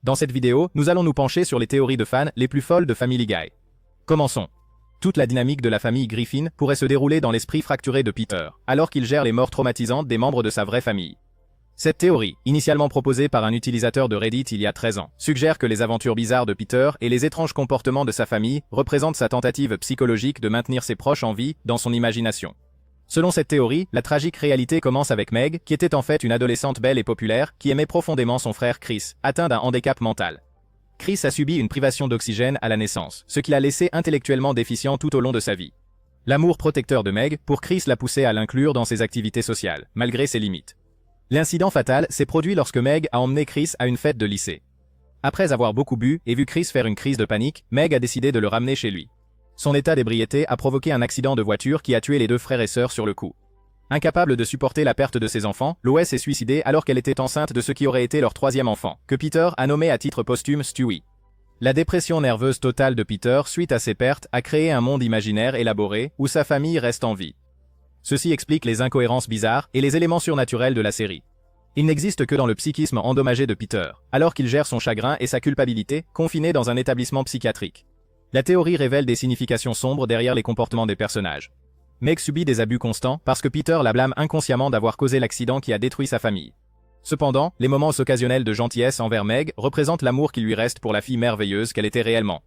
Dans cette vidéo, nous allons nous pencher sur les théories de fans les plus folles de Family Guy. Commençons. Toute la dynamique de la famille Griffin pourrait se dérouler dans l'esprit fracturé de Peter, alors qu'il gère les morts traumatisantes des membres de sa vraie famille. Cette théorie, initialement proposée par un utilisateur de Reddit il y a 13 ans, suggère que les aventures bizarres de Peter et les étranges comportements de sa famille représentent sa tentative psychologique de maintenir ses proches en vie dans son imagination. Selon cette théorie, la tragique réalité commence avec Meg, qui était en fait une adolescente belle et populaire, qui aimait profondément son frère Chris, atteint d'un handicap mental. Chris a subi une privation d'oxygène à la naissance, ce qui l'a laissé intellectuellement déficient tout au long de sa vie. L'amour protecteur de Meg, pour Chris, l'a poussé à l'inclure dans ses activités sociales, malgré ses limites. L'incident fatal s'est produit lorsque Meg a emmené Chris à une fête de lycée. Après avoir beaucoup bu et vu Chris faire une crise de panique, Meg a décidé de le ramener chez lui. Son état d'ébriété a provoqué un accident de voiture qui a tué les deux frères et sœurs sur le coup. Incapable de supporter la perte de ses enfants, Lois s'est suicidée alors qu'elle était enceinte de ce qui aurait été leur troisième enfant, que Peter a nommé à titre posthume Stewie. La dépression nerveuse totale de Peter suite à ces pertes a créé un monde imaginaire élaboré où sa famille reste en vie. Ceci explique les incohérences bizarres et les éléments surnaturels de la série. Il n'existe que dans le psychisme endommagé de Peter, alors qu'il gère son chagrin et sa culpabilité, confiné dans un établissement psychiatrique. La théorie révèle des significations sombres derrière les comportements des personnages. Meg subit des abus constants parce que Peter la blâme inconsciemment d'avoir causé l'accident qui a détruit sa famille. Cependant, les moments occasionnels de gentillesse envers Meg représentent l'amour qui lui reste pour la fille merveilleuse qu'elle était réellement.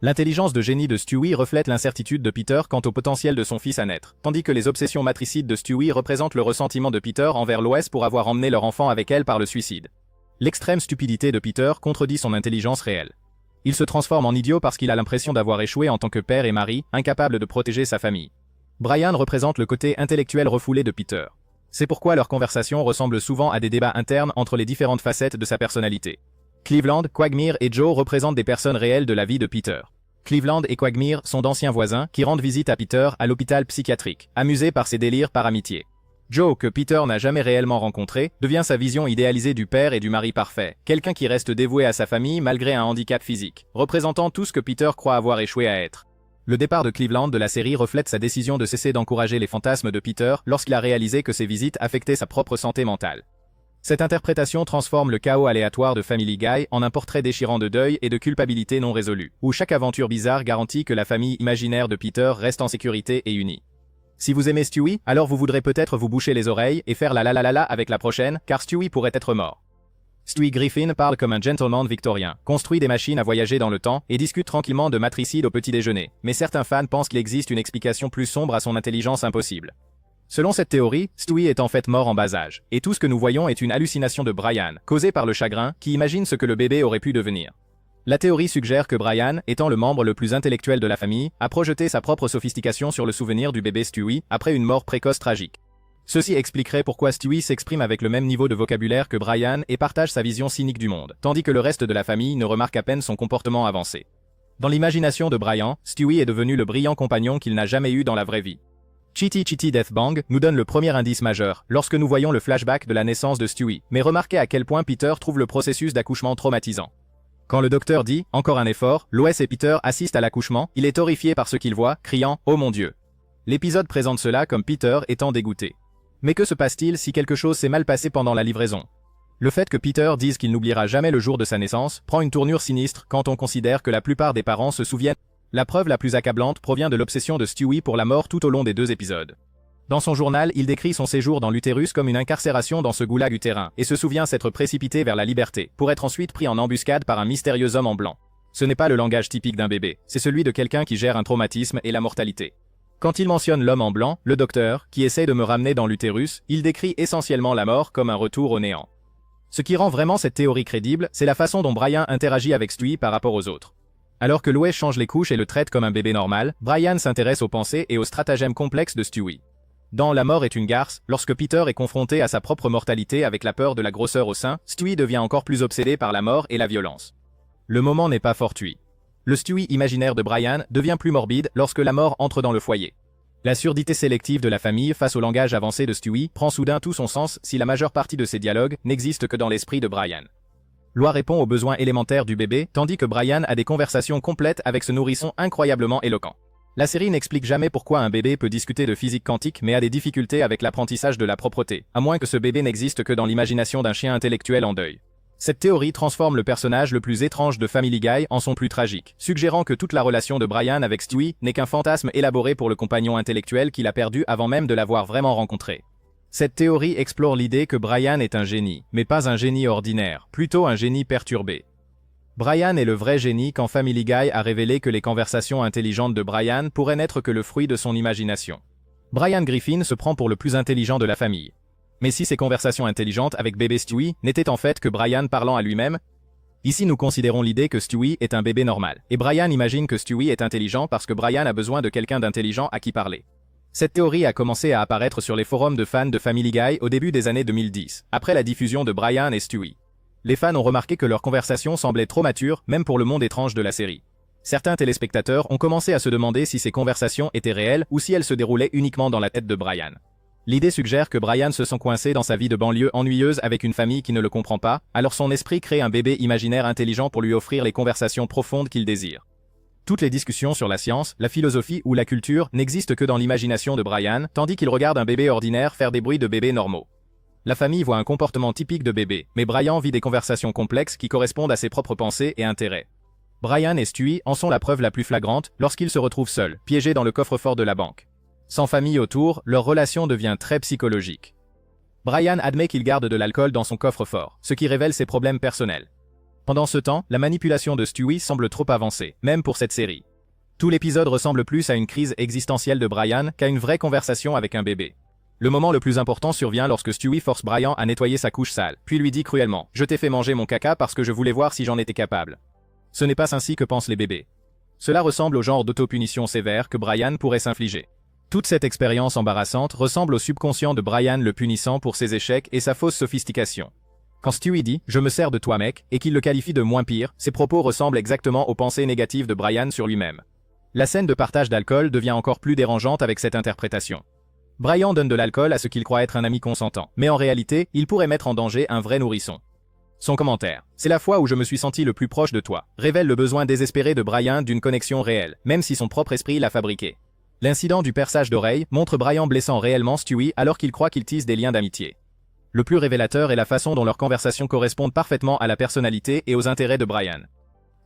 L'intelligence de génie de Stewie reflète l'incertitude de Peter quant au potentiel de son fils à naître, tandis que les obsessions matricides de Stewie représentent le ressentiment de Peter envers Lois pour avoir emmené leur enfant avec elle par le suicide. L'extrême stupidité de Peter contredit son intelligence réelle. Il se transforme en idiot parce qu'il a l'impression d'avoir échoué en tant que père et mari, incapable de protéger sa famille. Brian représente le côté intellectuel refoulé de Peter. C'est pourquoi leurs conversations ressemblent souvent à des débats internes entre les différentes facettes de sa personnalité. Cleveland, Quagmire et Joe représentent des personnes réelles de la vie de Peter. Cleveland et Quagmire sont d'anciens voisins qui rendent visite à Peter à l'hôpital psychiatrique, amusés par ses délires par amitié. Joe, que Peter n'a jamais réellement rencontré, devient sa vision idéalisée du père et du mari parfait, quelqu'un qui reste dévoué à sa famille malgré un handicap physique, représentant tout ce que Peter croit avoir échoué à être. Le départ de Cleveland de la série reflète sa décision de cesser d'encourager les fantasmes de Peter lorsqu'il a réalisé que ces visites affectaient sa propre santé mentale. Cette interprétation transforme le chaos aléatoire de Family Guy en un portrait déchirant de deuil et de culpabilité non résolue, où chaque aventure bizarre garantit que la famille imaginaire de Peter reste en sécurité et unie. Si vous aimez Stewie, alors vous voudrez peut-être vous boucher les oreilles et faire la la la la la avec la prochaine, car Stewie pourrait être mort. Stewie Griffin parle comme un gentleman victorien, construit des machines à voyager dans le temps et discute tranquillement de matricide au petit déjeuner, mais certains fans pensent qu'il existe une explication plus sombre à son intelligence impossible. Selon cette théorie, Stewie est en fait mort en bas âge, et tout ce que nous voyons est une hallucination de Brian, causée par le chagrin, qui imagine ce que le bébé aurait pu devenir. La théorie suggère que Brian, étant le membre le plus intellectuel de la famille, a projeté sa propre sophistication sur le souvenir du bébé Stewie après une mort précoce tragique. Ceci expliquerait pourquoi Stewie s'exprime avec le même niveau de vocabulaire que Brian et partage sa vision cynique du monde, tandis que le reste de la famille ne remarque à peine son comportement avancé. Dans l'imagination de Brian, Stewie est devenu le brillant compagnon qu'il n'a jamais eu dans la vraie vie. Chitty Chitty Death Bang nous donne le premier indice majeur, lorsque nous voyons le flashback de la naissance de Stewie, mais remarquez à quel point Peter trouve le processus d'accouchement traumatisant. Quand le docteur dit « encore un effort », Lois et Peter assistent à l'accouchement, il est horrifié par ce qu'il voit, criant « oh mon Dieu ». L'épisode présente cela comme Peter étant dégoûté. Mais que se passe-t-il si quelque chose s'est mal passé pendant la livraison? Le fait que Peter dise qu'il n'oubliera jamais le jour de sa naissance prend une tournure sinistre quand on considère que la plupart des parents se souviennent. La preuve la plus accablante provient de l'obsession de Stewie pour la mort tout au long des deux épisodes. Dans son journal, il décrit son séjour dans l'utérus comme une incarcération dans ce goulag utérin, et se souvient s'être précipité vers la liberté, pour être ensuite pris en embuscade par un mystérieux homme en blanc. Ce n'est pas le langage typique d'un bébé, c'est celui de quelqu'un qui gère un traumatisme et la mortalité. Quand il mentionne l'homme en blanc, le docteur, qui essaie de me ramener dans l'utérus, il décrit essentiellement la mort comme un retour au néant. Ce qui rend vraiment cette théorie crédible, c'est la façon dont Brian interagit avec Stewie par rapport aux autres. Alors que Lois change les couches et le traite comme un bébé normal, Brian s'intéresse aux pensées et aux stratagèmes complexes de Stewie. Dans La mort est une garce, lorsque Peter est confronté à sa propre mortalité avec la peur de la grosseur au sein, Stewie devient encore plus obsédé par la mort et la violence. Le moment n'est pas fortuit. Le Stewie imaginaire de Brian devient plus morbide lorsque la mort entre dans le foyer. La surdité sélective de la famille face au langage avancé de Stewie prend soudain tout son sens si la majeure partie de ses dialogues n'existe que dans l'esprit de Brian. Lois répond aux besoins élémentaires du bébé, tandis que Brian a des conversations complètes avec ce nourrisson incroyablement éloquent. La série n'explique jamais pourquoi un bébé peut discuter de physique quantique mais a des difficultés avec l'apprentissage de la propreté, à moins que ce bébé n'existe que dans l'imagination d'un chien intellectuel en deuil. Cette théorie transforme le personnage le plus étrange de Family Guy en son plus tragique, suggérant que toute la relation de Brian avec Stewie n'est qu'un fantasme élaboré pour le compagnon intellectuel qu'il a perdu avant même de l'avoir vraiment rencontré. Cette théorie explore l'idée que Brian est un génie, mais pas un génie ordinaire, plutôt un génie perturbé. Brian est le vrai génie quand Family Guy a révélé que les conversations intelligentes de Brian pourraient n'être que le fruit de son imagination. Brian Griffin se prend pour le plus intelligent de la famille. Mais si ces conversations intelligentes avec bébé Stewie n'étaient en fait que Brian parlant à lui-même? Ici nous considérons l'idée que Stewie est un bébé normal, et Brian imagine que Stewie est intelligent parce que Brian a besoin de quelqu'un d'intelligent à qui parler. Cette théorie a commencé à apparaître sur les forums de fans de Family Guy au début des années 2010, après la diffusion de Brian et Stewie. Les fans ont remarqué que leurs conversations semblaient trop matures, même pour le monde étrange de la série. Certains téléspectateurs ont commencé à se demander si ces conversations étaient réelles ou si elles se déroulaient uniquement dans la tête de Brian. L'idée suggère que Brian se sent coincé dans sa vie de banlieue ennuyeuse avec une famille qui ne le comprend pas, alors son esprit crée un bébé imaginaire intelligent pour lui offrir les conversations profondes qu'il désire. Toutes les discussions sur la science, la philosophie ou la culture n'existent que dans l'imagination de Brian, tandis qu'il regarde un bébé ordinaire faire des bruits de bébé normaux. La famille voit un comportement typique de bébé, mais Brian vit des conversations complexes qui correspondent à ses propres pensées et intérêts. Brian et Stewie en sont la preuve la plus flagrante lorsqu'ils se retrouvent seuls, piégés dans le coffre-fort de la banque. Sans famille autour, leur relation devient très psychologique. Brian admet qu'il garde de l'alcool dans son coffre-fort, ce qui révèle ses problèmes personnels. Pendant ce temps, la manipulation de Stewie semble trop avancée, même pour cette série. Tout l'épisode ressemble plus à une crise existentielle de Brian qu'à une vraie conversation avec un bébé. Le moment le plus important survient lorsque Stewie force Brian à nettoyer sa couche sale, puis lui dit cruellement « Je t'ai fait manger mon caca parce que je voulais voir si j'en étais capable ». Ce n'est pas ainsi que pensent les bébés. Cela ressemble au genre d'autopunition sévère que Brian pourrait s'infliger. Toute cette expérience embarrassante ressemble au subconscient de Brian le punissant pour ses échecs et sa fausse sophistication. Quand Stewie dit « Je me sers de toi mec » et qu'il le qualifie de moins pire, ses propos ressemblent exactement aux pensées négatives de Brian sur lui-même. La scène de partage d'alcool devient encore plus dérangeante avec cette interprétation. Brian donne de l'alcool à ce qu'il croit être un ami consentant, mais en réalité, il pourrait mettre en danger un vrai nourrisson. Son commentaire « C'est la fois où je me suis senti le plus proche de toi » révèle le besoin désespéré de Brian d'une connexion réelle, même si son propre esprit l'a fabriquée. L'incident du perçage d'oreille montre Brian blessant réellement Stewie alors qu'il croit qu'il tisse des liens d'amitié. Le plus révélateur est la façon dont leurs conversations correspondent parfaitement à la personnalité et aux intérêts de Brian.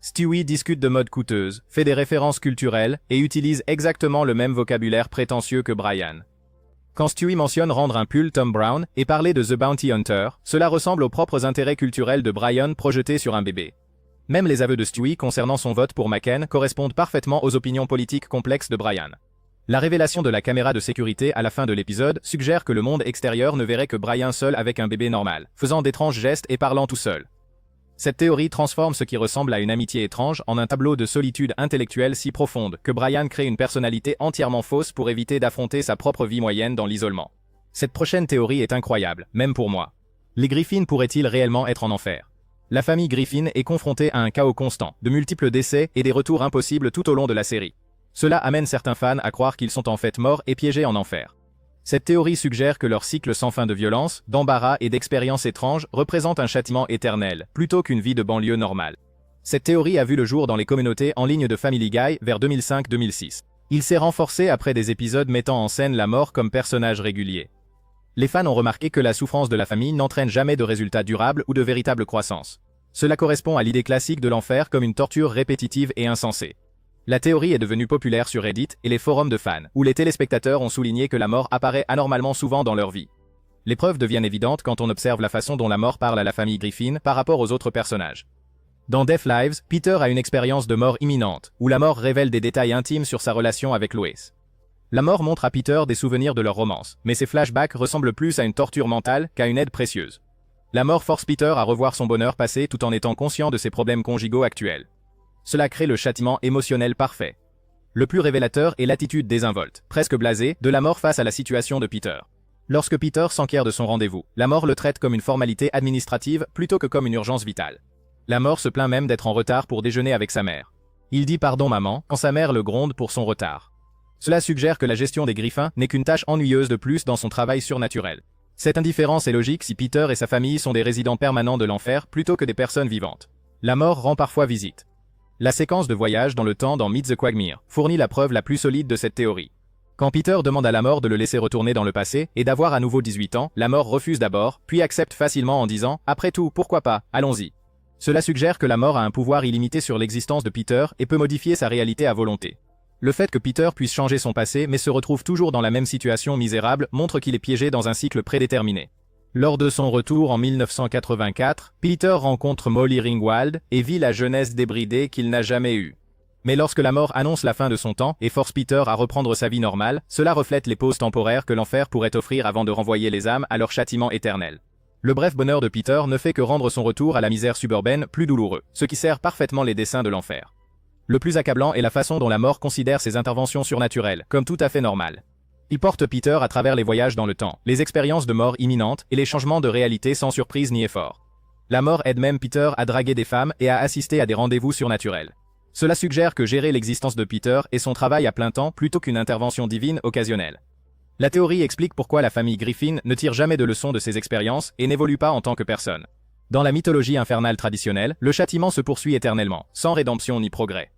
Stewie discute de mode coûteuse, fait des références culturelles et utilise exactement le même vocabulaire prétentieux que Brian. Quand Stewie mentionne rendre un pull Tom Brown et parler de The Bounty Hunter, cela ressemble aux propres intérêts culturels de Brian projetés sur un bébé. Même les aveux de Stewie concernant son vote pour McCain correspondent parfaitement aux opinions politiques complexes de Brian. La révélation de la caméra de sécurité à la fin de l'épisode suggère que le monde extérieur ne verrait que Brian seul avec un bébé normal, faisant d'étranges gestes et parlant tout seul. Cette théorie transforme ce qui ressemble à une amitié étrange en un tableau de solitude intellectuelle si profonde que Brian crée une personnalité entièrement fausse pour éviter d'affronter sa propre vie moyenne dans l'isolement. Cette prochaine théorie est incroyable, même pour moi. Les Griffin pourraient-ils réellement être en enfer? La famille Griffin est confrontée à un chaos constant, de multiples décès et des retours impossibles tout au long de la série. Cela amène certains fans à croire qu'ils sont en fait morts et piégés en enfer. Cette théorie suggère que leur cycle sans fin de violence, d'embarras et d'expériences étranges représente un châtiment éternel, plutôt qu'une vie de banlieue normale. Cette théorie a vu le jour dans les communautés en ligne de Family Guy vers 2005-2006. Il s'est renforcé après des épisodes mettant en scène la mort comme personnage régulier. Les fans ont remarqué que la souffrance de la famille n'entraîne jamais de résultats durables ou de véritable croissance. Cela correspond à l'idée classique de l'enfer comme une torture répétitive et insensée. La théorie est devenue populaire sur Reddit et les forums de fans, où les téléspectateurs ont souligné que la mort apparaît anormalement souvent dans leur vie. Les preuves deviennent évidentes quand on observe la façon dont la mort parle à la famille Griffin par rapport aux autres personnages. Dans Death Lives, Peter a une expérience de mort imminente, où la mort révèle des détails intimes sur sa relation avec Lois. La mort montre à Peter des souvenirs de leur romance, mais ces flashbacks ressemblent plus à une torture mentale qu'à une aide précieuse. La mort force Peter à revoir son bonheur passé tout en étant conscient de ses problèmes conjugaux actuels. Cela crée le châtiment émotionnel parfait. Le plus révélateur est l'attitude désinvolte, presque blasée, de la mort face à la situation de Peter. Lorsque Peter s'enquiert de son rendez-vous, la mort le traite comme une formalité administrative plutôt que comme une urgence vitale. La mort se plaint même d'être en retard pour déjeuner avec sa mère. Il dit pardon maman quand sa mère le gronde pour son retard. Cela suggère que la gestion des Griffins n'est qu'une tâche ennuyeuse de plus dans son travail surnaturel. Cette indifférence est logique si Peter et sa famille sont des résidents permanents de l'enfer plutôt que des personnes vivantes. La mort rend parfois visite. La séquence de voyage dans le temps dans Meet the Quagmire fournit la preuve la plus solide de cette théorie. Quand Peter demande à la mort de le laisser retourner dans le passé et d'avoir à nouveau 18 ans, la mort refuse d'abord, puis accepte facilement en disant « Après tout, pourquoi pas, allons-y ». Cela suggère que la mort a un pouvoir illimité sur l'existence de Peter et peut modifier sa réalité à volonté. Le fait que Peter puisse changer son passé mais se retrouve toujours dans la même situation misérable montre qu'il est piégé dans un cycle prédéterminé. Lors de son retour en 1984, Peter rencontre Molly Ringwald et vit la jeunesse débridée qu'il n'a jamais eue. Mais lorsque la mort annonce la fin de son temps et force Peter à reprendre sa vie normale, cela reflète les pauses temporaires que l'enfer pourrait offrir avant de renvoyer les âmes à leur châtiment éternel. Le bref bonheur de Peter ne fait que rendre son retour à la misère suburbaine plus douloureux, ce qui sert parfaitement les desseins de l'enfer. Le plus accablant est la façon dont la mort considère ses interventions surnaturelles, comme tout à fait normales. Il porte Peter à travers les voyages dans le temps, les expériences de mort imminente et les changements de réalité sans surprise ni effort. La mort aide même Peter à draguer des femmes et à assister à des rendez-vous surnaturels. Cela suggère que gérer l'existence de Peter est son travail à plein temps plutôt qu'une intervention divine occasionnelle. La théorie explique pourquoi la famille Griffin ne tire jamais de leçons de ses expériences et n'évolue pas en tant que personne. Dans la mythologie infernale traditionnelle, le châtiment se poursuit éternellement, sans rédemption ni progrès.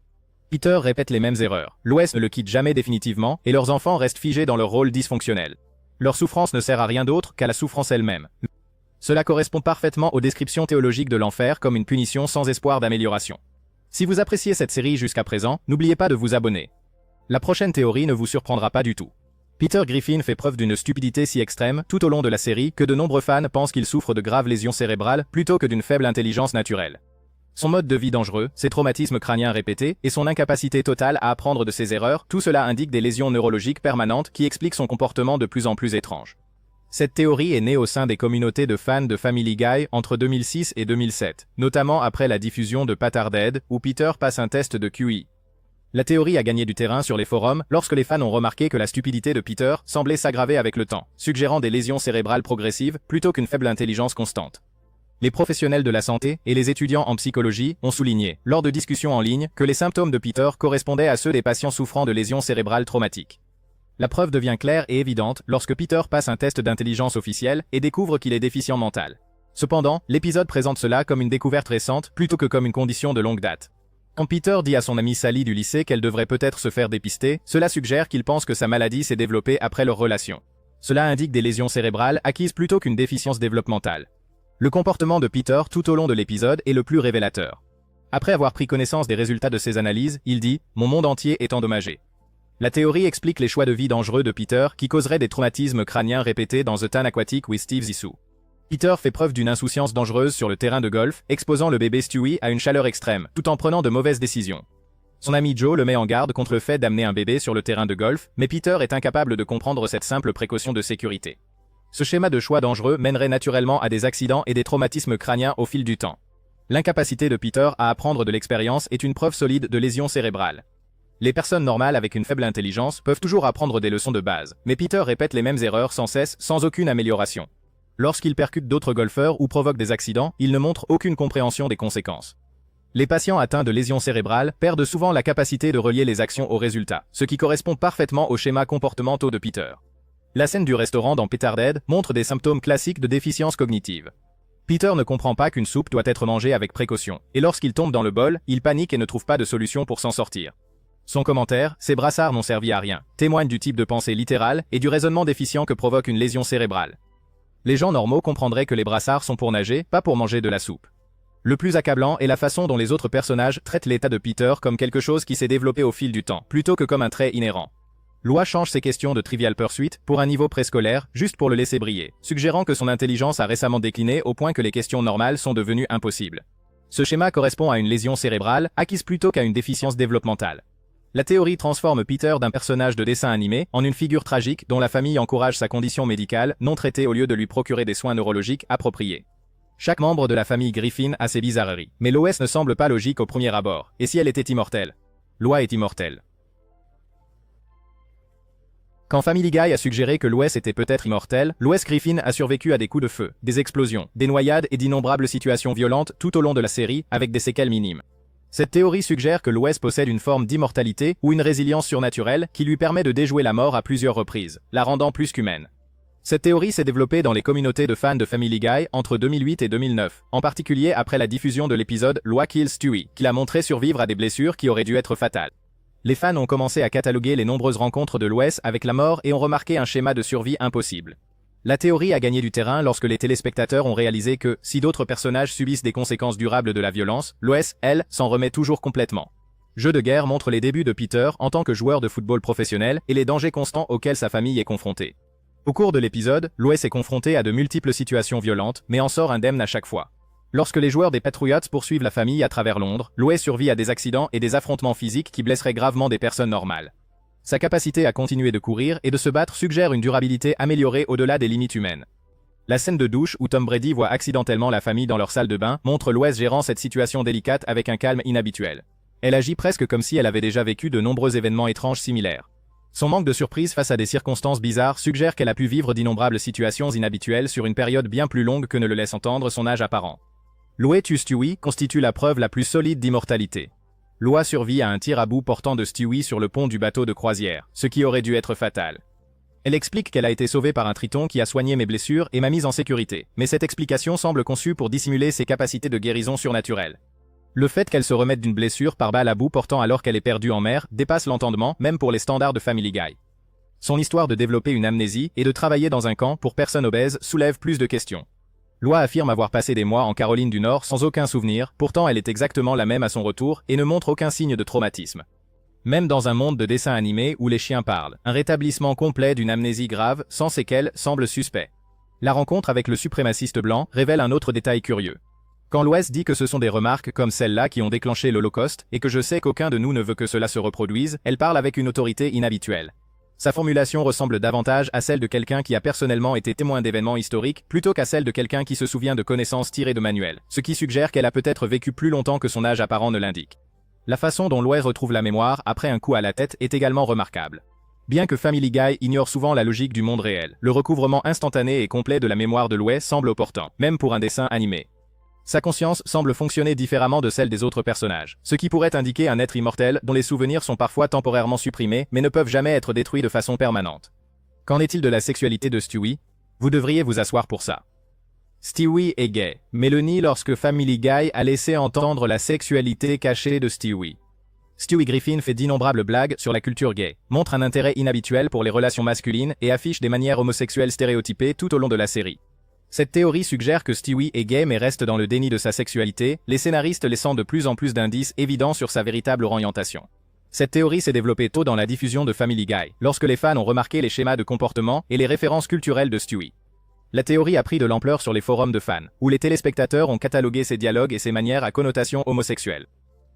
Peter répète les mêmes erreurs, Lois ne le quitte jamais définitivement et leurs enfants restent figés dans leur rôle dysfonctionnel. Leur souffrance ne sert à rien d'autre qu'à la souffrance elle-même. Cela correspond parfaitement aux descriptions théologiques de l'enfer comme une punition sans espoir d'amélioration. Si vous appréciez cette série jusqu'à présent, n'oubliez pas de vous abonner. La prochaine théorie ne vous surprendra pas du tout. Peter Griffin fait preuve d'une stupidité si extrême tout au long de la série que de nombreux fans pensent qu'il souffre de graves lésions cérébrales plutôt que d'une faible intelligence naturelle. Son mode de vie dangereux, ses traumatismes crâniens répétés et son incapacité totale à apprendre de ses erreurs, tout cela indique des lésions neurologiques permanentes qui expliquent son comportement de plus en plus étrange. Cette théorie est née au sein des communautés de fans de Family Guy entre 2006 et 2007, notamment après la diffusion de Patarded, où Peter passe un test de QI. La théorie a gagné du terrain sur les forums lorsque les fans ont remarqué que la stupidité de Peter semblait s'aggraver avec le temps, suggérant des lésions cérébrales progressives plutôt qu'une faible intelligence constante. Les professionnels de la santé et les étudiants en psychologie ont souligné, lors de discussions en ligne, que les symptômes de Peter correspondaient à ceux des patients souffrant de lésions cérébrales traumatiques. La preuve devient claire et évidente lorsque Peter passe un test d'intelligence officiel et découvre qu'il est déficient mental. Cependant, l'épisode présente cela comme une découverte récente plutôt que comme une condition de longue date. Quand Peter dit à son amie Sally du lycée qu'elle devrait peut-être se faire dépister, cela suggère qu'il pense que sa maladie s'est développée après leur relation. Cela indique des lésions cérébrales acquises plutôt qu'une déficience développementale. Le comportement de Peter tout au long de l'épisode est le plus révélateur. Après avoir pris connaissance des résultats de ses analyses, il dit « Mon monde entier est endommagé ». La théorie explique les choix de vie dangereux de Peter qui causeraient des traumatismes crâniens répétés dans The Tan Aquatic with Steve Zissou. Peter fait preuve d'une insouciance dangereuse sur le terrain de golf, exposant le bébé Stewie à une chaleur extrême, tout en prenant de mauvaises décisions. Son ami Joe le met en garde contre le fait d'amener un bébé sur le terrain de golf, mais Peter est incapable de comprendre cette simple précaution de sécurité. Ce schéma de choix dangereux mènerait naturellement à des accidents et des traumatismes crâniens au fil du temps. L'incapacité de Peter à apprendre de l'expérience est une preuve solide de lésions cérébrales. Les personnes normales avec une faible intelligence peuvent toujours apprendre des leçons de base, mais Peter répète les mêmes erreurs sans cesse, sans aucune amélioration. Lorsqu'il percute d'autres golfeurs ou provoque des accidents, il ne montre aucune compréhension des conséquences. Les patients atteints de lésions cérébrales perdent souvent la capacité de relier les actions aux résultats, ce qui correspond parfaitement aux schémas comportementaux de Peter. La scène du restaurant dans Petarded montre des symptômes classiques de déficience cognitive. Peter ne comprend pas qu'une soupe doit être mangée avec précaution, et lorsqu'il tombe dans le bol, il panique et ne trouve pas de solution pour s'en sortir. Son commentaire, ces brassards n'ont servi à rien, témoigne du type de pensée littérale et du raisonnement déficient que provoque une lésion cérébrale. Les gens normaux comprendraient que les brassards sont pour nager, pas pour manger de la soupe. Le plus accablant est la façon dont les autres personnages traitent l'état de Peter comme quelque chose qui s'est développé au fil du temps, plutôt que comme un trait inhérent. Loi change ses questions de Trivial Pursuit pour un niveau préscolaire, juste pour le laisser briller, suggérant que son intelligence a récemment décliné au point que les questions normales sont devenues impossibles. Ce schéma correspond à une lésion cérébrale, acquise plutôt qu'à une déficience développementale. La théorie transforme Peter d'un personnage de dessin animé en une figure tragique dont la famille encourage sa condition médicale non traitée au lieu de lui procurer des soins neurologiques appropriés. Chaque membre de la famille Griffin a ses bizarreries, mais Lois ne semble pas logique au premier abord. Et si elle était immortelle? Lois est immortelle. Quand Family Guy a suggéré que Lois était peut-être immortelle, Lois Griffin a survécu à des coups de feu, des explosions, des noyades et d'innombrables situations violentes tout au long de la série, avec des séquelles minimes. Cette théorie suggère que Lois possède une forme d'immortalité ou une résilience surnaturelle qui lui permet de déjouer la mort à plusieurs reprises, la rendant plus qu'humaine. Cette théorie s'est développée dans les communautés de fans de Family Guy entre 2008 et 2009, en particulier après la diffusion de l'épisode Lois Kills Stewie, qui l'a montré survivre à des blessures qui auraient dû être fatales. Les fans ont commencé à cataloguer les nombreuses rencontres de Lois avec la mort et ont remarqué un schéma de survie impossible. La théorie a gagné du terrain lorsque les téléspectateurs ont réalisé que, si d'autres personnages subissent des conséquences durables de la violence, Lois, elle, s'en remet toujours complètement. Jeu de guerre montre les débuts de Peter en tant que joueur de football professionnel et les dangers constants auxquels sa famille est confrontée. Au cours de l'épisode, Lois est confrontée à de multiples situations violentes, mais en sort indemne à chaque fois. Lorsque les joueurs des Patriots poursuivent la famille à travers Londres, Lois survit à des accidents et des affrontements physiques qui blesseraient gravement des personnes normales. Sa capacité à continuer de courir et de se battre suggère une durabilité améliorée au-delà des limites humaines. La scène de douche où Tom Brady voit accidentellement la famille dans leur salle de bain montre Lois gérant cette situation délicate avec un calme inhabituel. Elle agit presque comme si elle avait déjà vécu de nombreux événements étranges similaires. Son manque de surprise face à des circonstances bizarres suggère qu'elle a pu vivre d'innombrables situations inhabituelles sur une période bien plus longue que ne le laisse entendre son âge apparent. Lois tue Stewie constitue la preuve la plus solide d'immortalité. Lois survit à un tir à bout portant de Stewie sur le pont du bateau de croisière, ce qui aurait dû être fatal. Elle explique qu'elle a été sauvée par un triton qui a soigné mes blessures et m'a mise en sécurité, mais cette explication semble conçue pour dissimuler ses capacités de guérison surnaturelle. Le fait qu'elle se remette d'une blessure par balle à bout portant alors qu'elle est perdue en mer dépasse l'entendement, même pour les standards de Family Guy. Son histoire de développer une amnésie et de travailler dans un camp pour personnes obèses soulève plus de questions. Lois affirme avoir passé des mois en Caroline du Nord sans aucun souvenir, pourtant elle est exactement la même à son retour et ne montre aucun signe de traumatisme. Même dans un monde de dessins animés où les chiens parlent, un rétablissement complet d'une amnésie grave, sans séquelles, semble suspect. La rencontre avec le suprémaciste blanc révèle un autre détail curieux. Quand Lois dit que ce sont des remarques comme celle-là qui ont déclenché l'Holocauste et que je sais qu'aucun de nous ne veut que cela se reproduise, elle parle avec une autorité inhabituelle. Sa formulation ressemble davantage à celle de quelqu'un qui a personnellement été témoin d'événements historiques plutôt qu'à celle de quelqu'un qui se souvient de connaissances tirées de manuels, ce qui suggère qu'elle a peut-être vécu plus longtemps que son âge apparent ne l'indique. La façon dont Lois retrouve la mémoire après un coup à la tête est également remarquable. Bien que Family Guy ignore souvent la logique du monde réel, le recouvrement instantané et complet de la mémoire de Lois semble opportun, même pour un dessin animé. Sa conscience semble fonctionner différemment de celle des autres personnages, ce qui pourrait indiquer un être immortel dont les souvenirs sont parfois temporairement supprimés mais ne peuvent jamais être détruits de façon permanente. Qu'en est-il de la sexualité de Stewie? Vous devriez vous asseoir pour ça. Stewie est gay. Melanie lorsque Family Guy a laissé entendre la sexualité cachée de Stewie. Stewie Griffin fait d'innombrables blagues sur la culture gay, montre un intérêt inhabituel pour les relations masculines et affiche des manières homosexuelles stéréotypées tout au long de la série. Cette théorie suggère que Stewie est gay mais reste dans le déni de sa sexualité, les scénaristes laissant de plus en plus d'indices évidents sur sa véritable orientation. Cette théorie s'est développée tôt dans la diffusion de Family Guy, lorsque les fans ont remarqué les schémas de comportement et les références culturelles de Stewie. La théorie a pris de l'ampleur sur les forums de fans, où les téléspectateurs ont catalogué ses dialogues et ses manières à connotation homosexuelle.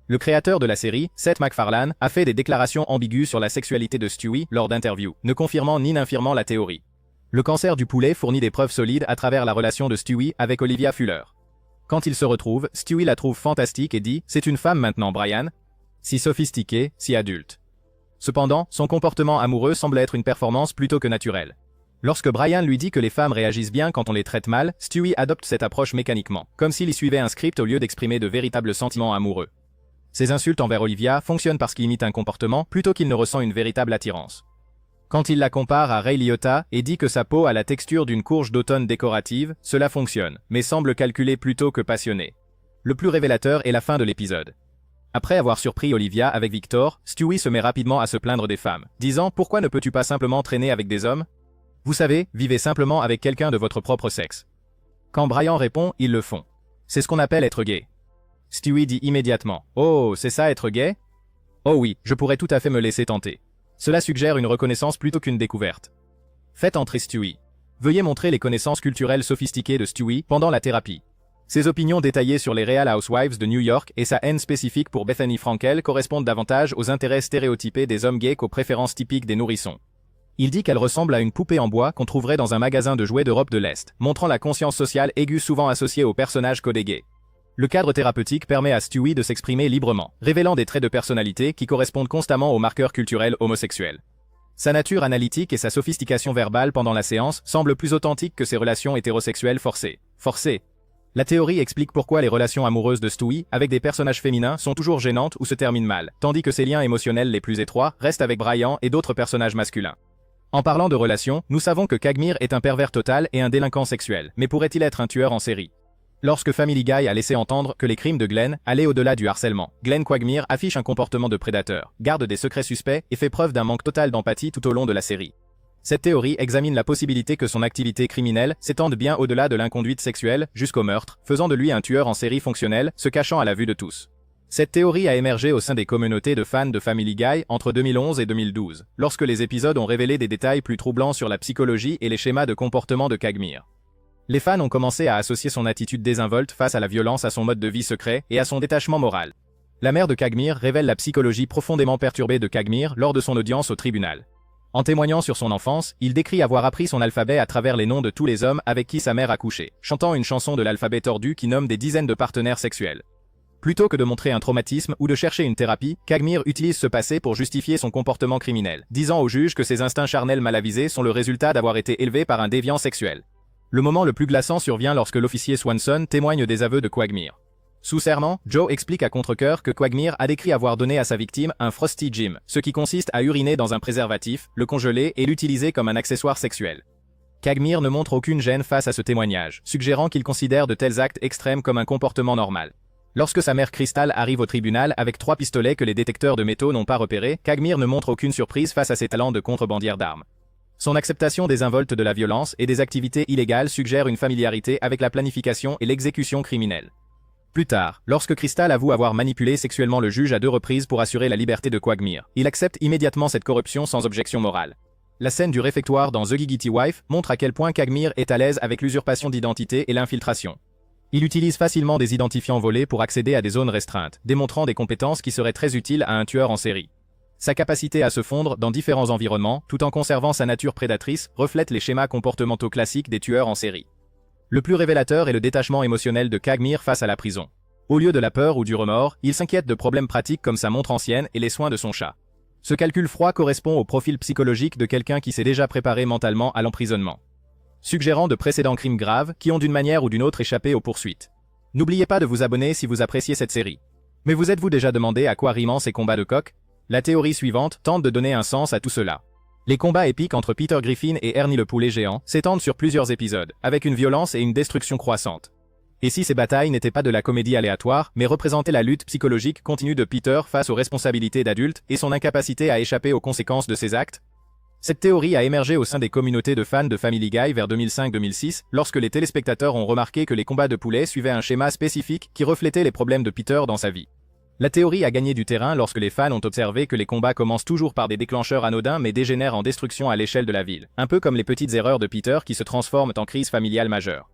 Le créateur de la série, Seth MacFarlane, a fait des déclarations ambiguës sur la sexualité de Stewie lors d'interviews, ne confirmant ni n'infirmant la théorie. Le cancer du poulet fournit des preuves solides à travers la relation de Stewie avec Olivia Fuller. Quand ils se retrouvent, Stewie la trouve fantastique et dit « C'est une femme maintenant, Brian ?» Si sophistiquée, si adulte. Cependant, son comportement amoureux semble être une performance plutôt que naturelle. Lorsque Brian lui dit que les femmes réagissent bien quand on les traite mal, Stewie adopte cette approche mécaniquement, comme s'il y suivait un script au lieu d'exprimer de véritables sentiments amoureux. Ses insultes envers Olivia fonctionnent parce qu'il imite un comportement plutôt qu'il ne ressent une véritable attirance. Quand il la compare à Ray Liotta et dit que sa peau a la texture d'une courge d'automne décorative, cela fonctionne, mais semble calculé plutôt que passionné. Le plus révélateur est la fin de l'épisode. Après avoir surpris Olivia avec Victor, Stewie se met rapidement à se plaindre des femmes, disant « Pourquoi ne peux-tu pas simplement traîner avec des hommes ? Vous savez, vivez simplement avec quelqu'un de votre propre sexe. » Quand Brian répond, ils le font. C'est ce qu'on appelle être gay. Stewie dit immédiatement « Oh, c'est ça être gay ? Oh oui, je pourrais tout à fait me laisser tenter. » Cela suggère une reconnaissance plutôt qu'une découverte. Faites entrer Stewie. Veuillez montrer les connaissances culturelles sophistiquées de Stewie pendant la thérapie. Ses opinions détaillées sur les Real Housewives de New York et sa haine spécifique pour Bethany Frankel correspondent davantage aux intérêts stéréotypés des hommes gays qu'aux préférences typiques des nourrissons. Il dit qu'elle ressemble à une poupée en bois qu'on trouverait dans un magasin de jouets d'Europe de l'Est, montrant la conscience sociale aiguë souvent associée aux personnages codés gays. Le cadre thérapeutique permet à Stewie de s'exprimer librement, révélant des traits de personnalité qui correspondent constamment aux marqueurs culturels homosexuels. Sa nature analytique et sa sophistication verbale pendant la séance semblent plus authentiques que ses relations hétérosexuelles forcées. La théorie explique pourquoi les relations amoureuses de Stewie avec des personnages féminins sont toujours gênantes ou se terminent mal, tandis que ses liens émotionnels les plus étroits restent avec Brian et d'autres personnages masculins. En parlant de relations, nous savons que Kagmir est un pervers total et un délinquant sexuel, mais pourrait-il être un tueur en série ? Lorsque Family Guy a laissé entendre que les crimes de Glenn allaient au-delà du harcèlement, Glenn Quagmire affiche un comportement de prédateur, garde des secrets suspects et fait preuve d'un manque total d'empathie tout au long de la série. Cette théorie examine la possibilité que son activité criminelle s'étende bien au-delà de l'inconduite sexuelle jusqu'au meurtre, faisant de lui un tueur en série fonctionnel, se cachant à la vue de tous. Cette théorie a émergé au sein des communautés de fans de Family Guy entre 2011 et 2012, lorsque les épisodes ont révélé des détails plus troublants sur la psychologie et les schémas de comportement de Quagmire. Les fans ont commencé à associer son attitude désinvolte face à la violence à son mode de vie secret et à son détachement moral. La mère de Quagmire révèle la psychologie profondément perturbée de Quagmire lors de son audience au tribunal. En témoignant sur son enfance, il décrit avoir appris son alphabet à travers les noms de tous les hommes avec qui sa mère a couché, chantant une chanson de l'alphabet tordu qui nomme des dizaines de partenaires sexuels. Plutôt que de montrer un traumatisme ou de chercher une thérapie, Quagmire utilise ce passé pour justifier son comportement criminel, disant au juge que ses instincts charnels mal avisés sont le résultat d'avoir été élevé par un déviant sexuel. Le moment le plus glaçant survient lorsque l'officier Swanson témoigne des aveux de Quagmire. Sous serment, Joe explique à contre-cœur que Quagmire a décrit avoir donné à sa victime un Frosty Jim, ce qui consiste à uriner dans un préservatif, le congeler et l'utiliser comme un accessoire sexuel. Quagmire ne montre aucune gêne face à ce témoignage, suggérant qu'il considère de tels actes extrêmes comme un comportement normal. Lorsque sa mère Crystal arrive au tribunal avec 3 pistolets que les détecteurs de métaux n'ont pas repérés, Quagmire ne montre aucune surprise face à ses talents de contrebandière d'armes. Son acceptation désinvolte de la violence et des activités illégales suggère une familiarité avec la planification et l'exécution criminelle. Plus tard, lorsque Crystal avoue avoir manipulé sexuellement le juge à 2 reprises pour assurer la liberté de Quagmire, il accepte immédiatement cette corruption sans objection morale. La scène du réfectoire dans The Giggity Wife montre à quel point Quagmire est à l'aise avec l'usurpation d'identité et l'infiltration. Il utilise facilement des identifiants volés pour accéder à des zones restreintes, démontrant des compétences qui seraient très utiles à un tueur en série. Sa capacité à se fondre dans différents environnements, tout en conservant sa nature prédatrice, reflète les schémas comportementaux classiques des tueurs en série. Le plus révélateur est le détachement émotionnel de Quagmire face à la prison. Au lieu de la peur ou du remords, il s'inquiète de problèmes pratiques comme sa montre ancienne et les soins de son chat. Ce calcul froid correspond au profil psychologique de quelqu'un qui s'est déjà préparé mentalement à l'emprisonnement, suggérant de précédents crimes graves qui ont d'une manière ou d'une autre échappé aux poursuites. N'oubliez pas de vous abonner si vous appréciez cette série. Mais vous êtes-vous déjà demandé à quoi riment ces combats de coqs? La théorie suivante tente de donner un sens à tout cela. Les combats épiques entre Peter Griffin et Ernie le poulet géant s'étendent sur plusieurs épisodes, avec une violence et une destruction croissante. Et si ces batailles n'étaient pas de la comédie aléatoire, mais représentaient la lutte psychologique continue de Peter face aux responsabilités d'adulte et son incapacité à échapper aux conséquences de ses actes? Cette théorie a émergé au sein des communautés de fans de Family Guy vers 2005-2006, lorsque les téléspectateurs ont remarqué que les combats de poulets suivaient un schéma spécifique qui reflétait les problèmes de Peter dans sa vie. La théorie a gagné du terrain lorsque les fans ont observé que les combats commencent toujours par des déclencheurs anodins mais dégénèrent en destruction à l'échelle de la ville, un peu comme les petites erreurs de Peter qui se transforment en crise familiale majeure.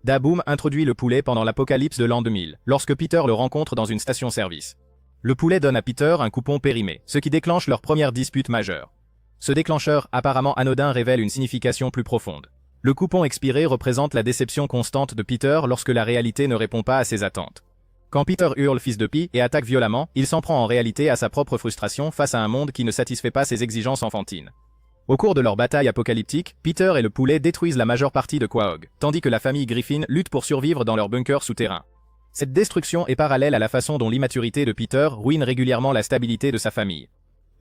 Daboom introduit le poulet pendant l'apocalypse de l'an 2000, lorsque Peter le rencontre dans une station-service. Le poulet donne à Peter un coupon périmé, ce qui déclenche leur première dispute majeure. Ce déclencheur apparemment anodin révèle une signification plus profonde. Le coupon expiré représente la déception constante de Peter lorsque la réalité ne répond pas à ses attentes. Quand Peter hurle fils de pie et attaque violemment, il s'en prend en réalité à sa propre frustration face à un monde qui ne satisfait pas ses exigences enfantines. Au cours de leur bataille apocalyptique, Peter et le poulet détruisent la majeure partie de Quahog, tandis que la famille Griffin lutte pour survivre dans leur bunker souterrain. Cette destruction est parallèle à la façon dont l'immaturité de Peter ruine régulièrement la stabilité de sa famille.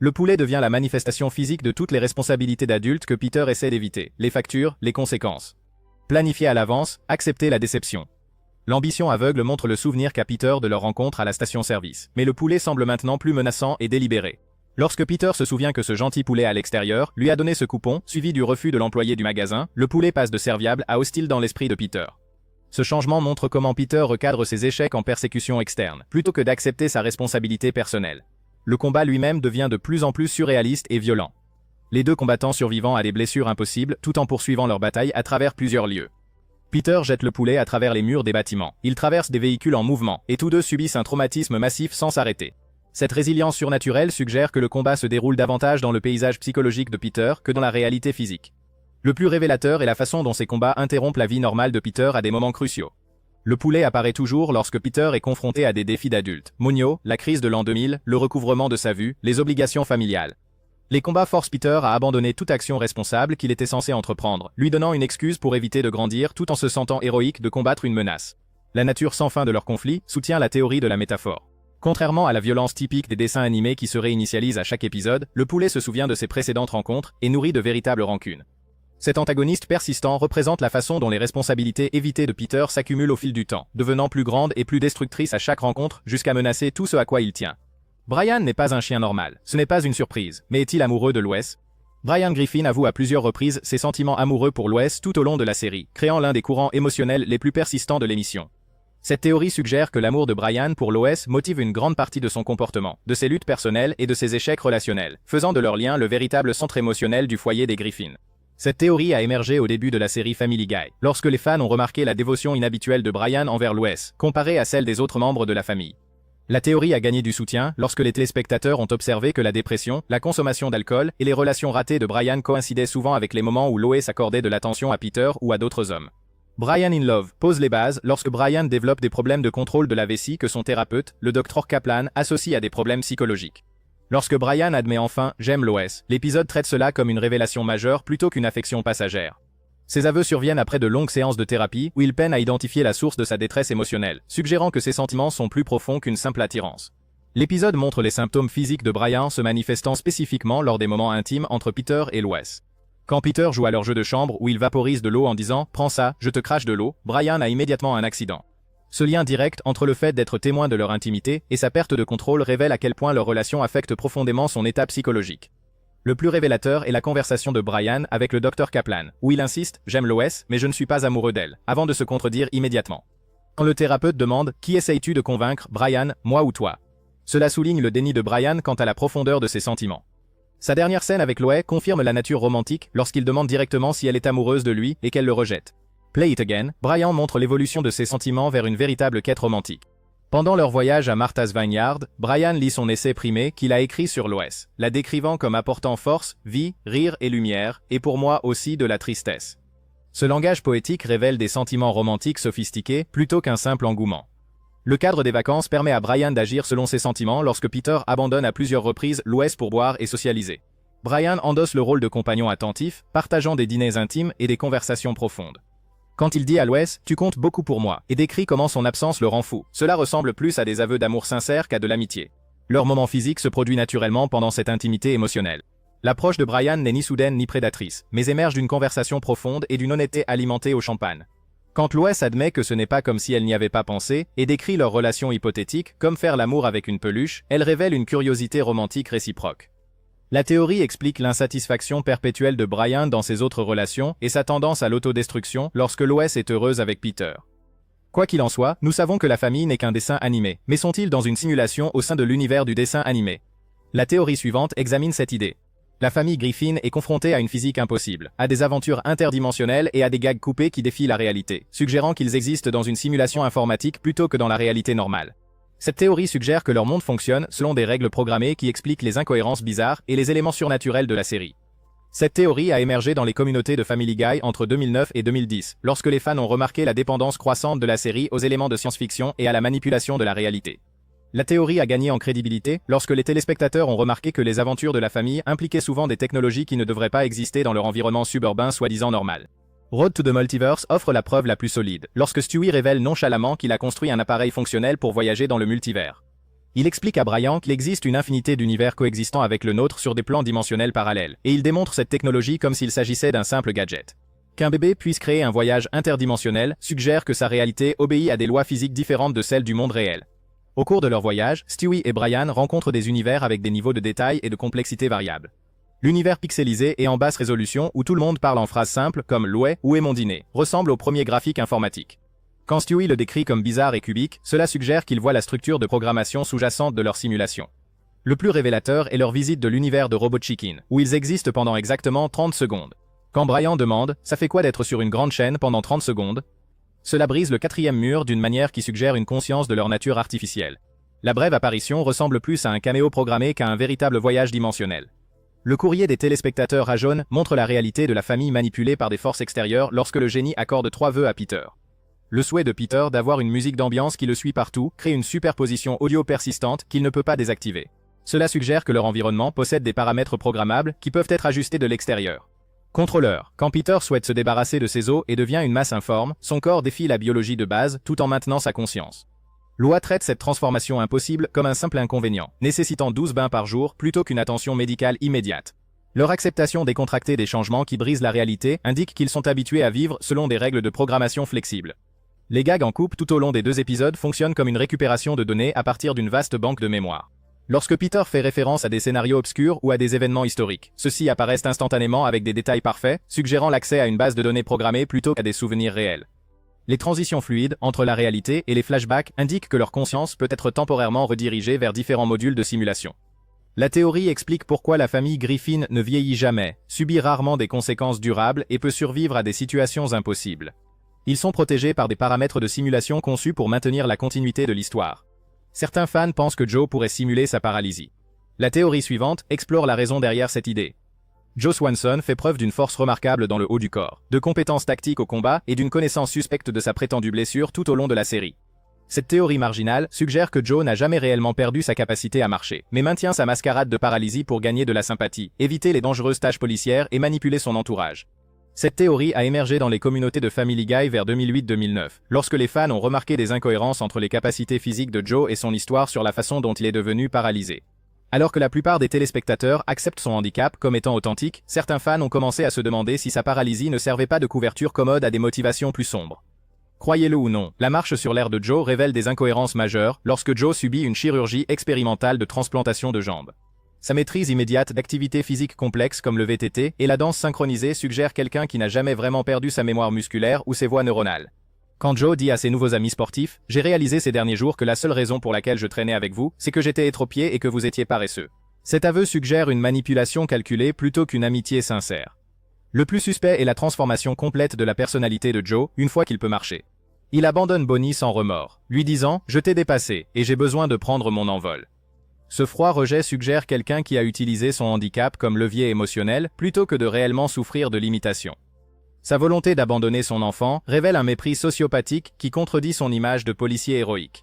Le poulet devient la manifestation physique de toutes les responsabilités d'adulte que Peter essaie d'éviter, les factures, les conséquences. Planifier à l'avance, accepter la déception. L'ambition aveugle montre le souvenir qu'a Peter de leur rencontre à la station-service, mais le poulet semble maintenant plus menaçant et délibéré. Lorsque Peter se souvient que ce gentil poulet à l'extérieur lui a donné ce coupon, suivi du refus de l'employé du magasin, le poulet passe de serviable à hostile dans l'esprit de Peter. Ce changement montre comment Peter recadre ses échecs en persécution externe, plutôt que d'accepter sa responsabilité personnelle. Le combat lui-même devient de plus en plus surréaliste et violent. Les deux combattants survivants à des blessures impossibles tout en poursuivant leur bataille à travers plusieurs lieux. Peter jette le poulet à travers les murs des bâtiments. Il traverse des véhicules en mouvement, et tous deux subissent un traumatisme massif sans s'arrêter. Cette résilience surnaturelle suggère que le combat se déroule davantage dans le paysage psychologique de Peter que dans la réalité physique. Le plus révélateur est la façon dont ces combats interrompent la vie normale de Peter à des moments cruciaux. Le poulet apparaît toujours lorsque Peter est confronté à des défis d'adulte. Monio, la crise de l'an 2000, le recouvrement de sa vue, les obligations familiales. Les combats forcent Peter à abandonner toute action responsable qu'il était censé entreprendre, lui donnant une excuse pour éviter de grandir tout en se sentant héroïque de combattre une menace. La nature sans fin de leur conflit soutient la théorie de la métaphore. Contrairement à la violence typique des dessins animés qui se réinitialisent à chaque épisode, le poulet se souvient de ses précédentes rencontres et nourrit de véritables rancunes. Cet antagoniste persistant représente la façon dont les responsabilités évitées de Peter s'accumulent au fil du temps, devenant plus grandes et plus destructrices à chaque rencontre jusqu'à menacer tout ce à quoi il tient. Brian n'est pas un chien normal, ce n'est pas une surprise, mais est-il amoureux de Lois? Brian Griffin avoue à plusieurs reprises ses sentiments amoureux pour Lois tout au long de la série, créant l'un des courants émotionnels les plus persistants de l'émission. Cette théorie suggère que l'amour de Brian pour Lois motive une grande partie de son comportement, de ses luttes personnelles et de ses échecs relationnels, faisant de leur lien le véritable centre émotionnel du foyer des Griffin. Cette théorie a émergé au début de la série Family Guy, lorsque les fans ont remarqué la dévotion inhabituelle de Brian envers Lois, comparée à celle des autres membres de la famille. La théorie a gagné du soutien lorsque les téléspectateurs ont observé que la dépression, la consommation d'alcool et les relations ratées de Brian coïncidaient souvent avec les moments où Lois accordait de l'attention à Peter ou à d'autres hommes. Brian in Love pose les bases lorsque Brian développe des problèmes de contrôle de la vessie que son thérapeute, le Dr Kaplan, associe à des problèmes psychologiques. Lorsque Brian admet enfin « j'aime Lois », l'épisode traite cela comme une révélation majeure plutôt qu'une affection passagère. Ces aveux surviennent après de longues séances de thérapie où il peine à identifier la source de sa détresse émotionnelle, suggérant que ses sentiments sont plus profonds qu'une simple attirance. L'épisode montre les symptômes physiques de Brian se manifestant spécifiquement lors des moments intimes entre Peter et Lois. Quand Peter joue à leur jeu de chambre où il vaporise de l'eau en disant « prends ça, je te crache de l'eau », Brian a immédiatement un accident. Ce lien direct entre le fait d'être témoin de leur intimité et sa perte de contrôle révèle à quel point leur relation affecte profondément son état psychologique. Le plus révélateur est la conversation de Brian avec le Dr Kaplan, où il insiste « j'aime Lois, mais je ne suis pas amoureux d'elle », avant de se contredire immédiatement. Quand le thérapeute demande « qui essayes-tu de convaincre, Brian, moi ou toi ?» Cela souligne le déni de Brian quant à la profondeur de ses sentiments. Sa dernière scène avec Lois confirme la nature romantique lorsqu'il demande directement si elle est amoureuse de lui et qu'elle le rejette. Play It Again, Brian montre l'évolution de ses sentiments vers une véritable quête romantique. Pendant leur voyage à Martha's Vineyard, Brian lit son essai primé qu'il a écrit sur Lois, la décrivant comme apportant force, vie, rire et lumière, et pour moi aussi de la tristesse. Ce langage poétique révèle des sentiments romantiques sophistiqués plutôt qu'un simple engouement. Le cadre des vacances permet à Brian d'agir selon ses sentiments lorsque Peter abandonne à plusieurs reprises Lois pour boire et socialiser. Brian endosse le rôle de compagnon attentif, partageant des dîners intimes et des conversations profondes. Quand il dit à Lois « tu comptes beaucoup pour moi » et décrit comment son absence le rend fou, cela ressemble plus à des aveux d'amour sincère qu'à de l'amitié. Leur moment physique se produit naturellement pendant cette intimité émotionnelle. L'approche de Brian n'est ni soudaine ni prédatrice, mais émerge d'une conversation profonde et d'une honnêteté alimentée au champagne. Quand Lois admet que ce n'est pas comme si elle n'y avait pas pensé, et décrit leur relation hypothétique comme faire l'amour avec une peluche, elle révèle une curiosité romantique réciproque. La théorie explique l'insatisfaction perpétuelle de Brian dans ses autres relations et sa tendance à l'autodestruction lorsque Lois est heureuse avec Peter. Quoi qu'il en soit, nous savons que la famille n'est qu'un dessin animé, mais sont-ils dans une simulation au sein de l'univers du dessin animé? La théorie suivante examine cette idée. La famille Griffin est confrontée à une physique impossible, à des aventures interdimensionnelles et à des gags coupés qui défient la réalité, suggérant qu'ils existent dans une simulation informatique plutôt que dans la réalité normale. Cette théorie suggère que leur monde fonctionne selon des règles programmées qui expliquent les incohérences bizarres et les éléments surnaturels de la série. Cette théorie a émergé dans les communautés de Family Guy entre 2009 et 2010, lorsque les fans ont remarqué la dépendance croissante de la série aux éléments de science-fiction et à la manipulation de la réalité. La théorie a gagné en crédibilité lorsque les téléspectateurs ont remarqué que les aventures de la famille impliquaient souvent des technologies qui ne devraient pas exister dans leur environnement suburbain soi-disant normal. Road to the Multiverse offre la preuve la plus solide, lorsque Stewie révèle nonchalamment qu'il a construit un appareil fonctionnel pour voyager dans le multivers. Il explique à Brian qu'il existe une infinité d'univers coexistant avec le nôtre sur des plans dimensionnels parallèles, et il démontre cette technologie comme s'il s'agissait d'un simple gadget. Qu'un bébé puisse créer un voyage interdimensionnel suggère que sa réalité obéit à des lois physiques différentes de celles du monde réel. Au cours de leur voyage, Stewie et Brian rencontrent des univers avec des niveaux de détail et de complexité variables. L'univers pixelisé et en basse résolution où tout le monde parle en phrases simples comme « Louais, où est mon dîner ?» ressemble au premier graphique informatique. Quand Stewie le décrit comme bizarre et cubique, cela suggère qu'il voit la structure de programmation sous-jacente de leur simulation. Le plus révélateur est leur visite de l'univers de Robot Chicken, où ils existent pendant exactement 30 secondes. Quand Brian demande « ça fait quoi d'être sur une grande chaîne pendant 30 secondes ?» Cela brise le quatrième mur d'une manière qui suggère une conscience de leur nature artificielle. La brève apparition ressemble plus à un caméo programmé qu'à un véritable voyage dimensionnel. Le courrier des téléspectateurs à jaune montre la réalité de la famille manipulée par des forces extérieures lorsque le génie accorde 3 vœux à Peter. Le souhait de Peter d'avoir une musique d'ambiance qui le suit partout crée une superposition audio persistante qu'il ne peut pas désactiver. Cela suggère que leur environnement possède des paramètres programmables qui peuvent être ajustés de l'extérieur. Contrôleur. Quand Peter souhaite se débarrasser de ses os et devient une masse informe, son corps défie la biologie de base tout en maintenant sa conscience. Loi traite cette transformation impossible comme un simple inconvénient, nécessitant 12 bains par jour plutôt qu'une attention médicale immédiate. Leur acceptation décontractée des changements qui brisent la réalité indique qu'ils sont habitués à vivre selon des règles de programmation flexibles. Les gags en couple tout au long des 2 épisodes fonctionnent comme une récupération de données à partir d'une vaste banque de mémoire. Lorsque Peter fait référence à des scénarios obscurs ou à des événements historiques, ceux-ci apparaissent instantanément avec des détails parfaits, suggérant l'accès à une base de données programmée plutôt qu'à des souvenirs réels. Les transitions fluides entre la réalité et les flashbacks indiquent que leur conscience peut être temporairement redirigée vers différents modules de simulation. La théorie explique pourquoi la famille Griffin ne vieillit jamais, subit rarement des conséquences durables et peut survivre à des situations impossibles. Ils sont protégés par des paramètres de simulation conçus pour maintenir la continuité de l'histoire. Certains fans pensent que Joe pourrait simuler sa paralysie. La théorie suivante explore la raison derrière cette idée. Joe Swanson fait preuve d'une force remarquable dans le haut du corps, de compétences tactiques au combat et d'une connaissance suspecte de sa prétendue blessure tout au long de la série. Cette théorie marginale suggère que Joe n'a jamais réellement perdu sa capacité à marcher, mais maintient sa mascarade de paralysie pour gagner de la sympathie, éviter les dangereuses tâches policières et manipuler son entourage. Cette théorie a émergé dans les communautés de Family Guy vers 2008-2009, lorsque les fans ont remarqué des incohérences entre les capacités physiques de Joe et son histoire sur la façon dont il est devenu paralysé. Alors que la plupart des téléspectateurs acceptent son handicap comme étant authentique, certains fans ont commencé à se demander si sa paralysie ne servait pas de couverture commode à des motivations plus sombres. Croyez-le ou non, la marche sur l'air de Joe révèle des incohérences majeures lorsque Joe subit une chirurgie expérimentale de transplantation de jambes. Sa maîtrise immédiate d'activités physiques complexes comme le VTT et la danse synchronisée suggère quelqu'un qui n'a jamais vraiment perdu sa mémoire musculaire ou ses voies neuronales. Quand Joe dit à ses nouveaux amis sportifs « J'ai réalisé ces derniers jours que la seule raison pour laquelle je traînais avec vous, c'est que j'étais étropié et que vous étiez paresseux ». Cet aveu suggère une manipulation calculée plutôt qu'une amitié sincère. Le plus suspect est la transformation complète de la personnalité de Joe une fois qu'il peut marcher. Il abandonne Bonnie sans remords, lui disant « Je t'ai dépassé et j'ai besoin de prendre mon envol ». Ce froid rejet suggère quelqu'un qui a utilisé son handicap comme levier émotionnel plutôt que de réellement souffrir de limitation. Sa volonté d'abandonner son enfant révèle un mépris sociopathique qui contredit son image de policier héroïque.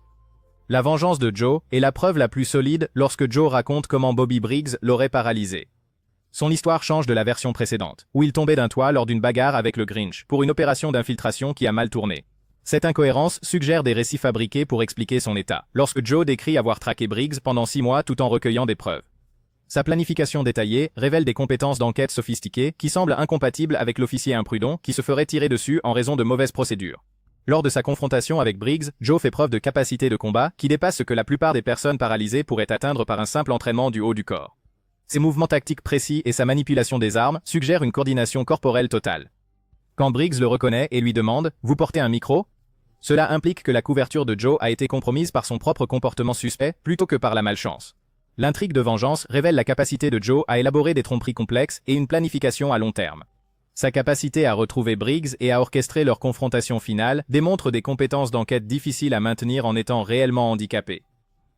La vengeance de Joe est la preuve la plus solide lorsque Joe raconte comment Bobby Briggs l'aurait paralysé. Son histoire change de la version précédente, où il tombait d'un toit lors d'une bagarre avec le Grinch pour une opération d'infiltration qui a mal tourné. Cette incohérence suggère des récits fabriqués pour expliquer son état, lorsque Joe décrit avoir traqué Briggs pendant 6 mois tout en recueillant des preuves. Sa planification détaillée révèle des compétences d'enquête sophistiquées qui semblent incompatibles avec l'officier imprudent qui se ferait tirer dessus en raison de mauvaises procédures. Lors de sa confrontation avec Briggs, Joe fait preuve de capacité de combat qui dépasse ce que la plupart des personnes paralysées pourraient atteindre par un simple entraînement du haut du corps. Ses mouvements tactiques précis et sa manipulation des armes suggèrent une coordination corporelle totale. Quand Briggs le reconnaît et lui demande « Vous portez un micro ?», cela implique que la couverture de Joe a été compromise par son propre comportement suspect plutôt que par la malchance. L'intrigue de vengeance révèle la capacité de Joe à élaborer des tromperies complexes et une planification à long terme. Sa capacité à retrouver Briggs et à orchestrer leur confrontation finale démontre des compétences d'enquête difficiles à maintenir en étant réellement handicapé.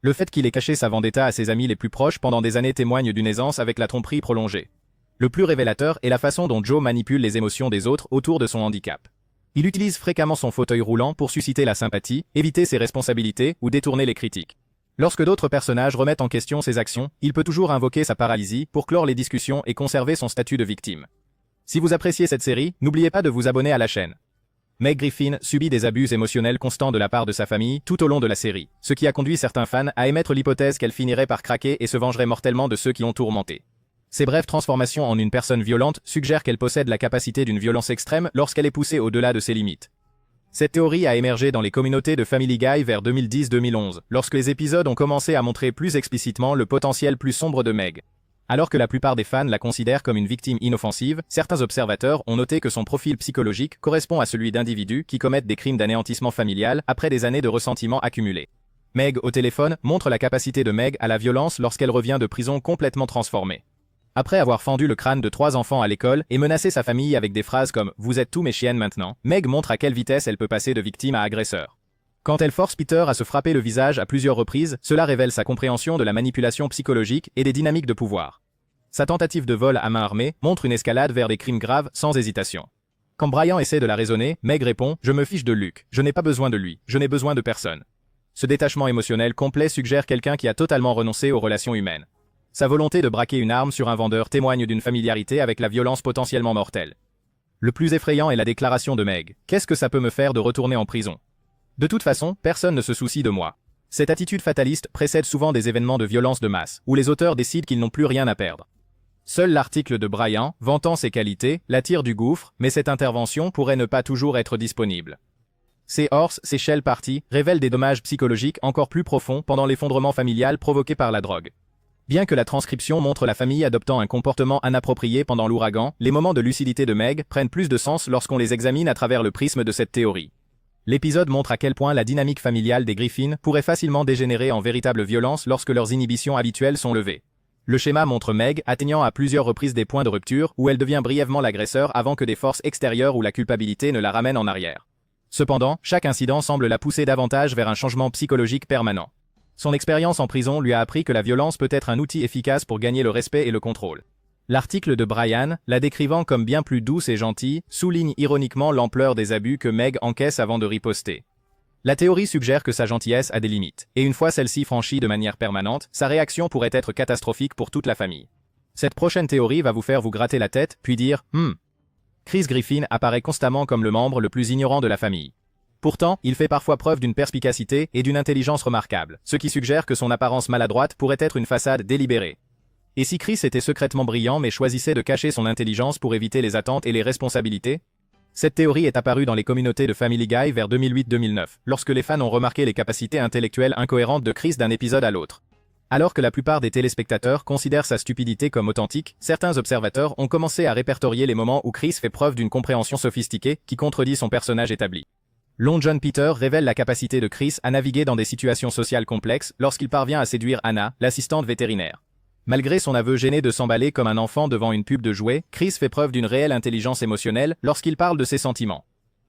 Le fait qu'il ait caché sa vendetta à ses amis les plus proches pendant des années témoigne d'une aisance avec la tromperie prolongée. Le plus révélateur est la façon dont Joe manipule les émotions des autres autour de son handicap. Il utilise fréquemment son fauteuil roulant pour susciter la sympathie, éviter ses responsabilités ou détourner les critiques. Lorsque d'autres personnages remettent en question ses actions, il peut toujours invoquer sa paralysie pour clore les discussions et conserver son statut de victime. Si vous appréciez cette série, n'oubliez pas de vous abonner à la chaîne. Meg Griffin subit des abus émotionnels constants de la part de sa famille tout au long de la série, ce qui a conduit certains fans à émettre l'hypothèse qu'elle finirait par craquer et se vengerait mortellement de ceux qui l'ont tourmentée. Ces brèves transformations en une personne violente suggèrent qu'elle possède la capacité d'une violence extrême lorsqu'elle est poussée au-delà de ses limites. Cette théorie a émergé dans les communautés de Family Guy vers 2010-2011, lorsque les épisodes ont commencé à montrer plus explicitement le potentiel plus sombre de Meg. Alors que la plupart des fans la considèrent comme une victime inoffensive, certains observateurs ont noté que son profil psychologique correspond à celui d'individus qui commettent des crimes d'anéantissement familial après des années de ressentiment accumulé. Meg au téléphone montre la capacité de Meg à la violence lorsqu'elle revient de prison complètement transformée. Après avoir fendu le crâne de 3 enfants à l'école et menacé sa famille avec des phrases comme « Vous êtes tous mes chiennes maintenant », Meg montre à quelle vitesse elle peut passer de victime à agresseur. Quand elle force Peter à se frapper le visage à plusieurs reprises, cela révèle sa compréhension de la manipulation psychologique et des dynamiques de pouvoir. Sa tentative de vol à main armée montre une escalade vers des crimes graves sans hésitation. Quand Brian essaie de la raisonner, Meg répond « Je me fiche de Luke, je n'ai pas besoin de lui, je n'ai besoin de personne ». Ce détachement émotionnel complet suggère quelqu'un qui a totalement renoncé aux relations humaines. Sa volonté de braquer une arme sur un vendeur témoigne d'une familiarité avec la violence potentiellement mortelle. Le plus effrayant est la déclaration de Meg. « Qu'est-ce que ça peut me faire de retourner en prison ? De toute façon, personne ne se soucie de moi. » Cette attitude fataliste précède souvent des événements de violence de masse, où les auteurs décident qu'ils n'ont plus rien à perdre. Seul l'article de Brian, vantant ses qualités, l'attire du gouffre, mais cette intervention pourrait ne pas toujours être disponible. Ces Horse Shell Party révèlent des dommages psychologiques encore plus profonds pendant l'effondrement familial provoqué par la drogue. Bien que la transcription montre la famille adoptant un comportement inapproprié pendant l'ouragan, les moments de lucidité de Meg prennent plus de sens lorsqu'on les examine à travers le prisme de cette théorie. L'épisode montre à quel point la dynamique familiale des Griffin pourrait facilement dégénérer en véritable violence lorsque leurs inhibitions habituelles sont levées. Le schéma montre Meg atteignant à plusieurs reprises des points de rupture où elle devient brièvement l'agresseur avant que des forces extérieures ou la culpabilité ne la ramènent en arrière. Cependant, chaque incident semble la pousser davantage vers un changement psychologique permanent. Son expérience en prison lui a appris que la violence peut être un outil efficace pour gagner le respect et le contrôle. L'article de Brian, la décrivant comme bien plus douce et gentille, souligne ironiquement l'ampleur des abus que Meg encaisse avant de riposter. La théorie suggère que sa gentillesse a des limites, et une fois celle-ci franchie de manière permanente, sa réaction pourrait être catastrophique pour toute la famille. Cette prochaine théorie va vous faire vous gratter la tête, puis dire « Chris Griffin apparaît constamment comme le membre le plus ignorant de la famille. » Pourtant, il fait parfois preuve d'une perspicacité et d'une intelligence remarquable, ce qui suggère que son apparence maladroite pourrait être une façade délibérée. Et si Chris était secrètement brillant mais choisissait de cacher son intelligence pour éviter les attentes et les responsabilités? Cette théorie est apparue dans les communautés de Family Guy vers 2008-2009, lorsque les fans ont remarqué les capacités intellectuelles incohérentes de Chris d'un épisode à l'autre. Alors que la plupart des téléspectateurs considèrent sa stupidité comme authentique, certains observateurs ont commencé à répertorier les moments où Chris fait preuve d'une compréhension sophistiquée qui contredit son personnage établi. Long John Peter révèle la capacité de Chris à naviguer dans des situations sociales complexes lorsqu'il parvient à séduire Anna, l'assistante vétérinaire. Malgré son aveu gêné de s'emballer comme un enfant devant une pub de jouets, Chris fait preuve d'une réelle intelligence émotionnelle lorsqu'il parle de ses sentiments.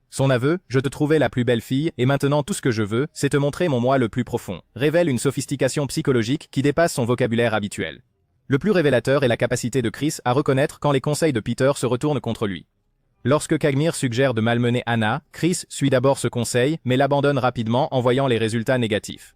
Son aveu « Je te trouvais la plus belle fille, et maintenant tout ce que je veux, c'est te montrer mon moi le plus profond » révèle une sophistication psychologique qui dépasse son vocabulaire habituel. Le plus révélateur est la capacité de Chris à reconnaître quand les conseils de Peter se retournent contre lui. Lorsque Kagmir suggère de malmener Anna, Chris suit d'abord ce conseil, mais l'abandonne rapidement en voyant les résultats négatifs.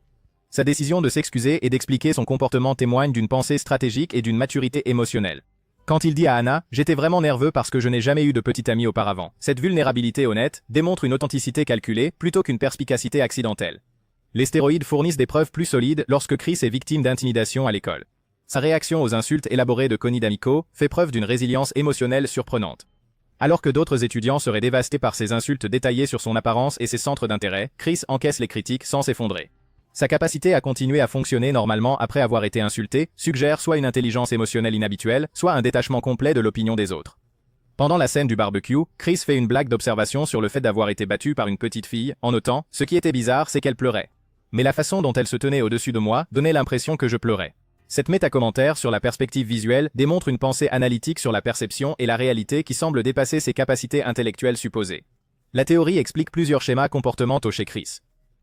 Sa décision de s'excuser et d'expliquer son comportement témoigne d'une pensée stratégique et d'une maturité émotionnelle. Quand il dit à Anna « J'étais vraiment nerveux parce que je n'ai jamais eu de petite amie auparavant », cette vulnérabilité honnête démontre une authenticité calculée plutôt qu'une perspicacité accidentelle. Les stéroïdes fournissent des preuves plus solides lorsque Chris est victime d'intimidation à l'école. Sa réaction aux insultes élaborées de Connie D'Amico fait preuve d'une résilience émotionnelle surprenante. Alors que d'autres étudiants seraient dévastés par ces insultes détaillées sur son apparence et ses centres d'intérêt, Chris encaisse les critiques sans s'effondrer. Sa capacité à continuer à fonctionner normalement après avoir été insulté suggère soit une intelligence émotionnelle inhabituelle, soit un détachement complet de l'opinion des autres. Pendant la scène du barbecue, Chris fait une blague d'observation sur le fait d'avoir été battu par une petite fille, en notant « Ce qui était bizarre, c'est qu'elle pleurait. Mais la façon dont elle se tenait au-dessus de moi donnait l'impression que je pleurais. » Cette métacommentaire sur la perspective visuelle démontre une pensée analytique sur la perception et la réalité qui semble dépasser ses capacités intellectuelles supposées. La théorie explique plusieurs schémas comportementaux chez Chris.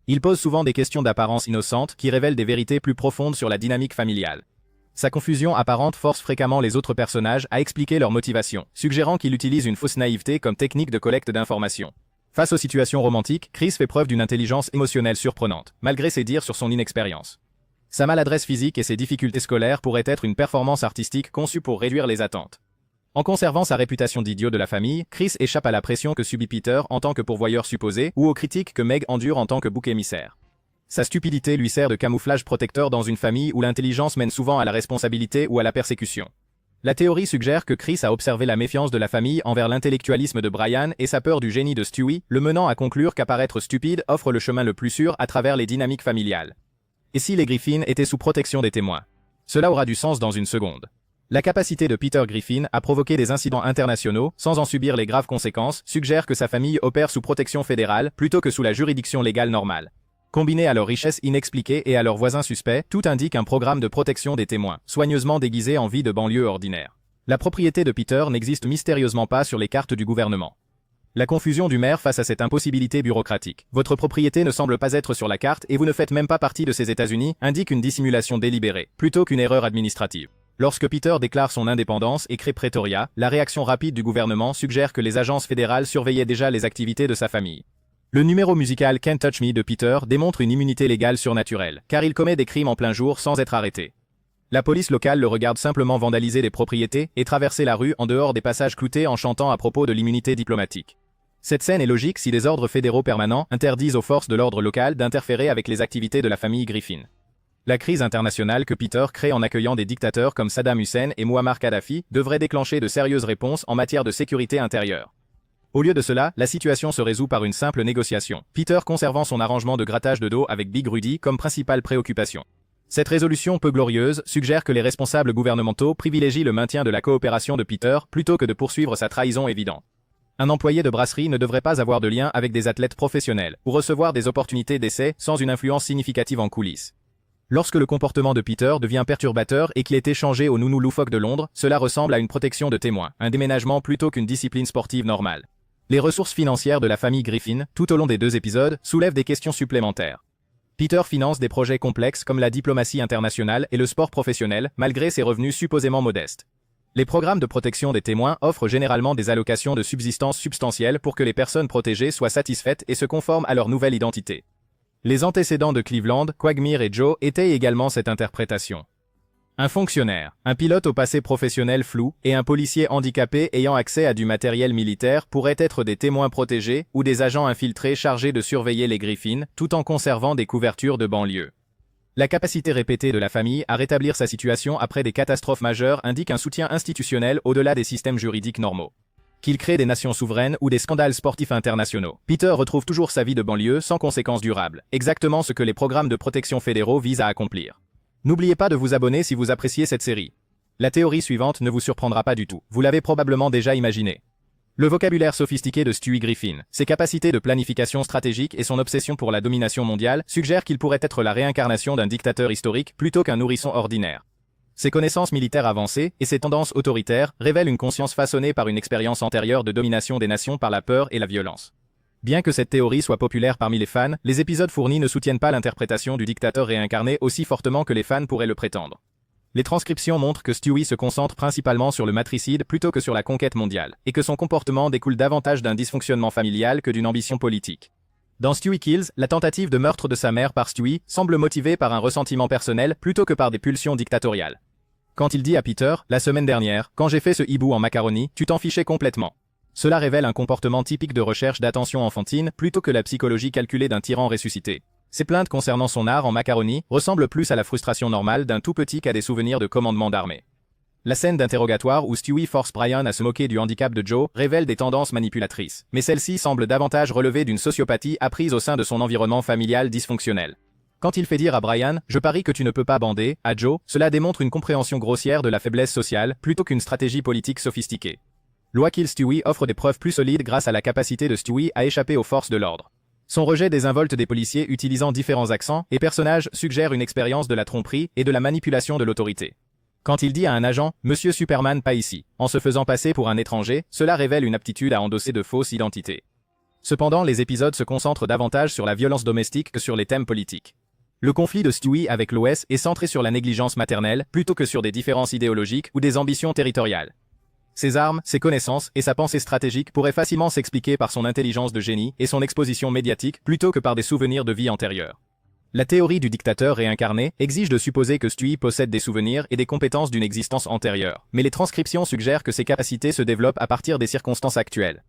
Il pose souvent des questions d'apparence innocente qui révèlent des vérités plus profondes sur la dynamique familiale. Sa confusion apparente force fréquemment les autres personnages à expliquer leurs motivations, suggérant qu'il utilise une fausse naïveté comme technique de collecte d'informations. Face aux situations romantiques, Chris fait preuve d'une intelligence émotionnelle surprenante, malgré ses dires sur son inexpérience. Sa maladresse physique et ses difficultés scolaires pourraient être une performance artistique conçue pour réduire les attentes. En conservant sa réputation d'idiot de la famille, Chris échappe à la pression que subit Peter en tant que pourvoyeur supposé ou aux critiques que Meg endure en tant que bouc émissaire. Sa stupidité lui sert de camouflage protecteur dans une famille où l'intelligence mène souvent à la responsabilité ou à la persécution. La théorie suggère que Chris a observé la méfiance de la famille envers l'intellectualisme de Brian et sa peur du génie de Stewie, le menant à conclure qu'apparaître stupide offre le chemin le plus sûr à travers les dynamiques familiales. Et si les Griffin étaient sous protection des témoins? Cela aura du sens dans une seconde. La capacité de Peter Griffin à provoquer des incidents internationaux, sans en subir les graves conséquences, suggère que sa famille opère sous protection fédérale plutôt que sous la juridiction légale normale. Combiné à leur richesse inexpliquée et à leurs voisins suspects, tout indique un programme de protection des témoins, soigneusement déguisé en vie de banlieue ordinaire. La propriété de Peter n'existe mystérieusement pas sur les cartes du gouvernement. La confusion du maire face à cette impossibilité bureaucratique. Votre propriété ne semble pas être sur la carte et vous ne faites même pas partie de ces États-Unis, indique une dissimulation délibérée, plutôt qu'une erreur administrative. Lorsque Peter déclare son indépendance et crée Pretoria, la réaction rapide du gouvernement suggère que les agences fédérales surveillaient déjà les activités de sa famille. Le numéro musical Can't Touch Me de Peter démontre une immunité légale surnaturelle, car il commet des crimes en plein jour sans être arrêté. La police locale le regarde simplement vandaliser des propriétés et traverser la rue en dehors des passages cloutés en chantant à propos de l'immunité diplomatique. Cette scène est logique si des ordres fédéraux permanents interdisent aux forces de l'ordre local d'interférer avec les activités de la famille Griffin. La crise internationale que Peter crée en accueillant des dictateurs comme Saddam Hussein et Muammar Kadhafi devrait déclencher de sérieuses réponses en matière de sécurité intérieure. Au lieu de cela, la situation se résout par une simple négociation, Peter conservant son arrangement de grattage de dos avec Big Rudy comme principale préoccupation. Cette résolution peu glorieuse suggère que les responsables gouvernementaux privilégient le maintien de la coopération de Peter plutôt que de poursuivre sa trahison évidente. Un employé de brasserie ne devrait pas avoir de lien avec des athlètes professionnels ou recevoir des opportunités d'essai sans une influence significative en coulisses. Lorsque le comportement de Peter devient perturbateur et qu'il est échangé au nounou loufoque de Londres, cela ressemble à une protection de témoin, un déménagement plutôt qu'une discipline sportive normale. Les ressources financières de la famille Griffin, tout au long des 2 épisodes, soulèvent des questions supplémentaires. Peter finance des projets complexes comme la diplomatie internationale et le sport professionnel, malgré ses revenus supposément modestes. Les programmes de protection des témoins offrent généralement des allocations de subsistance substantielles pour que les personnes protégées soient satisfaites et se conforment à leur nouvelle identité. Les antécédents de Cleveland, Quagmire et Joe étaient également cette interprétation. Un fonctionnaire, un pilote au passé professionnel flou et un policier handicapé ayant accès à du matériel militaire pourraient être des témoins protégés ou des agents infiltrés chargés de surveiller les Griffins tout en conservant des couvertures de banlieue. La capacité répétée de la famille à rétablir sa situation après des catastrophes majeures indique un soutien institutionnel au-delà des systèmes juridiques normaux. Qu'il crée des nations souveraines ou des scandales sportifs internationaux, Peter retrouve toujours sa vie de banlieue sans conséquences durables, exactement ce que les programmes de protection fédéraux visent à accomplir. N'oubliez pas de vous abonner si vous appréciez cette série. La théorie suivante ne vous surprendra pas du tout, vous l'avez probablement déjà imaginé. Le vocabulaire sophistiqué de Stewie Griffin, ses capacités de planification stratégique et son obsession pour la domination mondiale suggèrent qu'il pourrait être la réincarnation d'un dictateur historique plutôt qu'un nourrisson ordinaire. Ses connaissances militaires avancées et ses tendances autoritaires révèlent une conscience façonnée par une expérience antérieure de domination des nations par la peur et la violence. Bien que cette théorie soit populaire parmi les fans, les épisodes fournis ne soutiennent pas l'interprétation du dictateur réincarné aussi fortement que les fans pourraient le prétendre. Les transcriptions montrent que Stewie se concentre principalement sur le matricide plutôt que sur la conquête mondiale, et que son comportement découle davantage d'un dysfonctionnement familial que d'une ambition politique. Dans Stewie Kills, la tentative de meurtre de sa mère par Stewie semble motivée par un ressentiment personnel plutôt que par des pulsions dictatoriales. Quand il dit à Peter, la semaine dernière, quand j'ai fait ce hibou en macaroni, tu t'en fichais complètement. Cela révèle un comportement typique de recherche d'attention enfantine plutôt que la psychologie calculée d'un tyran ressuscité. Ses plaintes concernant son art en macaroni ressemblent plus à la frustration normale d'un tout petit qu'à des souvenirs de commandement d'armée. La scène d'interrogatoire où Stewie force Brian à se moquer du handicap de Joe révèle des tendances manipulatrices, mais celle-ci semble davantage relever d'une sociopathie apprise au sein de son environnement familial dysfonctionnel. Quand il fait dire à Brian « Je parie que tu ne peux pas bander » à Joe, cela démontre une compréhension grossière de la faiblesse sociale plutôt qu'une stratégie politique sophistiquée. Loi Kill Stewie offre des preuves plus solides grâce à la capacité de Stewie à échapper aux forces de l'ordre. Son rejet désinvolte des policiers utilisant différents accents et personnages suggère une expérience de la tromperie et de la manipulation de l'autorité. Quand il dit à un agent « Monsieur Superman pas ici », en se faisant passer pour un étranger, cela révèle une aptitude à endosser de fausses identités. Cependant, les épisodes se concentrent davantage sur la violence domestique que sur les thèmes politiques. Le conflit de Stewie avec Lois est centré sur la négligence maternelle plutôt que sur des différences idéologiques ou des ambitions territoriales. Ses armes, ses connaissances et sa pensée stratégique pourraient facilement s'expliquer par son intelligence de génie et son exposition médiatique plutôt que par des souvenirs de vie antérieure. La théorie du dictateur réincarné exige de supposer que Stewie possède des souvenirs et des compétences d'une existence antérieure, mais les transcriptions suggèrent que ses capacités se développent à partir des circonstances actuelles.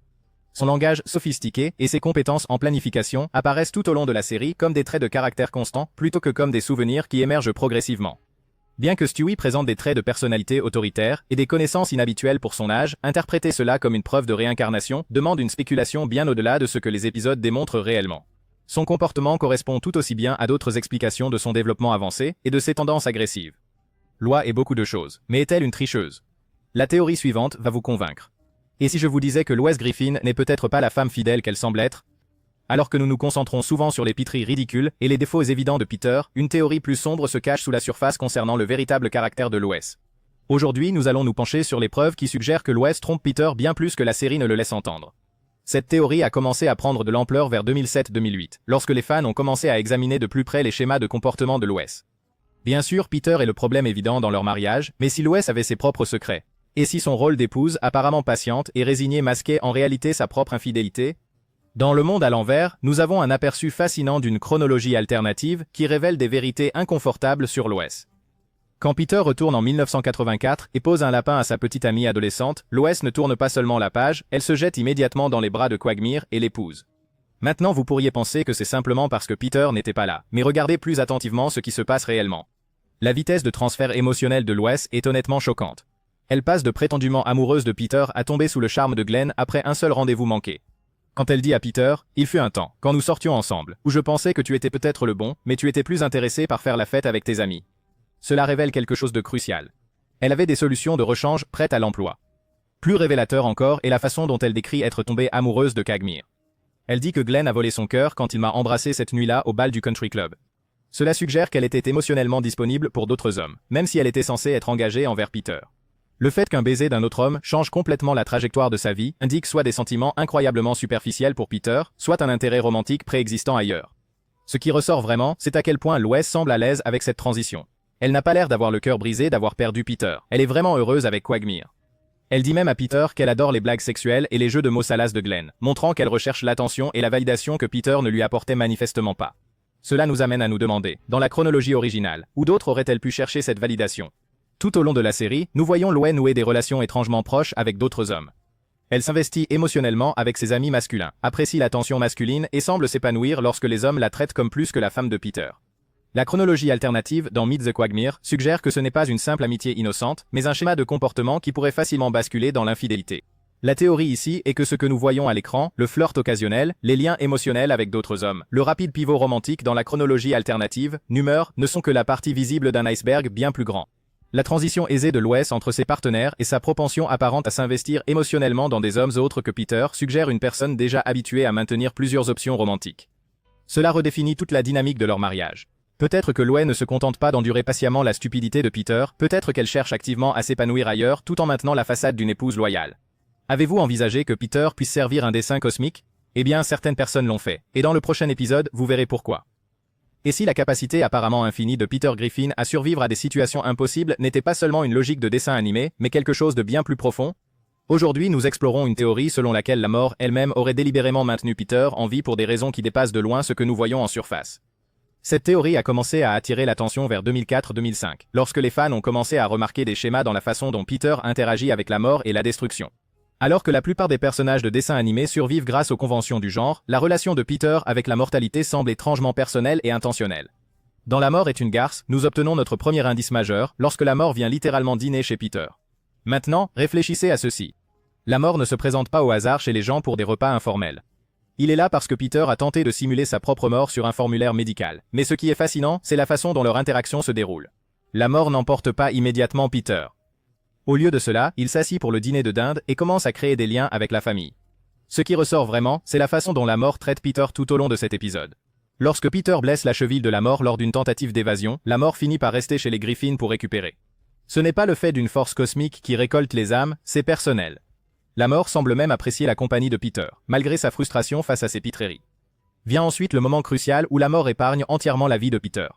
Son langage sophistiqué et ses compétences en planification apparaissent tout au long de la série comme des traits de caractère constants plutôt que comme des souvenirs qui émergent progressivement. Bien que Stewie présente des traits de personnalité autoritaire et des connaissances inhabituelles pour son âge, interpréter cela comme une preuve de réincarnation demande une spéculation bien au-delà de ce que les épisodes démontrent réellement. Son comportement correspond tout aussi bien à d'autres explications de son développement avancé et de ses tendances agressives. Loi est beaucoup de choses, mais est-elle une tricheuse? La théorie suivante va vous convaincre. Et si je vous disais que Lois Griffin n'est peut-être pas la femme fidèle qu'elle semble être? Alors que nous nous concentrons souvent sur les piteries ridicules et les défauts évidents de Peter, une théorie plus sombre se cache sous la surface concernant le véritable caractère de Lois. Aujourd'hui, nous allons nous pencher sur les preuves qui suggèrent que Lois trompe Peter bien plus que la série ne le laisse entendre. Cette théorie a commencé à prendre de l'ampleur vers 2007-2008, lorsque les fans ont commencé à examiner de plus près les schémas de comportement de Lois. Bien sûr, Peter est le problème évident dans leur mariage, mais si Lois avait ses propres secrets, et si son rôle d'épouse, apparemment patiente et résignée, masquait en réalité sa propre infidélité? Dans Le Monde à l'envers, nous avons un aperçu fascinant d'une chronologie alternative qui révèle des vérités inconfortables sur Lois. Quand Peter retourne en 1984 et pose un lapin à sa petite amie adolescente, Lois ne tourne pas seulement la page, elle se jette immédiatement dans les bras de Quagmire et l'épouse. Maintenant vous pourriez penser que c'est simplement parce que Peter n'était pas là, mais regardez plus attentivement ce qui se passe réellement. La vitesse de transfert émotionnel de Lois est honnêtement choquante. Elle passe de prétendument amoureuse de Peter à tomber sous le charme de Glenn après un seul rendez-vous manqué. Quand elle dit à Peter, « Il fut un temps, quand nous sortions ensemble, où je pensais que tu étais peut-être le bon, mais tu étais plus intéressé par faire la fête avec tes amis. » Cela révèle quelque chose de crucial. Elle avait des solutions de rechange prêtes à l'emploi. Plus révélateur encore est la façon dont elle décrit être tombée amoureuse de Kagmir. Elle dit que Glenn a volé son cœur quand il m'a embrassé cette nuit-là au bal du country club. Cela suggère qu'elle était émotionnellement disponible pour d'autres hommes, même si elle était censée être engagée envers Peter. Le fait qu'un baiser d'un autre homme change complètement la trajectoire de sa vie indique soit des sentiments incroyablement superficiels pour Peter, soit un intérêt romantique préexistant ailleurs. Ce qui ressort vraiment, c'est à quel point Lois semble à l'aise avec cette transition. Elle n'a pas l'air d'avoir le cœur brisé d'avoir perdu Peter. Elle est vraiment heureuse avec Quagmire. Elle dit même à Peter qu'elle adore les blagues sexuelles et les jeux de mots salaces de Glenn, montrant qu'elle recherche l'attention et la validation que Peter ne lui apportait manifestement pas. Cela nous amène à nous demander, dans la chronologie originale, où d'autres auraient-elles pu chercher cette validation? Tout au long de la série, nous voyons Lois nouer des relations étrangement proches avec d'autres hommes. Elle s'investit émotionnellement avec ses amis masculins, apprécie l'attention masculine et semble s'épanouir lorsque les hommes la traitent comme plus que la femme de Peter. La chronologie alternative dans Meet the Quagmire suggère que ce n'est pas une simple amitié innocente, mais un schéma de comportement qui pourrait facilement basculer dans l'infidélité. La théorie ici est que ce que nous voyons à l'écran, le flirt occasionnel, les liens émotionnels avec d'autres hommes, le rapide pivot romantique dans la chronologie alternative, Numeur, ne sont que la partie visible d'un iceberg bien plus grand. La transition aisée de Lois entre ses partenaires et sa propension apparente à s'investir émotionnellement dans des hommes autres que Peter suggère une personne déjà habituée à maintenir plusieurs options romantiques. Cela redéfinit toute la dynamique de leur mariage. Peut-être que Lois ne se contente pas d'endurer patiemment la stupidité de Peter, peut-être qu'elle cherche activement à s'épanouir ailleurs tout en maintenant la façade d'une épouse loyale. Avez-vous envisagé que Peter puisse servir un dessein cosmique? Eh bien, certaines personnes l'ont fait, et dans le prochain épisode, vous verrez pourquoi. Et si la capacité apparemment infinie de Peter Griffin à survivre à des situations impossibles n'était pas seulement une logique de dessin animé, mais quelque chose de bien plus profond? Aujourd'hui, nous explorons une théorie selon laquelle la mort elle-même aurait délibérément maintenu Peter en vie pour des raisons qui dépassent de loin ce que nous voyons en surface. Cette théorie a commencé à attirer l'attention vers 2004-2005, lorsque les fans ont commencé à remarquer des schémas dans la façon dont Peter interagit avec la mort et la destruction. Alors que la plupart des personnages de dessins animés survivent grâce aux conventions du genre, la relation de Peter avec la mortalité semble étrangement personnelle et intentionnelle. Dans La mort est une garce, nous obtenons notre premier indice majeur, lorsque la mort vient littéralement dîner chez Peter. Maintenant, réfléchissez à ceci. La mort ne se présente pas au hasard chez les gens pour des repas informels. Il est là parce que Peter a tenté de simuler sa propre mort sur un formulaire médical. Mais ce qui est fascinant, c'est la façon dont leur interaction se déroule. La mort n'emporte pas immédiatement Peter. Au lieu de cela, il s'assit pour le dîner de dinde et commence à créer des liens avec la famille. Ce qui ressort vraiment, c'est la façon dont la mort traite Peter tout au long de cet épisode. Lorsque Peter blesse la cheville de la mort lors d'une tentative d'évasion, la mort finit par rester chez les Griffin pour récupérer. Ce n'est pas le fait d'une force cosmique qui récolte les âmes, c'est personnel. La mort semble même apprécier la compagnie de Peter, malgré sa frustration face à ses pitreries. Vient ensuite le moment crucial où la mort épargne entièrement la vie de Peter.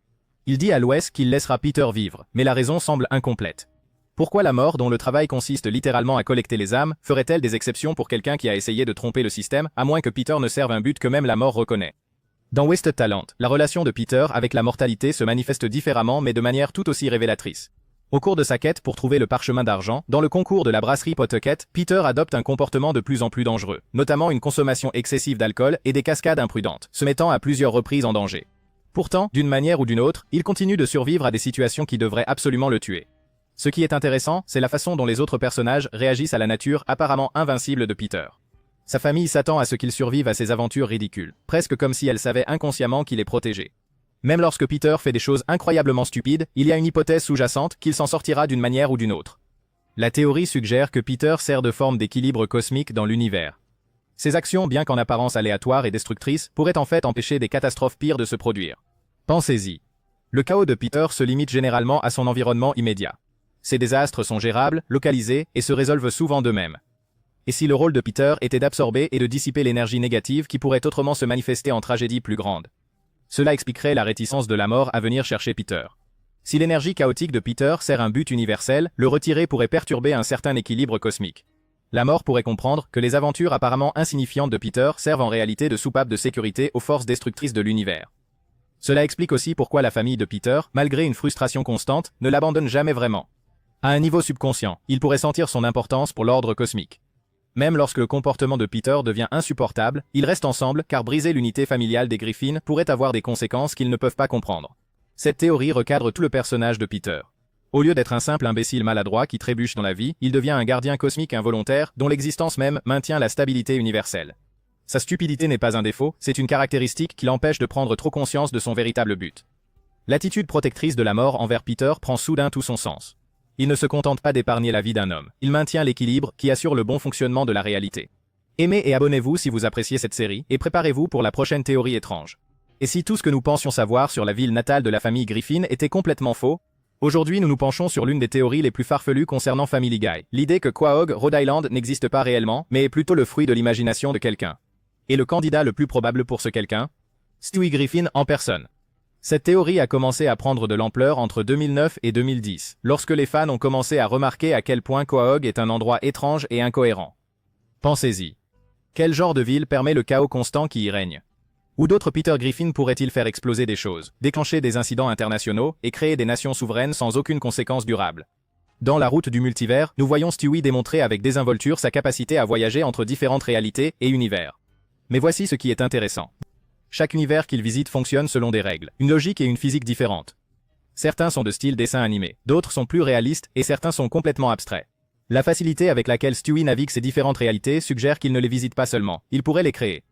Il dit à Lois qu'il laissera Peter vivre, mais la raison semble incomplète. Pourquoi la mort, dont le travail consiste littéralement à collecter les âmes, ferait-elle des exceptions pour quelqu'un qui a essayé de tromper le système, à moins que Peter ne serve un but que même la mort reconnaît? Dans Wasted Talent, la relation de Peter avec la mortalité se manifeste différemment mais de manière tout aussi révélatrice. Au cours de sa quête pour trouver le parchemin d'argent, dans le concours de la brasserie Pawtucket, Peter adopte un comportement de plus en plus dangereux, notamment une consommation excessive d'alcool et des cascades imprudentes, se mettant à plusieurs reprises en danger. Pourtant, d'une manière ou d'une autre, il continue de survivre à des situations qui devraient absolument le tuer. Ce qui est intéressant, c'est la façon dont les autres personnages réagissent à la nature apparemment invincible de Peter. Sa famille s'attend à ce qu'il survive à ses aventures ridicules, presque comme si elle savait inconsciemment qu'il est protégé. Même lorsque Peter fait des choses incroyablement stupides, il y a une hypothèse sous-jacente qu'il s'en sortira d'une manière ou d'une autre. La théorie suggère que Peter sert de forme d'équilibre cosmique dans l'univers. Ses actions, bien qu'en apparence aléatoires et destructrices, pourraient en fait empêcher des catastrophes pires de se produire. Pensez-y. Le chaos de Peter se limite généralement à son environnement immédiat. Ces désastres sont gérables, localisés et se résolvent souvent d'eux-mêmes. Et si le rôle de Peter était d'absorber et de dissiper l'énergie négative qui pourrait autrement se manifester en tragédie plus grande? Cela expliquerait la réticence de la mort à venir chercher Peter. Si l'énergie chaotique de Peter sert un but universel, le retirer pourrait perturber un certain équilibre cosmique. La mort pourrait comprendre que les aventures apparemment insignifiantes de Peter servent en réalité de soupape de sécurité aux forces destructrices de l'univers. Cela explique aussi pourquoi la famille de Peter, malgré une frustration constante, ne l'abandonne jamais vraiment. À un niveau subconscient, il pourrait sentir son importance pour l'ordre cosmique. Même lorsque le comportement de Peter devient insupportable, ils restent ensemble car briser l'unité familiale des Griffin pourrait avoir des conséquences qu'ils ne peuvent pas comprendre. Cette théorie recadre tout le personnage de Peter. Au lieu d'être un simple imbécile maladroit qui trébuche dans la vie, il devient un gardien cosmique involontaire dont l'existence même maintient la stabilité universelle. Sa stupidité n'est pas un défaut, c'est une caractéristique qui l'empêche de prendre trop conscience de son véritable but. L'attitude protectrice de la mort envers Peter prend soudain tout son sens. Il ne se contente pas d'épargner la vie d'un homme, il maintient l'équilibre qui assure le bon fonctionnement de la réalité. Aimez et abonnez-vous si vous appréciez cette série, et préparez-vous pour la prochaine théorie étrange. Et si tout ce que nous pensions savoir sur la ville natale de la famille Griffin était complètement faux? Aujourd'hui nous nous penchons sur l'une des théories les plus farfelues concernant Family Guy, l'idée que Quahog, Rhode Island n'existe pas réellement, mais est plutôt le fruit de l'imagination de quelqu'un. Et le candidat le plus probable pour ce quelqu'un? Stewie Griffin en personne. Cette théorie a commencé à prendre de l'ampleur entre 2009 et 2010, lorsque les fans ont commencé à remarquer à quel point Quahog est un endroit étrange et incohérent. Pensez-y. Quel genre de ville permet le chaos constant qui y règne? Ou d'autres Peter Griffin pourrait-il faire exploser des choses, déclencher des incidents internationaux et créer des nations souveraines sans aucune conséquence durable? Dans La route du multivers, nous voyons Stewie démontrer avec désinvolture sa capacité à voyager entre différentes réalités et univers. Mais voici ce qui est intéressant. Chaque univers qu'il visite fonctionne selon des règles, une logique et une physique différentes. Certains sont de style dessin animé, d'autres sont plus réalistes et certains sont complètement abstraits. La facilité avec laquelle Stewie navigue ces différentes réalités suggère qu'il ne les visite pas seulement, il pourrait les créer.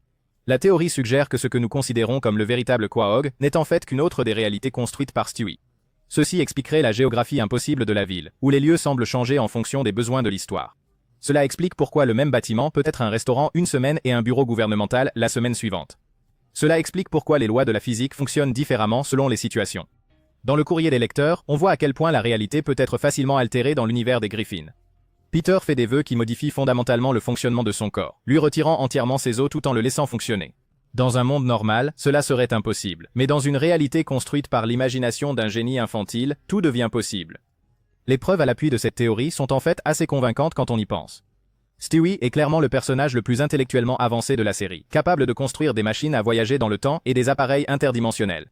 La théorie suggère que ce que nous considérons comme le véritable Quahog n'est en fait qu'une autre des réalités construites par Stewie. Ceci expliquerait la géographie impossible de la ville, où les lieux semblent changer en fonction des besoins de l'histoire. Cela explique pourquoi le même bâtiment peut être un restaurant une semaine et un bureau gouvernemental la semaine suivante. Cela explique pourquoi les lois de la physique fonctionnent différemment selon les situations. Dans le courrier des lecteurs, on voit à quel point la réalité peut être facilement altérée dans l'univers des Griffin. Peter fait des vœux qui modifient fondamentalement le fonctionnement de son corps, lui retirant entièrement ses os tout en le laissant fonctionner. Dans un monde normal, cela serait impossible, mais dans une réalité construite par l'imagination d'un génie infantile, tout devient possible. Les preuves à l'appui de cette théorie sont en fait assez convaincantes quand on y pense. Stewie est clairement le personnage le plus intellectuellement avancé de la série, capable de construire des machines à voyager dans le temps et des appareils interdimensionnels.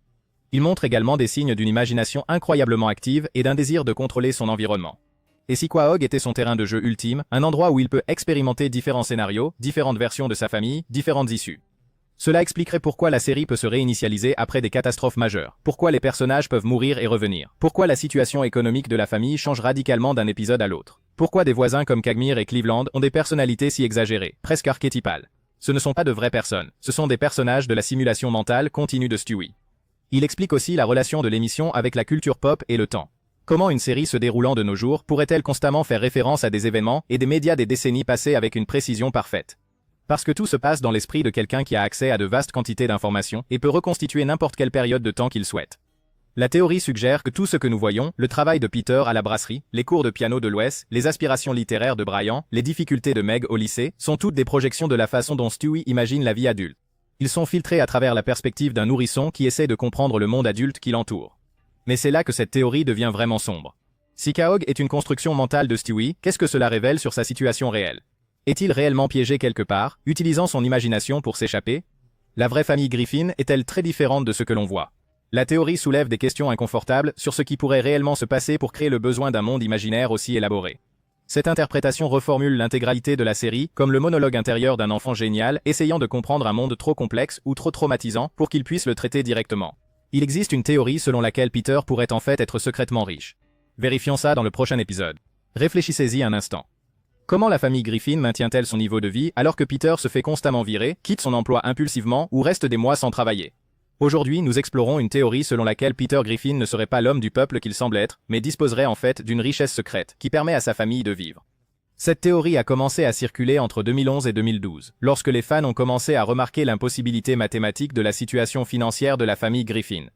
Il montre également des signes d'une imagination incroyablement active et d'un désir de contrôler son environnement. Et si Quahog était son terrain de jeu ultime, un endroit où il peut expérimenter différents scénarios, différentes versions de sa famille, différentes issues. Cela expliquerait pourquoi la série peut se réinitialiser après des catastrophes majeures, pourquoi les personnages peuvent mourir et revenir, pourquoi la situation économique de la famille change radicalement d'un épisode à l'autre, pourquoi des voisins comme Kagmir et Cleveland ont des personnalités si exagérées, presque archétypales. Ce ne sont pas de vraies personnes, ce sont des personnages de la simulation mentale continue de Stewie. Il explique aussi la relation de l'émission avec la culture pop et le temps. Comment une série se déroulant de nos jours pourrait-elle constamment faire référence à des événements et des médias des décennies passées avec une précision parfaite? Parce que tout se passe dans l'esprit de quelqu'un qui a accès à de vastes quantités d'informations et peut reconstituer n'importe quelle période de temps qu'il souhaite. La théorie suggère que tout ce que nous voyons, le travail de Peter à la brasserie, les cours de piano de Lois, les aspirations littéraires de Brian, les difficultés de Meg au lycée, sont toutes des projections de la façon dont Stewie imagine la vie adulte. Ils sont filtrés à travers la perspective d'un nourrisson qui essaie de comprendre le monde adulte qui l'entoure. Mais c'est là que cette théorie devient vraiment sombre. Si Quahog est une construction mentale de Stewie, qu'est-ce que cela révèle sur sa situation réelle? Est-il réellement piégé quelque part, utilisant son imagination pour s'échapper? La vraie famille Griffin est-elle très différente de ce que l'on voit? La théorie soulève des questions inconfortables sur ce qui pourrait réellement se passer pour créer le besoin d'un monde imaginaire aussi élaboré. Cette interprétation reformule l'intégralité de la série comme le monologue intérieur d'un enfant génial essayant de comprendre un monde trop complexe ou trop traumatisant pour qu'il puisse le traiter directement. Il existe une théorie selon laquelle Peter pourrait en fait être secrètement riche. Vérifions ça dans le prochain épisode. Réfléchissez-y un instant. Comment la famille Griffin maintient-elle son niveau de vie alors que Peter se fait constamment virer, quitte son emploi impulsivement ou reste des mois sans travailler? Aujourd'hui, nous explorons une théorie selon laquelle Peter Griffin ne serait pas l'homme du peuple qu'il semble être, mais disposerait en fait d'une richesse secrète qui permet à sa famille de vivre. Cette théorie a commencé à circuler entre 2011 et 2012, lorsque les fans ont commencé à remarquer l'impossibilité mathématique de la situation financière de la famille Griffin.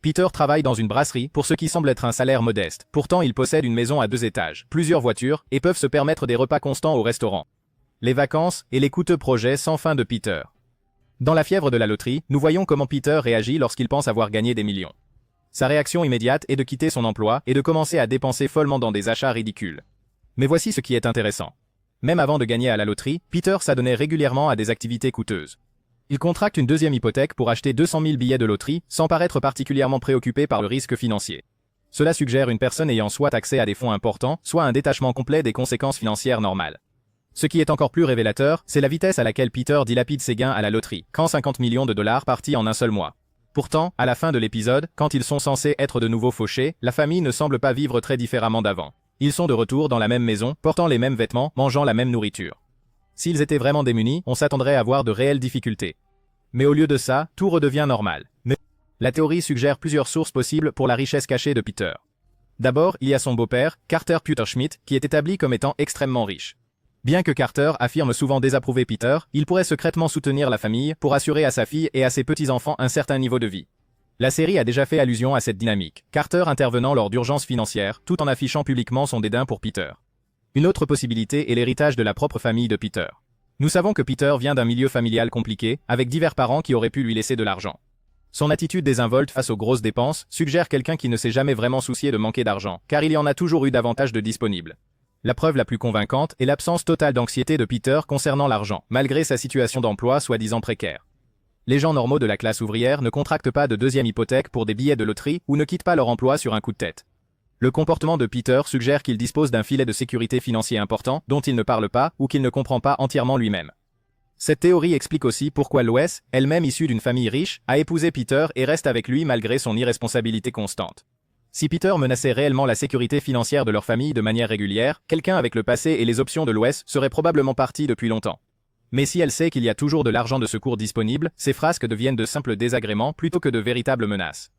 Peter travaille dans une brasserie pour ce qui semble être un salaire modeste, pourtant il possède une maison à 2 étages, plusieurs voitures, et peuvent se permettre des repas constants au restaurant. Les vacances et les coûteux projets sans fin de Peter. Dans la fièvre de la loterie, nous voyons comment Peter réagit lorsqu'il pense avoir gagné des millions. Sa réaction immédiate est de quitter son emploi et de commencer à dépenser follement dans des achats ridicules. Mais voici ce qui est intéressant. Même avant de gagner à la loterie, Peter s'adonnait régulièrement à des activités coûteuses. Il contracte une deuxième hypothèque pour acheter 200 000 billets de loterie, sans paraître particulièrement préoccupé par le risque financier. Cela suggère une personne ayant soit accès à des fonds importants, soit un détachement complet des conséquences financières normales. Ce qui est encore plus révélateur, c'est la vitesse à laquelle Peter dilapide ses gains à la loterie, quand 50 millions de dollars partis en un seul mois. Pourtant, à la fin de l'épisode, quand ils sont censés être de nouveau fauchés, la famille ne semble pas vivre très différemment d'avant. Ils sont de retour dans la même maison, portant les mêmes vêtements, mangeant la même nourriture. S'ils étaient vraiment démunis, on s'attendrait à voir de réelles difficultés. Mais au lieu de ça, tout redevient normal. Mais la théorie suggère plusieurs sources possibles pour la richesse cachée de Peter. D'abord, il y a son beau-père, Carter Schmidt, qui est établi comme étant extrêmement riche. Bien que Carter affirme souvent désapprouver Peter, il pourrait secrètement soutenir la famille pour assurer à sa fille et à ses petits-enfants un certain niveau de vie. La série a déjà fait allusion à cette dynamique, Carter intervenant lors d'urgences financières, tout en affichant publiquement son dédain pour Peter. Une autre possibilité est l'héritage de la propre famille de Peter. Nous savons que Peter vient d'un milieu familial compliqué, avec divers parents qui auraient pu lui laisser de l'argent. Son attitude désinvolte face aux grosses dépenses suggère quelqu'un qui ne s'est jamais vraiment soucié de manquer d'argent, car il y en a toujours eu davantage de disponibles. La preuve la plus convaincante est l'absence totale d'anxiété de Peter concernant l'argent, malgré sa situation d'emploi soi-disant précaire. Les gens normaux de la classe ouvrière ne contractent pas de deuxième hypothèque pour des billets de loterie ou ne quittent pas leur emploi sur un coup de tête. Le comportement de Peter suggère qu'il dispose d'un filet de sécurité financier important dont il ne parle pas ou qu'il ne comprend pas entièrement lui-même. Cette théorie explique aussi pourquoi Lois, elle-même issue d'une famille riche, a épousé Peter et reste avec lui malgré son irresponsabilité constante. Si Peter menaçait réellement la sécurité financière de leur famille de manière régulière, quelqu'un avec le passé et les options de Lois serait probablement parti depuis longtemps. Mais si elle sait qu'il y a toujours de l'argent de secours disponible, ces frasques deviennent de simples désagréments plutôt que de véritables menaces.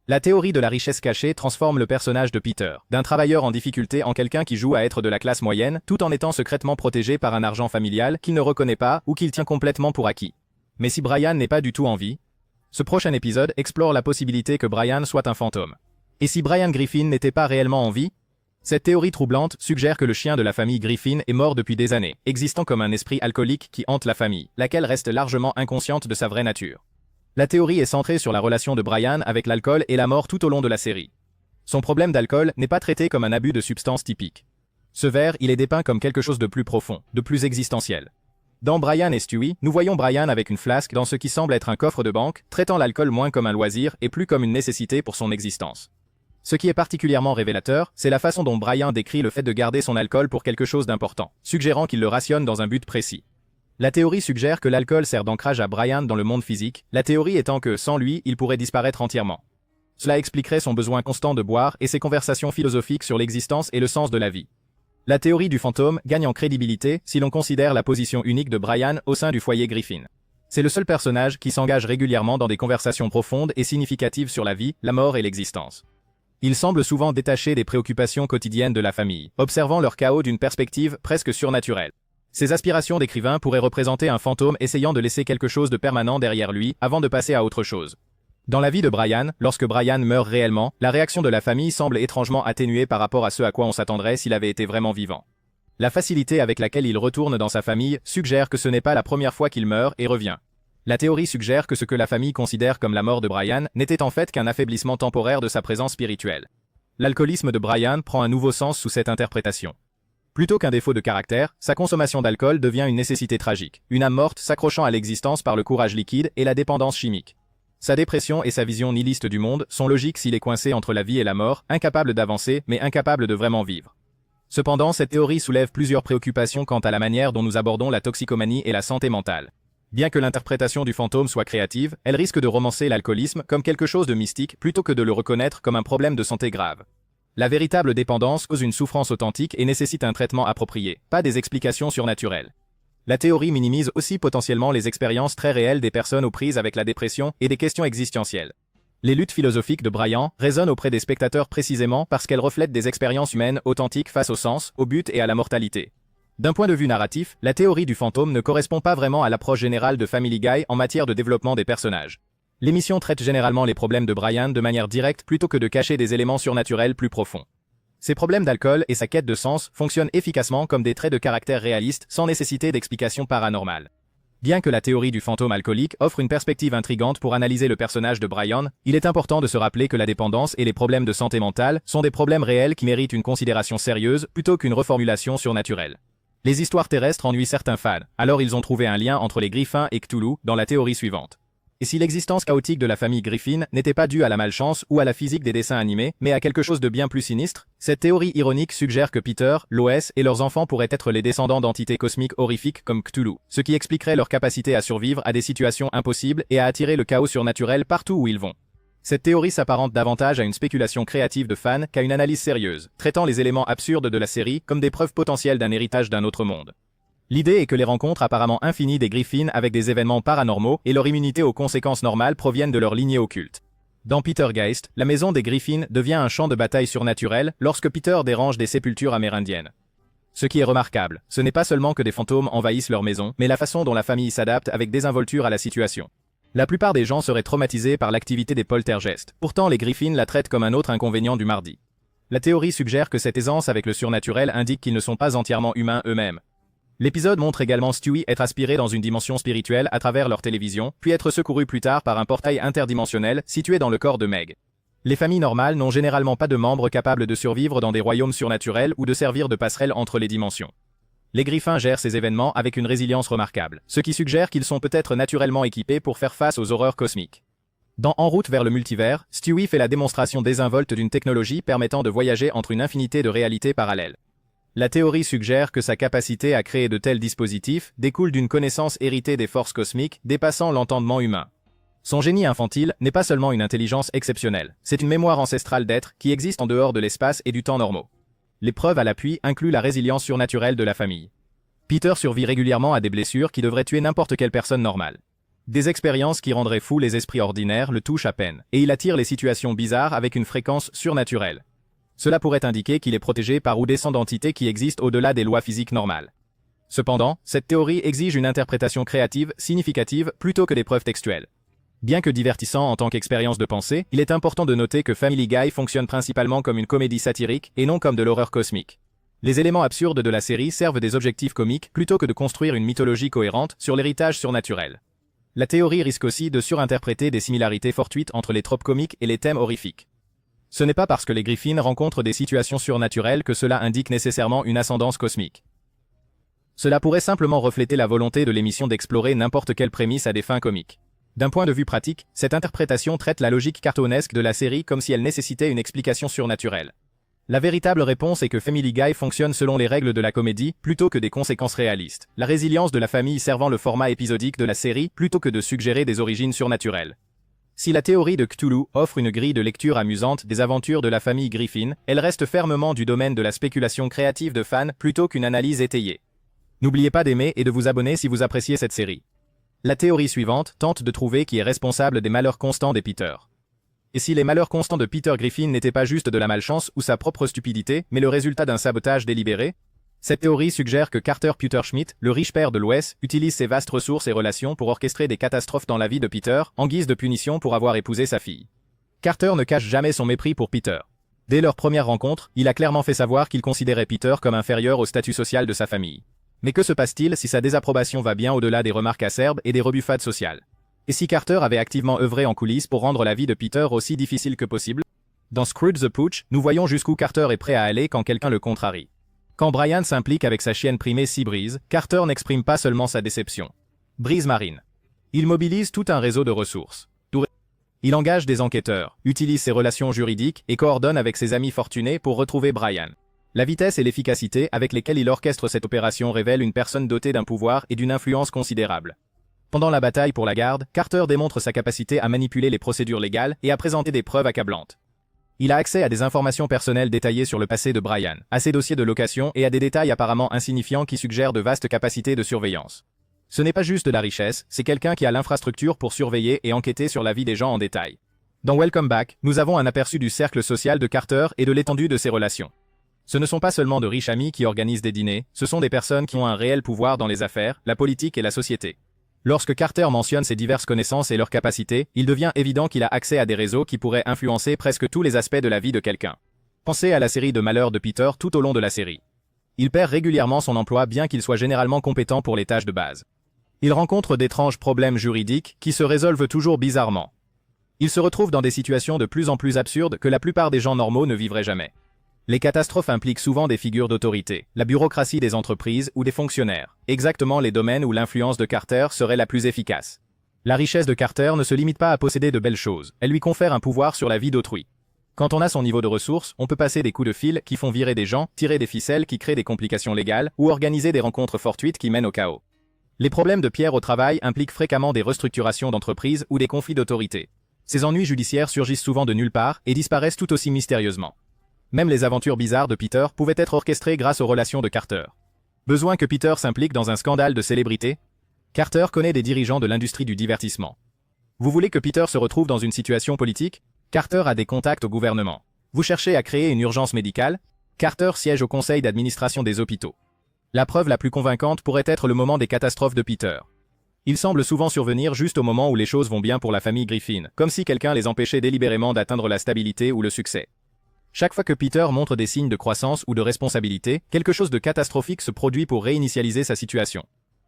La théorie de la richesse cachée transforme le personnage de Peter, d'un travailleur en difficulté en quelqu'un qui joue à être de la classe moyenne, tout en étant secrètement protégé par un argent familial qu'il ne reconnaît pas ou qu'il tient complètement pour acquis. Mais si Brian n'est pas du tout en vie, ce prochain épisode explore la possibilité que Brian soit un fantôme. Et si Brian Griffin n'était pas réellement en vie? Cette théorie troublante suggère que le chien de la famille Griffin est mort depuis des années, existant comme un esprit alcoolique qui hante la famille, laquelle reste largement inconsciente de sa vraie nature. La théorie est centrée sur la relation de Brian avec l'alcool et la mort tout au long de la série. Son problème d'alcool n'est pas traité comme un abus de substance typique. Ce vers, il est dépeint comme quelque chose de plus profond, de plus existentiel. Dans Brian et Stewie, nous voyons Brian avec une flasque dans ce qui semble être un coffre de banque, traitant l'alcool moins comme un loisir et plus comme une nécessité pour son existence. Ce qui est particulièrement révélateur, c'est la façon dont Brian décrit le fait de garder son alcool pour quelque chose d'important, suggérant qu'il le rationne dans un but précis. La théorie suggère que l'alcool sert d'ancrage à Brian dans le monde physique, la théorie étant que, sans lui, il pourrait disparaître entièrement. Cela expliquerait son besoin constant de boire et ses conversations philosophiques sur l'existence et le sens de la vie. La théorie du fantôme gagne en crédibilité si l'on considère la position unique de Brian au sein du foyer Griffin. C'est le seul personnage qui s'engage régulièrement dans des conversations profondes et significatives sur la vie, la mort et l'existence. Il semble souvent détaché des préoccupations quotidiennes de la famille, observant leur chaos d'une perspective presque surnaturelle. Ses aspirations d'écrivain pourraient représenter un fantôme essayant de laisser quelque chose de permanent derrière lui avant de passer à autre chose. Dans la vie de Brian, lorsque Brian meurt réellement, la réaction de la famille semble étrangement atténuée par rapport à ce à quoi on s'attendrait s'il avait été vraiment vivant. La facilité avec laquelle il retourne dans sa famille suggère que ce n'est pas la première fois qu'il meurt et revient. La théorie suggère que ce que la famille considère comme la mort de Brian n'était en fait qu'un affaiblissement temporaire de sa présence spirituelle. L'alcoolisme de Brian prend un nouveau sens sous cette interprétation. Plutôt qu'un défaut de caractère, sa consommation d'alcool devient une nécessité tragique, une âme morte s'accrochant à l'existence par le courage liquide et la dépendance chimique. Sa dépression et sa vision nihiliste du monde sont logiques s'il est coincé entre la vie et la mort, incapable d'avancer mais incapable de vraiment vivre. Cependant, cette théorie soulève plusieurs préoccupations quant à la manière dont nous abordons la toxicomanie et la santé mentale. Bien que l'interprétation du fantôme soit créative, elle risque de romancer l'alcoolisme comme quelque chose de mystique plutôt que de le reconnaître comme un problème de santé grave. La véritable dépendance cause une souffrance authentique et nécessite un traitement approprié, pas des explications surnaturelles. La théorie minimise aussi potentiellement les expériences très réelles des personnes aux prises avec la dépression et des questions existentielles. Les luttes philosophiques de Brian résonnent auprès des spectateurs précisément parce qu'elles reflètent des expériences humaines authentiques face au sens, au but et à la mortalité. D'un point de vue narratif, la théorie du fantôme ne correspond pas vraiment à l'approche générale de Family Guy en matière de développement des personnages. L'émission traite généralement les problèmes de Brian de manière directe plutôt que de cacher des éléments surnaturels plus profonds. Ses problèmes d'alcool et sa quête de sens fonctionnent efficacement comme des traits de caractère réalistes sans nécessité d'explication paranormale. Bien que la théorie du fantôme alcoolique offre une perspective intrigante pour analyser le personnage de Brian, il est important de se rappeler que la dépendance et les problèmes de santé mentale sont des problèmes réels qui méritent une considération sérieuse plutôt qu'une reformulation surnaturelle. Les histoires terrestres ennuient certains fans, alors ils ont trouvé un lien entre les Griffins et Cthulhu dans la théorie suivante. Et si l'existence chaotique de la famille Griffin n'était pas due à la malchance ou à la physique des dessins animés, mais à quelque chose de bien plus sinistre, cette théorie ironique suggère que Peter, Lois et leurs enfants pourraient être les descendants d'entités cosmiques horrifiques comme Cthulhu, ce qui expliquerait leur capacité à survivre à des situations impossibles et à attirer le chaos surnaturel partout où ils vont. Cette théorie s'apparente davantage à une spéculation créative de fans qu'à une analyse sérieuse, traitant les éléments absurdes de la série comme des preuves potentielles d'un héritage d'un autre monde. L'idée est que les rencontres apparemment infinies des Griffins avec des événements paranormaux et leur immunité aux conséquences normales proviennent de leur lignée occulte. Dans Petergeist, la maison des Griffins devient un champ de bataille surnaturel lorsque Peter dérange des sépultures amérindiennes. Ce qui est remarquable, ce n'est pas seulement que des fantômes envahissent leur maison, mais la façon dont la famille s'adapte avec désinvolture à la situation. La plupart des gens seraient traumatisés par l'activité des poltergeists. Pourtant, les Griffins la traitent comme un autre inconvénient du mardi. La théorie suggère que cette aisance avec le surnaturel indique qu'ils ne sont pas entièrement humains eux-mêmes. L'épisode montre également Stewie être aspiré dans une dimension spirituelle à travers leur télévision, puis être secouru plus tard par un portail interdimensionnel situé dans le corps de Meg. Les familles normales n'ont généralement pas de membres capables de survivre dans des royaumes surnaturels ou de servir de passerelle entre les dimensions. Les Griffins gèrent ces événements avec une résilience remarquable, ce qui suggère qu'ils sont peut-être naturellement équipés pour faire face aux horreurs cosmiques. Dans En route vers le multivers, Stewie fait la démonstration désinvolte d'une technologie permettant de voyager entre une infinité de réalités parallèles. La théorie suggère que sa capacité à créer de tels dispositifs découle d'une connaissance héritée des forces cosmiques dépassant l'entendement humain. Son génie infantile n'est pas seulement une intelligence exceptionnelle, c'est une mémoire ancestrale d'êtres qui existe en dehors de l'espace et du temps normaux. Les preuves à l'appui incluent la résilience surnaturelle de la famille. Peter survit régulièrement à des blessures qui devraient tuer n'importe quelle personne normale. Des expériences qui rendraient fous les esprits ordinaires le touchent à peine, et il attire les situations bizarres avec une fréquence surnaturelle. Cela pourrait indiquer qu'il est protégé par ou descend d'entités qui existent au-delà des lois physiques normales. Cependant, cette théorie exige une interprétation créative significative plutôt que des preuves textuelles. Bien que divertissant en tant qu'expérience de pensée, il est important de noter que Family Guy fonctionne principalement comme une comédie satirique et non comme de l'horreur cosmique. Les éléments absurdes de la série servent des objectifs comiques plutôt que de construire une mythologie cohérente sur l'héritage surnaturel. La théorie risque aussi de surinterpréter des similarités fortuites entre les tropes comiques et les thèmes horrifiques. Ce n'est pas parce que les Griffins rencontrent des situations surnaturelles que cela indique nécessairement une ascendance cosmique. Cela pourrait simplement refléter la volonté de l'émission d'explorer n'importe quelle prémisse à des fins comiques. D'un point de vue pratique, cette interprétation traite la logique cartoonesque de la série comme si elle nécessitait une explication surnaturelle. La véritable réponse est que Family Guy fonctionne selon les règles de la comédie plutôt que des conséquences réalistes, la résilience de la famille servant le format épisodique de la série plutôt que de suggérer des origines surnaturelles. Si la théorie de Cthulhu offre une grille de lecture amusante des aventures de la famille Griffin, elle reste fermement du domaine de la spéculation créative de fans plutôt qu'une analyse étayée. N'oubliez pas d'aimer et de vous abonner si vous appréciez cette série. La théorie suivante tente de trouver qui est responsable des malheurs constants des Peter. Et si les malheurs constants de Peter Griffin n'étaient pas juste de la malchance ou sa propre stupidité, mais le résultat d'un sabotage délibéré? Cette théorie suggère que Carter Peter Schmidt, le riche père de Lois, utilise ses vastes ressources et relations pour orchestrer des catastrophes dans la vie de Peter, en guise de punition pour avoir épousé sa fille. Carter ne cache jamais son mépris pour Peter. Dès leur première rencontre, il a clairement fait savoir qu'il considérait Peter comme inférieur au statut social de sa famille. Mais que se passe-t-il si sa désapprobation va bien au-delà des remarques acerbes et des rebuffades sociales? Et si Carter avait activement œuvré en coulisses pour rendre la vie de Peter aussi difficile que possible? Dans Scrooge the Pooch, nous voyons jusqu'où Carter est prêt à aller quand quelqu'un le contrarie. Quand Brian s'implique avec sa chienne primée Seabreeze, Carter n'exprime pas seulement sa déception. Breeze Marine. Il mobilise tout un réseau de ressources. Il engage des enquêteurs, utilise ses relations juridiques et coordonne avec ses amis fortunés pour retrouver Brian. La vitesse et l'efficacité avec lesquelles il orchestre cette opération révèlent une personne dotée d'un pouvoir et d'une influence considérable. Pendant la bataille pour la garde, Carter démontre sa capacité à manipuler les procédures légales et à présenter des preuves accablantes. Il a accès à des informations personnelles détaillées sur le passé de Brian, à ses dossiers de location et à des détails apparemment insignifiants qui suggèrent de vastes capacités de surveillance. Ce n'est pas juste de la richesse, c'est quelqu'un qui a l'infrastructure pour surveiller et enquêter sur la vie des gens en détail. Dans Welcome Back, nous avons un aperçu du cercle social de Carter et de l'étendue de ses relations. Ce ne sont pas seulement de riches amis qui organisent des dîners, ce sont des personnes qui ont un réel pouvoir dans les affaires, la politique et la société. Lorsque Carter mentionne ses diverses connaissances et leurs capacités, il devient évident qu'il a accès à des réseaux qui pourraient influencer presque tous les aspects de la vie de quelqu'un. Pensez à la série de malheurs de Peter tout au long de la série. Il perd régulièrement son emploi bien qu'il soit généralement compétent pour les tâches de base. Il rencontre d'étranges problèmes juridiques qui se résolvent toujours bizarrement. Il se retrouve dans des situations de plus en plus absurdes que la plupart des gens normaux ne vivraient jamais. Les catastrophes impliquent souvent des figures d'autorité, la bureaucratie des entreprises ou des fonctionnaires, exactement les domaines où l'influence de Carter serait la plus efficace. La richesse de Carter ne se limite pas à posséder de belles choses, elle lui confère un pouvoir sur la vie d'autrui. Quand on a son niveau de ressources, on peut passer des coups de fil qui font virer des gens, tirer des ficelles qui créent des complications légales, ou organiser des rencontres fortuites qui mènent au chaos. Les problèmes de Pierre au travail impliquent fréquemment des restructurations d'entreprises ou des conflits d'autorité. Ces ennuis judiciaires surgissent souvent de nulle part et disparaissent tout aussi mystérieusement. Même les aventures bizarres de Peter pouvaient être orchestrées grâce aux relations de Carter. Besoin que Peter s'implique dans un scandale de célébrité? Carter connaît des dirigeants de l'industrie du divertissement. Vous voulez que Peter se retrouve dans une situation politique? Carter a des contacts au gouvernement. Vous cherchez à créer une urgence médicale? Carter siège au conseil d'administration des hôpitaux. La preuve la plus convaincante pourrait être le moment des catastrophes de Peter. Il semble souvent survenir juste au moment où les choses vont bien pour la famille Griffin, comme si quelqu'un les empêchait délibérément d'atteindre la stabilité ou le succès. Chaque fois que Peter montre des signes de croissance ou de responsabilité, quelque chose de catastrophique se produit pour réinitialiser sa situation.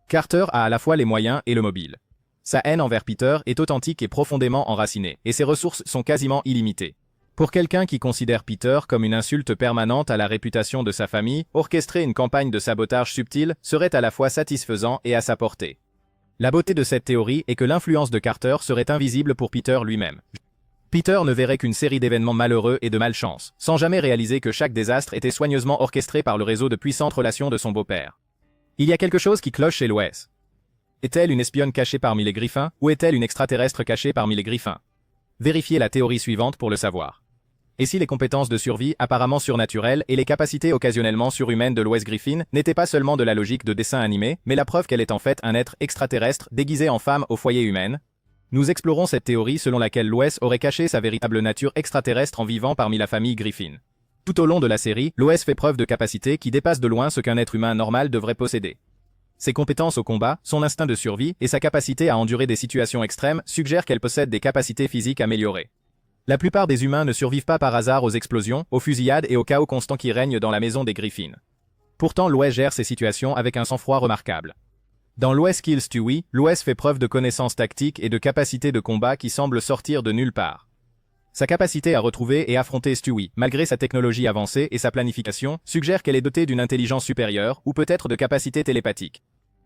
Carter a à la fois les moyens et le mobile. Sa haine envers Peter est authentique et profondément enracinée, et ses ressources sont quasiment illimitées. Pour quelqu'un qui considère Peter comme une insulte permanente à la réputation de sa famille, orchestrer une campagne de sabotage subtile serait à la fois satisfaisant et à sa portée. La beauté de cette théorie est que l'influence de Carter serait invisible pour Peter lui-même. Peter ne verrait qu'une série d'événements malheureux et de malchance, sans jamais réaliser que chaque désastre était soigneusement orchestré par le réseau de puissantes relations de son beau-père. Il y a quelque chose qui cloche chez Lois. Est-elle une espionne cachée parmi les Griffins, ou est-elle une extraterrestre cachée parmi les Griffins? Vérifiez la théorie suivante pour le savoir. Et si les compétences de survie apparemment surnaturelles et les capacités occasionnellement surhumaines de Lois Griffin n'étaient pas seulement de la logique de dessin animé, mais la preuve qu'elle est en fait un être extraterrestre déguisé en femme au foyer humaine? Nous explorons cette théorie selon laquelle Lois aurait caché sa véritable nature extraterrestre en vivant parmi la famille Griffin. Tout au long de la série, Lois fait preuve de capacités qui dépassent de loin ce qu'un être humain normal devrait posséder. Ses compétences au combat, son instinct de survie et sa capacité à endurer des situations extrêmes suggèrent qu'elle possède des capacités physiques améliorées. La plupart des humains ne survivent pas par hasard aux explosions, aux fusillades et au chaos constant qui règne dans la maison des Griffin. Pourtant, Lois gère ces situations avec un sang-froid remarquable. Dans Lois Kills Stewie, Lois fait preuve de connaissances tactiques et de capacités de combat qui semblent sortir de nulle part. Sa capacité à retrouver et affronter Stewie, malgré sa technologie avancée et sa planification, suggère qu'elle est dotée d'une intelligence supérieure ou peut-être de capacités télépathiques.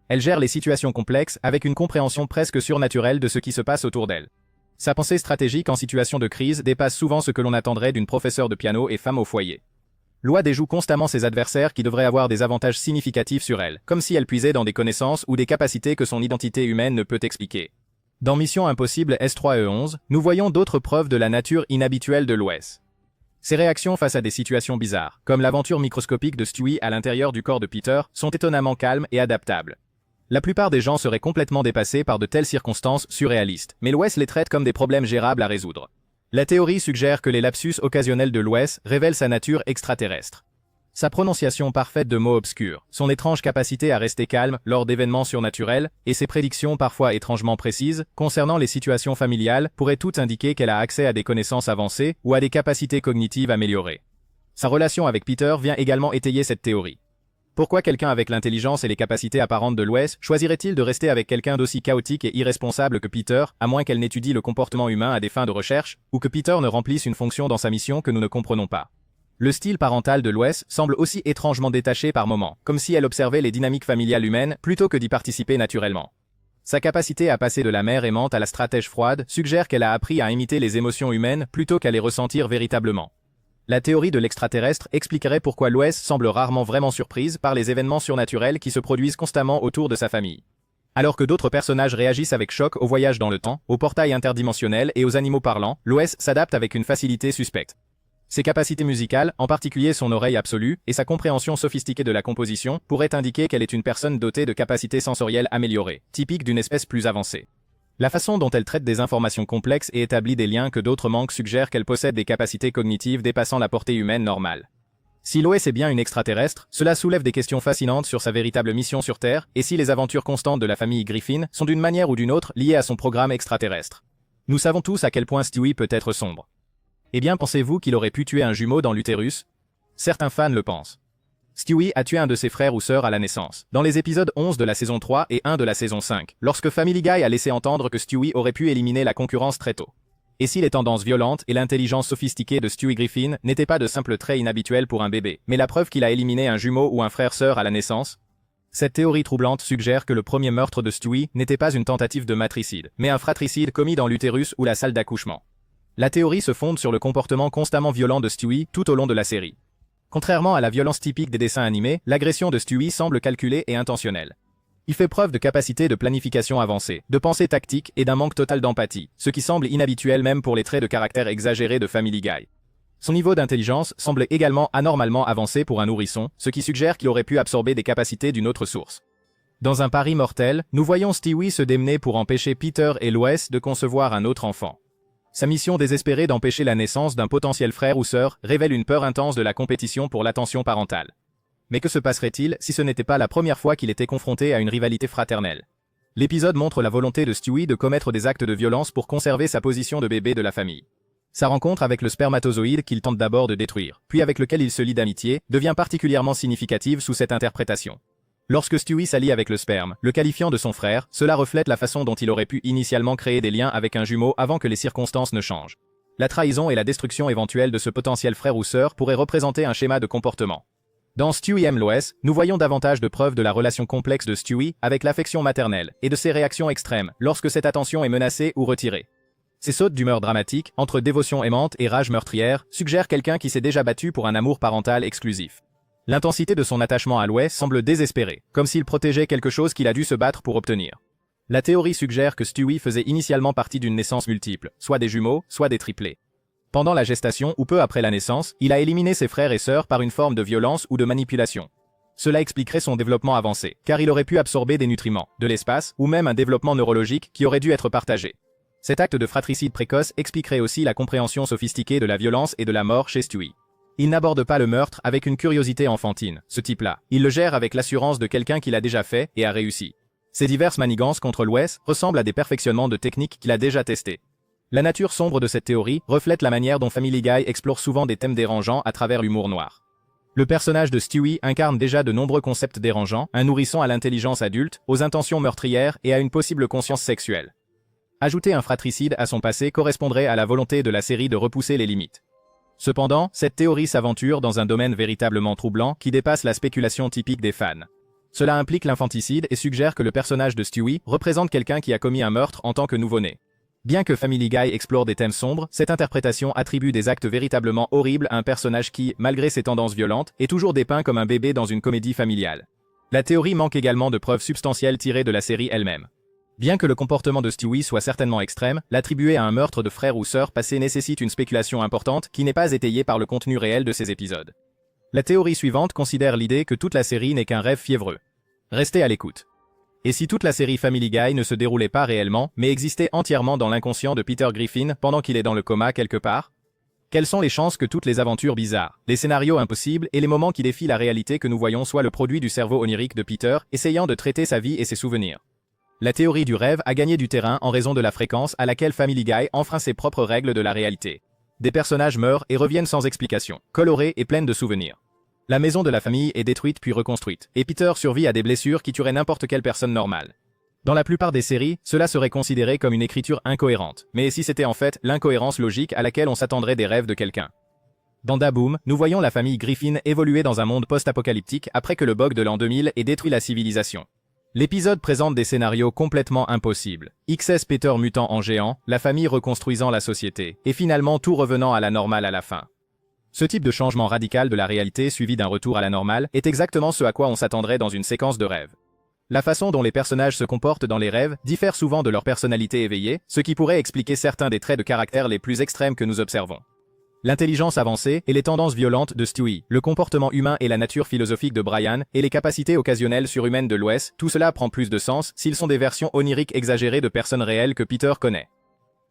Elle gère les situations complexes avec une compréhension presque surnaturelle de ce qui se passe autour d'elle. Sa pensée stratégique en situation de crise dépasse souvent ce que l'on attendrait d'une professeure de piano et femme au foyer. Lois déjoue constamment ses adversaires qui devraient avoir des avantages significatifs sur elle, comme si elle puisait dans des connaissances ou des capacités que son identité humaine ne peut expliquer. Dans Mission Impossible S3-E11, nous voyons d'autres preuves de la nature inhabituelle de Lois. Ses réactions face à des situations bizarres, comme l'aventure microscopique de Stewie à l'intérieur du corps de Peter, sont étonnamment calmes et adaptables. La plupart des gens seraient complètement dépassés par de telles circonstances surréalistes, mais Lois les traite comme des problèmes gérables à résoudre. La théorie suggère que les lapsus occasionnels de Lois révèlent sa nature extraterrestre. Sa prononciation parfaite de mots obscurs, son étrange capacité à rester calme lors d'événements surnaturels, et ses prédictions parfois étrangement précises concernant les situations familiales pourraient toutes indiquer qu'elle a accès à des connaissances avancées ou à des capacités cognitives améliorées. Sa relation avec Peter vient également étayer cette théorie. Pourquoi quelqu'un avec l'intelligence et les capacités apparentes de Lois choisirait-il de rester avec quelqu'un d'aussi chaotique et irresponsable que Peter, à moins qu'elle n'étudie le comportement humain à des fins de recherche, ou que Peter ne remplisse une fonction dans sa mission que nous ne comprenons pas? Le style parental de Lois semble aussi étrangement détaché par moments, comme si elle observait les dynamiques familiales humaines plutôt que d'y participer naturellement. Sa capacité à passer de la mère aimante à la stratège froide suggère qu'elle a appris à imiter les émotions humaines plutôt qu'à les ressentir véritablement. La théorie de l'extraterrestre expliquerait pourquoi Lois semble rarement vraiment surprise par les événements surnaturels qui se produisent constamment autour de sa famille. Alors que d'autres personnages réagissent avec choc au voyage dans le temps, aux portails interdimensionnels et aux animaux parlants, Lois s'adapte avec une facilité suspecte. Ses capacités musicales, en particulier son oreille absolue, et sa compréhension sophistiquée de la composition, pourraient indiquer qu'elle est une personne dotée de capacités sensorielles améliorées, typiques d'une espèce plus avancée. La façon dont elle traite des informations complexes et établit des liens que d'autres manquent suggère qu'elle possède des capacités cognitives dépassant la portée humaine normale. Si Lois est bien une extraterrestre, cela soulève des questions fascinantes sur sa véritable mission sur Terre, et si les aventures constantes de la famille Griffin sont d'une manière ou d'une autre liées à son programme extraterrestre. Nous savons tous à quel point Stewie peut être sombre. Eh bien, pensez-vous qu'il aurait pu tuer un jumeau dans l'utérus? Certains fans le pensent. Stewie a tué un de ses frères ou sœurs à la naissance, dans les épisodes 11 de la saison 3 et 1 de la saison 5, lorsque Family Guy a laissé entendre que Stewie aurait pu éliminer la concurrence très tôt. Et si les tendances violentes et l'intelligence sophistiquée de Stewie Griffin n'étaient pas de simples traits inhabituels pour un bébé, mais la preuve qu'il a éliminé un jumeau ou un frère-sœur à la naissance? Cette théorie troublante suggère que le premier meurtre de Stewie n'était pas une tentative de matricide, mais un fratricide commis dans l'utérus ou la salle d'accouchement. La théorie se fonde sur le comportement constamment violent de Stewie tout au long de la série. Contrairement à la violence typique des dessins animés, l'agression de Stewie semble calculée et intentionnelle. Il fait preuve de capacité de planification avancée, de pensée tactique et d'un manque total d'empathie, ce qui semble inhabituel même pour les traits de caractère exagérés de Family Guy. Son niveau d'intelligence semble également anormalement avancé pour un nourrisson, ce qui suggère qu'il aurait pu absorber des capacités d'une autre source. Dans un pari mortel, nous voyons Stewie se démener pour empêcher Peter et Lois de concevoir un autre enfant. Sa mission désespérée d'empêcher la naissance d'un potentiel frère ou sœur révèle une peur intense de la compétition pour l'attention parentale. Mais que se passerait-il si ce n'était pas la première fois qu'il était confronté à une rivalité fraternelle? L'épisode montre la volonté de Stewie de commettre des actes de violence pour conserver sa position de bébé de la famille. Sa rencontre avec le spermatozoïde qu'il tente d'abord de détruire, puis avec lequel il se lie d'amitié, devient particulièrement significative sous cette interprétation. Lorsque Stewie s'allie avec le sperme, le qualifiant de son frère, cela reflète la façon dont il aurait pu initialement créer des liens avec un jumeau avant que les circonstances ne changent. La trahison et la destruction éventuelle de ce potentiel frère ou sœur pourraient représenter un schéma de comportement. Dans Stewie aime Lois, nous voyons davantage de preuves de la relation complexe de Stewie avec l'affection maternelle et de ses réactions extrêmes lorsque cette attention est menacée ou retirée. Ces sautes d'humeur dramatiques, entre dévotion aimante et rage meurtrière, suggèrent quelqu'un qui s'est déjà battu pour un amour parental exclusif. L'intensité de son attachement à Lois semble désespérée, comme s'il protégeait quelque chose qu'il a dû se battre pour obtenir. La théorie suggère que Stewie faisait initialement partie d'une naissance multiple, soit des jumeaux, soit des triplés. Pendant la gestation ou peu après la naissance, il a éliminé ses frères et sœurs par une forme de violence ou de manipulation. Cela expliquerait son développement avancé, car il aurait pu absorber des nutriments, de l'espace, ou même un développement neurologique qui aurait dû être partagé. Cet acte de fratricide précoce expliquerait aussi la compréhension sophistiquée de la violence et de la mort chez Stewie. Il n'aborde pas le meurtre avec une curiosité enfantine, ce type-là. Il le gère avec l'assurance de quelqu'un qui l'a déjà fait et a réussi. Ses diverses manigances contre Lois ressemblent à des perfectionnements de techniques qu'il a déjà testées. La nature sombre de cette théorie reflète la manière dont Family Guy explore souvent des thèmes dérangeants à travers l'humour noir. Le personnage de Stewie incarne déjà de nombreux concepts dérangeants, un nourrisson à l'intelligence adulte, aux intentions meurtrières et à une possible conscience sexuelle. Ajouter un fratricide à son passé correspondrait à la volonté de la série de repousser les limites. Cependant, cette théorie s'aventure dans un domaine véritablement troublant qui dépasse la spéculation typique des fans. Cela implique l'infanticide et suggère que le personnage de Stewie représente quelqu'un qui a commis un meurtre en tant que nouveau-né. Bien que Family Guy explore des thèmes sombres, cette interprétation attribue des actes véritablement horribles à un personnage qui, malgré ses tendances violentes, est toujours dépeint comme un bébé dans une comédie familiale. La théorie manque également de preuves substantielles tirées de la série elle-même. Bien que le comportement de Stewie soit certainement extrême, l'attribuer à un meurtre de frère ou sœur passé nécessite une spéculation importante qui n'est pas étayée par le contenu réel de ces épisodes. La théorie suivante considère l'idée que toute la série n'est qu'un rêve fiévreux. Restez à l'écoute. Et si toute la série Family Guy ne se déroulait pas réellement, mais existait entièrement dans l'inconscient de Peter Griffin pendant qu'il est dans le coma quelque part? Quelles sont les chances que toutes les aventures bizarres, les scénarios impossibles et les moments qui défient la réalité que nous voyons soient le produit du cerveau onirique de Peter, essayant de traiter sa vie et ses souvenirs? La théorie du rêve a gagné du terrain en raison de la fréquence à laquelle Family Guy enfreint ses propres règles de la réalité. Des personnages meurent et reviennent sans explication, colorés et pleines de souvenirs. La maison de la famille est détruite puis reconstruite, et Peter survit à des blessures qui tueraient n'importe quelle personne normale. Dans la plupart des séries, cela serait considéré comme une écriture incohérente, mais si c'était en fait l'incohérence logique à laquelle on s'attendrait des rêves de quelqu'un. Dans Da Boom, nous voyons la famille Griffin évoluer dans un monde post-apocalyptique après que le bug de l'an 2000 ait détruit la civilisation. L'épisode présente des scénarios complètement impossibles. XS Peter mutant en géant, la famille reconstruisant la société, et finalement tout revenant à la normale à la fin. Ce type de changement radical de la réalité suivi d'un retour à la normale est exactement ce à quoi on s'attendrait dans une séquence de rêve. La façon dont les personnages se comportent dans les rêves diffère souvent de leur personnalité éveillée, ce qui pourrait expliquer certains des traits de caractère les plus extrêmes que nous observons. L'intelligence avancée et les tendances violentes de Stewie, le comportement humain et la nature philosophique de Brian, et les capacités occasionnelles surhumaines de Lois, tout cela prend plus de sens s'ils sont des versions oniriques exagérées de personnes réelles que Peter connaît.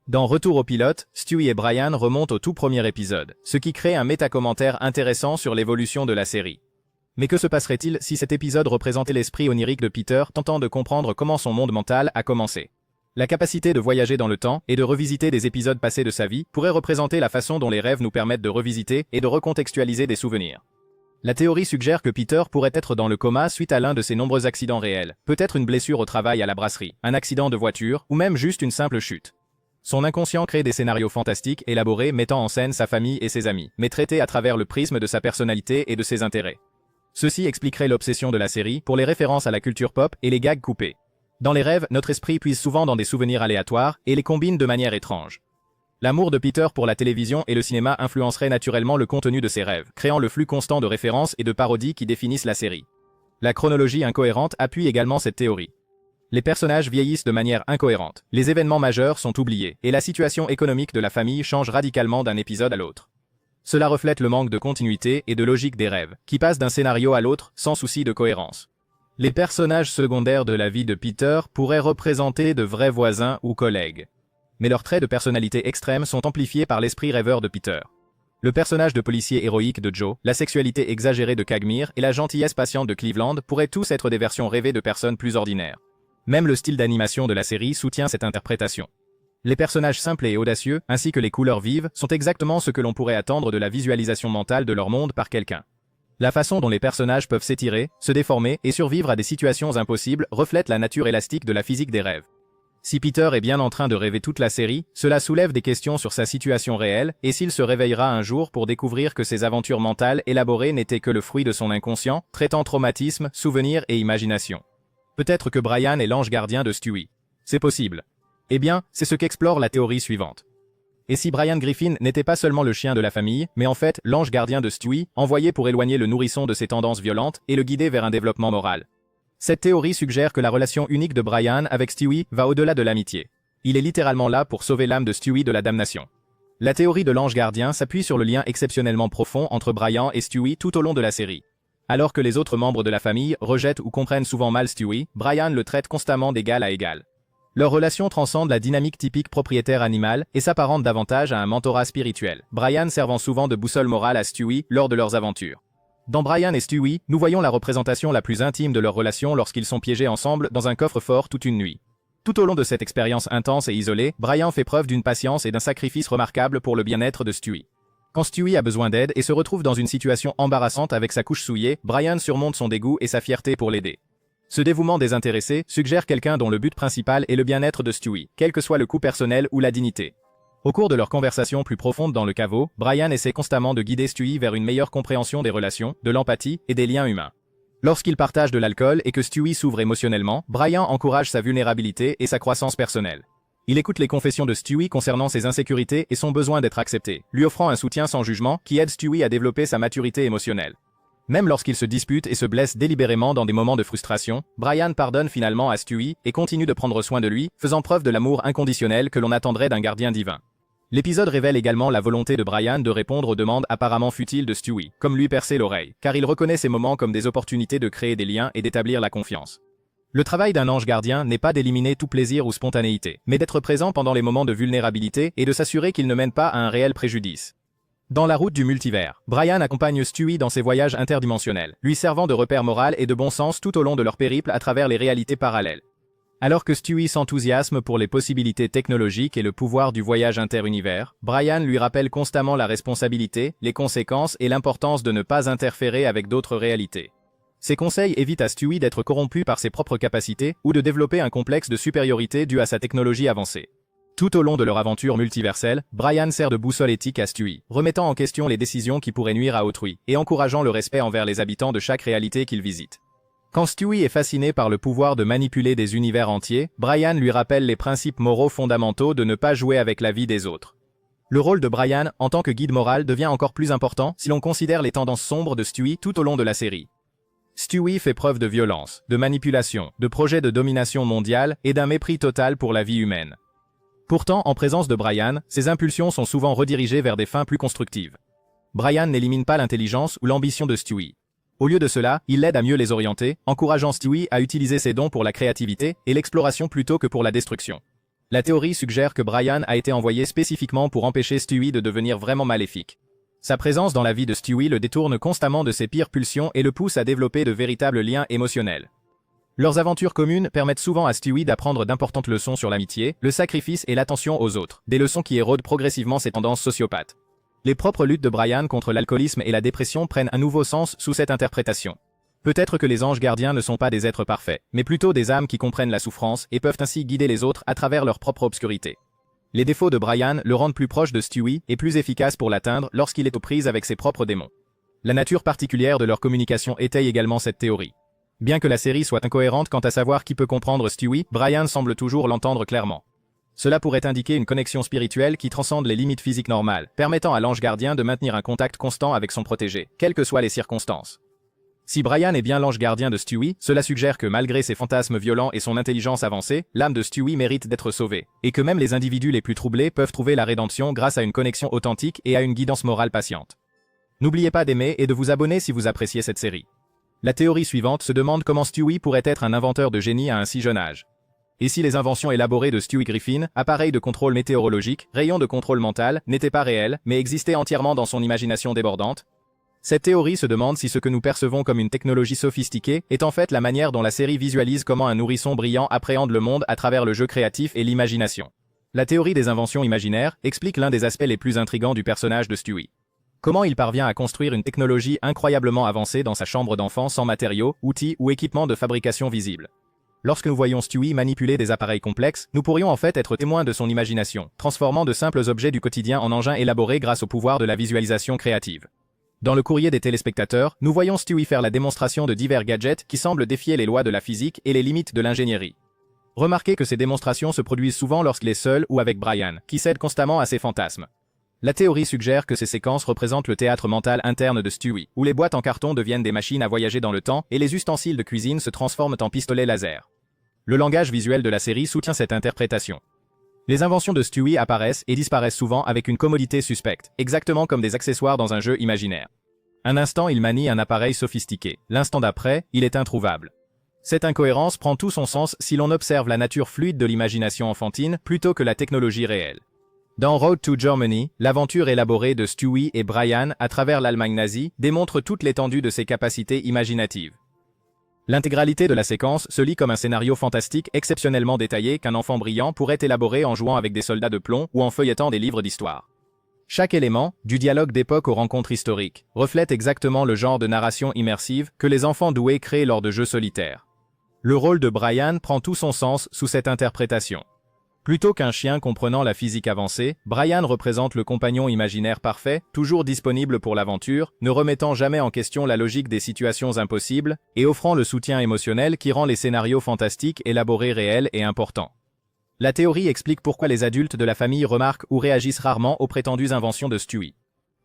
Dans Retour au pilote, Stewie et Brian remontent au tout premier épisode, ce qui crée un métacommentaire intéressant sur l'évolution de la série. Mais que se passerait-il si cet épisode représentait l'esprit onirique de Peter tentant de comprendre comment son monde mental a commencé? La capacité de voyager dans le temps et de revisiter des épisodes passés de sa vie pourrait représenter la façon dont les rêves nous permettent de revisiter et de recontextualiser des souvenirs. La théorie suggère que Peter pourrait être dans le coma suite à l'un de ses nombreux accidents réels, peut-être une blessure au travail à la brasserie, un accident de voiture ou même juste une simple chute. Son inconscient crée des scénarios fantastiques élaborés mettant en scène sa famille et ses amis, mais traités à travers le prisme de sa personnalité et de ses intérêts. Ceci expliquerait l'obsession de la série pour les références à la culture pop et les gags coupés. Dans les rêves, notre esprit puise souvent dans des souvenirs aléatoires et les combine de manière étrange. L'amour de Peter pour la télévision et le cinéma influencerait naturellement le contenu de ses rêves, créant le flux constant de références et de parodies qui définissent la série. La chronologie incohérente appuie également cette théorie. Les personnages vieillissent de manière incohérente, les événements majeurs sont oubliés, et la situation économique de la famille change radicalement d'un épisode à l'autre. Cela reflète le manque de continuité et de logique des rêves, qui passent d'un scénario à l'autre sans souci de cohérence. Les personnages secondaires de la vie de Peter pourraient représenter de vrais voisins ou collègues. Mais leurs traits de personnalité extrêmes sont amplifiés par l'esprit rêveur de Peter. Le personnage de policier héroïque de Joe, la sexualité exagérée de Kagmir et la gentillesse patiente de Cleveland pourraient tous être des versions rêvées de personnes plus ordinaires. Même le style d'animation de la série soutient cette interprétation. Les personnages simples et audacieux, ainsi que les couleurs vives, sont exactement ce que l'on pourrait attendre de la visualisation mentale de leur monde par quelqu'un. La façon dont les personnages peuvent s'étirer, se déformer et survivre à des situations impossibles reflète la nature élastique de la physique des rêves. Si Peter est bien en train de rêver toute la série, cela soulève des questions sur sa situation réelle et s'il se réveillera un jour pour découvrir que ses aventures mentales élaborées n'étaient que le fruit de son inconscient, traitant traumatisme, souvenirs et imagination. Peut-être que Brian est l'ange gardien de Stewie. C'est possible. Eh bien, c'est ce qu'explore la théorie suivante. Et si Brian Griffin n'était pas seulement le chien de la famille, mais en fait l'ange gardien de Stewie, envoyé pour éloigner le nourrisson de ses tendances violentes et le guider vers un développement moral? Cette théorie suggère que la relation unique de Brian avec Stewie va au-delà de l'amitié. Il est littéralement là pour sauver l'âme de Stewie de la damnation. La théorie de l'ange gardien s'appuie sur le lien exceptionnellement profond entre Brian et Stewie tout au long de la série. Alors que les autres membres de la famille rejettent ou comprennent souvent mal Stewie, Brian le traite constamment d'égal à égal. Leur relation transcende la dynamique typique propriétaire animal et s'apparente davantage à un mentorat spirituel, Brian servant souvent de boussole morale à Stewie lors de leurs aventures. Dans Brian et Stewie, nous voyons la représentation la plus intime de leur relation lorsqu'ils sont piégés ensemble dans un coffre-fort toute une nuit. Tout au long de cette expérience intense et isolée, Brian fait preuve d'une patience et d'un sacrifice remarquable pour le bien-être de Stewie. Quand Stewie a besoin d'aide et se retrouve dans une situation embarrassante avec sa couche souillée, Brian surmonte son dégoût et sa fierté pour l'aider. Ce dévouement désintéressé suggère quelqu'un dont le but principal est le bien-être de Stewie, quel que soit le coût personnel ou la dignité. Au cours de leur conversation plus profonde dans le caveau, Brian essaie constamment de guider Stewie vers une meilleure compréhension des relations, de l'empathie et des liens humains. Lorsqu'il partage de l'alcool et que Stewie s'ouvre émotionnellement, Brian encourage sa vulnérabilité et sa croissance personnelle. Il écoute les confessions de Stewie concernant ses insécurités et son besoin d'être accepté, lui offrant un soutien sans jugement qui aide Stewie à développer sa maturité émotionnelle. Même lorsqu'il se dispute et se blesse délibérément dans des moments de frustration, Brian pardonne finalement à Stewie et continue de prendre soin de lui, faisant preuve de l'amour inconditionnel que l'on attendrait d'un gardien divin. L'épisode révèle également la volonté de Brian de répondre aux demandes apparemment futiles de Stewie, comme lui percer l'oreille, car il reconnaît ces moments comme des opportunités de créer des liens et d'établir la confiance. Le travail d'un ange gardien n'est pas d'éliminer tout plaisir ou spontanéité, mais d'être présent pendant les moments de vulnérabilité et de s'assurer qu'il ne mène pas à un réel préjudice. Dans la route du multivers, Brian accompagne Stewie dans ses voyages interdimensionnels, lui servant de repère moral et de bon sens tout au long de leur périple à travers les réalités parallèles. Alors que Stewie s'enthousiasme pour les possibilités technologiques et le pouvoir du voyage interunivers, Brian lui rappelle constamment la responsabilité, les conséquences et l'importance de ne pas interférer avec d'autres réalités. Ces conseils évitent à Stewie d'être corrompu par ses propres capacités ou de développer un complexe de supériorité dû à sa technologie avancée. Tout au long de leur aventure multiverselle, Brian sert de boussole éthique à Stewie, remettant en question les décisions qui pourraient nuire à autrui et encourageant le respect envers les habitants de chaque réalité qu'il visite. Quand Stewie est fasciné par le pouvoir de manipuler des univers entiers, Brian lui rappelle les principes moraux fondamentaux de ne pas jouer avec la vie des autres. Le rôle de Brian en tant que guide moral devient encore plus important si l'on considère les tendances sombres de Stewie tout au long de la série. Stewie fait preuve de violence, de manipulation, de projets de domination mondiale et d'un mépris total pour la vie humaine. Pourtant, en présence de Brian, ses impulsions sont souvent redirigées vers des fins plus constructives. Brian n'élimine pas l'intelligence ou l'ambition de Stewie. Au lieu de cela, il l'aide à mieux les orienter, encourageant Stewie à utiliser ses dons pour la créativité et l'exploration plutôt que pour la destruction. La théorie suggère que Brian a été envoyé spécifiquement pour empêcher Stewie de devenir vraiment maléfique. Sa présence dans la vie de Stewie le détourne constamment de ses pires pulsions et le pousse à développer de véritables liens émotionnels. Leurs aventures communes permettent souvent à Stewie d'apprendre d'importantes leçons sur l'amitié, le sacrifice et l'attention aux autres, des leçons qui érodent progressivement ses tendances sociopathes. Les propres luttes de Brian contre l'alcoolisme et la dépression prennent un nouveau sens sous cette interprétation. Peut-être que les anges gardiens ne sont pas des êtres parfaits, mais plutôt des âmes qui comprennent la souffrance et peuvent ainsi guider les autres à travers leur propre obscurité. Les défauts de Brian le rendent plus proche de Stewie et plus efficace pour l'atteindre lorsqu'il est aux prises avec ses propres démons. La nature particulière de leur communication étaye également cette théorie. Bien que la série soit incohérente quant à savoir qui peut comprendre Stewie, Brian semble toujours l'entendre clairement. Cela pourrait indiquer une connexion spirituelle qui transcende les limites physiques normales, permettant à l'ange gardien de maintenir un contact constant avec son protégé, quelles que soient les circonstances. Si Brian est bien l'ange gardien de Stewie, cela suggère que malgré ses fantasmes violents et son intelligence avancée, l'âme de Stewie mérite d'être sauvée, et que même les individus les plus troublés peuvent trouver la rédemption grâce à une connexion authentique et à une guidance morale patiente. N'oubliez pas d'aimer et de vous abonner si vous appréciez cette série. La théorie suivante se demande comment Stewie pourrait être un inventeur de génie à un si jeune âge. Et si les inventions élaborées de Stewie Griffin, appareils de contrôle météorologique, rayons de contrôle mental, n'étaient pas réels, mais existaient entièrement dans son imagination débordante? Cette théorie se demande si ce que nous percevons comme une technologie sophistiquée est en fait la manière dont la série visualise comment un nourrisson brillant appréhende le monde à travers le jeu créatif et l'imagination. La théorie des inventions imaginaires explique l'un des aspects les plus intrigants du personnage de Stewie. Comment il parvient à construire une technologie incroyablement avancée dans sa chambre d'enfant sans matériaux, outils ou équipements de fabrication visibles. Lorsque nous voyons Stewie manipuler des appareils complexes, nous pourrions en fait être témoins de son imagination, transformant de simples objets du quotidien en engins élaborés grâce au pouvoir de la visualisation créative. Dans le courrier des téléspectateurs, nous voyons Stewie faire la démonstration de divers gadgets qui semblent défier les lois de la physique et les limites de l'ingénierie. Remarquez que ces démonstrations se produisent souvent lorsqu'il est seul ou avec Brian, qui cède constamment à ses fantasmes. La théorie suggère que ces séquences représentent le théâtre mental interne de Stewie, où les boîtes en carton deviennent des machines à voyager dans le temps et les ustensiles de cuisine se transforment en pistolets laser. Le langage visuel de la série soutient cette interprétation. Les inventions de Stewie apparaissent et disparaissent souvent avec une commodité suspecte, exactement comme des accessoires dans un jeu imaginaire. Un instant, il manie un appareil sophistiqué. L'instant d'après, il est introuvable. Cette incohérence prend tout son sens si l'on observe la nature fluide de l'imagination enfantine plutôt que la technologie réelle. Dans Road to Germany, l'aventure élaborée de Stewie et Brian à travers l'Allemagne nazie démontre toute l'étendue de ses capacités imaginatives. L'intégralité de la séquence se lit comme un scénario fantastique exceptionnellement détaillé qu'un enfant brillant pourrait élaborer en jouant avec des soldats de plomb ou en feuilletant des livres d'histoire. Chaque élément, du dialogue d'époque aux rencontres historiques, reflète exactement le genre de narration immersive que les enfants doués créent lors de jeux solitaires. Le rôle de Brian prend tout son sens sous cette interprétation. Plutôt qu'un chien comprenant la physique avancée, Brian représente le compagnon imaginaire parfait, toujours disponible pour l'aventure, ne remettant jamais en question la logique des situations impossibles, et offrant le soutien émotionnel qui rend les scénarios fantastiques élaborés réels et importants. La théorie explique pourquoi les adultes de la famille remarquent ou réagissent rarement aux prétendues inventions de Stewie.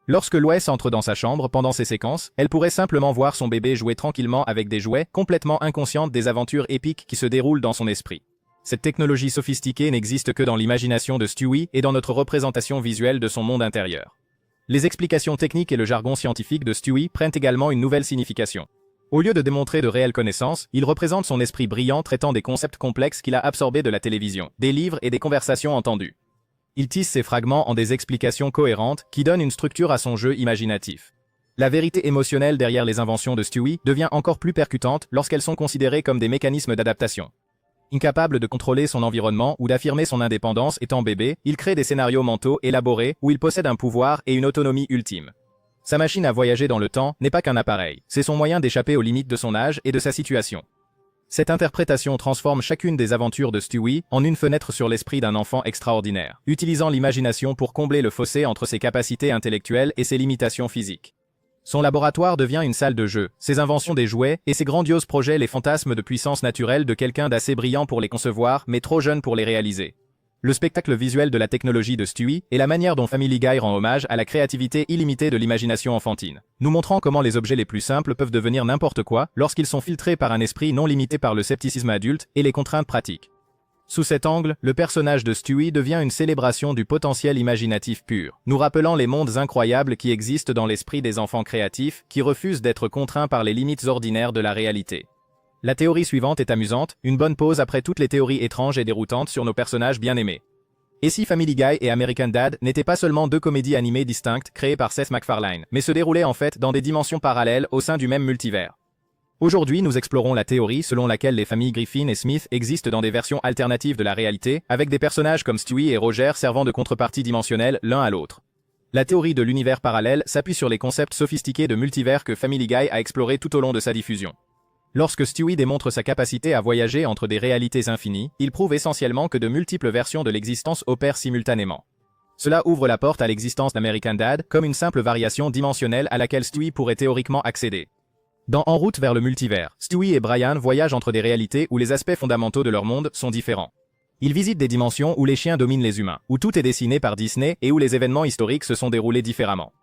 Lorsque Lois entre dans sa chambre pendant ces séquences, elle pourrait simplement voir son bébé jouer tranquillement avec des jouets, complètement inconsciente des aventures épiques qui se déroulent dans son esprit. Cette technologie sophistiquée n'existe que dans l'imagination de Stewie et dans notre représentation visuelle de son monde intérieur. Les explications techniques et le jargon scientifique de Stewie prennent également une nouvelle signification. Au lieu de démontrer de réelles connaissances, il représente son esprit brillant traitant des concepts complexes qu'il a absorbés de la télévision, des livres et des conversations entendues. Il tisse ces fragments en des explications cohérentes qui donnent une structure à son jeu imaginatif. La vérité émotionnelle derrière les inventions de Stewie devient encore plus percutante lorsqu'elles sont considérées comme des mécanismes d'adaptation. Incapable de contrôler son environnement ou d'affirmer son indépendance étant bébé, il crée des scénarios mentaux élaborés où il possède un pouvoir et une autonomie ultime. Sa machine à voyager dans le temps n'est pas qu'un appareil, c'est son moyen d'échapper aux limites de son âge et de sa situation. Cette interprétation transforme chacune des aventures de Stewie en une fenêtre sur l'esprit d'un enfant extraordinaire, utilisant l'imagination pour combler le fossé entre ses capacités intellectuelles et ses limitations physiques. Son laboratoire devient une salle de jeu, ses inventions des jouets et ses grandioses projets les fantasmes de puissance naturelle de quelqu'un d'assez brillant pour les concevoir mais trop jeune pour les réaliser. Le spectacle visuel de la technologie de Stewie est la manière dont Family Guy rend hommage à la créativité illimitée de l'imagination enfantine, nous montrant comment les objets les plus simples peuvent devenir n'importe quoi lorsqu'ils sont filtrés par un esprit non limité par le scepticisme adulte et les contraintes pratiques. Sous cet angle, le personnage de Stewie devient une célébration du potentiel imaginatif pur, nous rappelant les mondes incroyables qui existent dans l'esprit des enfants créatifs qui refusent d'être contraints par les limites ordinaires de la réalité. La théorie suivante est amusante, une bonne pause après toutes les théories étranges et déroutantes sur nos personnages bien aimés. Et si Family Guy et American Dad n'étaient pas seulement deux comédies animées distinctes créées par Seth MacFarlane, mais se déroulaient en fait dans des dimensions parallèles au sein du même multivers? Aujourd'hui, nous explorons la théorie selon laquelle les familles Griffin et Smith existent dans des versions alternatives de la réalité, avec des personnages comme Stewie et Roger servant de contrepartie dimensionnelle l'un à l'autre. La théorie de l'univers parallèle s'appuie sur les concepts sophistiqués de multivers que Family Guy a explorés tout au long de sa diffusion. Lorsque Stewie démontre sa capacité à voyager entre des réalités infinies, il prouve essentiellement que de multiples versions de l'existence opèrent simultanément. Cela ouvre la porte à l'existence d'American Dad comme une simple variation dimensionnelle à laquelle Stewie pourrait théoriquement accéder. Dans En route vers le multivers, Stewie et Brian voyagent entre des réalités où les aspects fondamentaux de leur monde sont différents. Ils visitent des dimensions où les chiens dominent les humains, où tout est dessiné par Disney et où les événements historiques se sont déroulés différemment.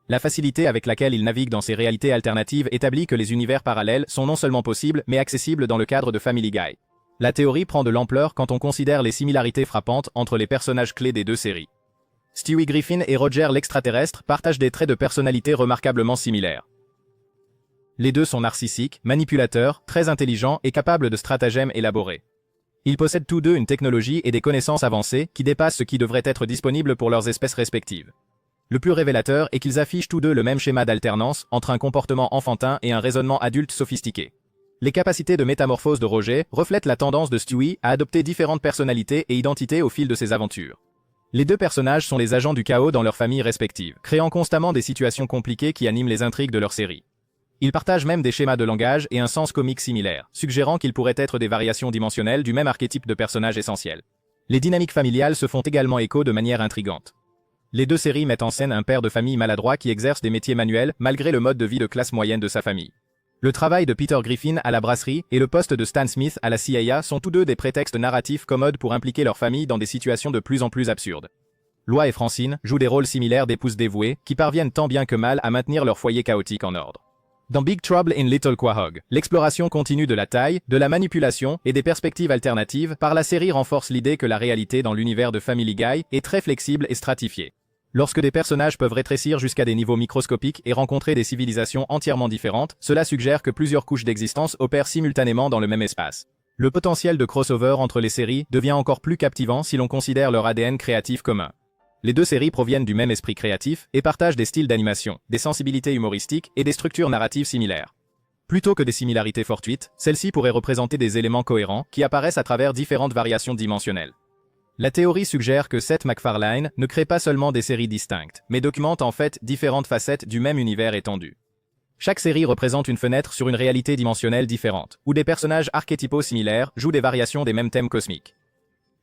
La facilité avec laquelle ils naviguent dans ces réalités alternatives établit que les univers parallèles sont non seulement possibles mais accessibles dans le cadre de Family Guy. La théorie prend de l'ampleur quand on considère les similarités frappantes entre les personnages clés des deux séries. Stewie Griffin et Roger l'extraterrestre partagent des traits de personnalité remarquablement similaires. Les deux sont narcissiques, manipulateurs, très intelligents et capables de stratagèmes élaborés. Ils possèdent tous deux une technologie et des connaissances avancées qui dépassent ce qui devrait être disponible pour leurs espèces respectives. Le plus révélateur est qu'ils affichent tous deux le même schéma d'alternance entre un comportement enfantin et un raisonnement adulte sophistiqué. Les capacités de métamorphose de Roger reflètent la tendance de Stewie à adopter différentes personnalités et identités au fil de ses aventures. Les deux personnages sont les agents du chaos dans leurs familles respectives, créant constamment des situations compliquées qui animent les intrigues de leur série. Ils partagent même des schémas de langage et un sens comique similaire, suggérant qu'ils pourraient être des variations dimensionnelles du même archétype de personnage essentiel. Les dynamiques familiales se font également écho de manière intrigante. Les deux séries mettent en scène un père de famille maladroit qui exerce des métiers manuels malgré le mode de vie de classe moyenne de sa famille. Le travail de Peter Griffin à la brasserie et le poste de Stan Smith à la CIA sont tous deux des prétextes narratifs commodes pour impliquer leur famille dans des situations de plus en plus absurdes. Loi et Francine jouent des rôles similaires d'épouses dévouées qui parviennent tant bien que mal à maintenir leur foyer chaotique en ordre. Dans Big Trouble in Little Quahog, l'exploration continue de la taille, de la manipulation et des perspectives alternatives par la série renforce l'idée que la réalité dans l'univers de Family Guy est très flexible et stratifiée. Lorsque des personnages peuvent rétrécir jusqu'à des niveaux microscopiques et rencontrer des civilisations entièrement différentes, cela suggère que plusieurs couches d'existence opèrent simultanément dans le même espace. Le potentiel de crossover entre les séries devient encore plus captivant si l'on considère leur ADN créatif commun. Les deux séries proviennent du même esprit créatif et partagent des styles d'animation, des sensibilités humoristiques et des structures narratives similaires. Plutôt que des similarités fortuites, celles-ci pourraient représenter des éléments cohérents qui apparaissent à travers différentes variations dimensionnelles. La théorie suggère que Seth MacFarlane ne crée pas seulement des séries distinctes, mais documente en fait différentes facettes du même univers étendu. Chaque série représente une fenêtre sur une réalité dimensionnelle différente, où des personnages archétypaux similaires jouent des variations des mêmes thèmes cosmiques.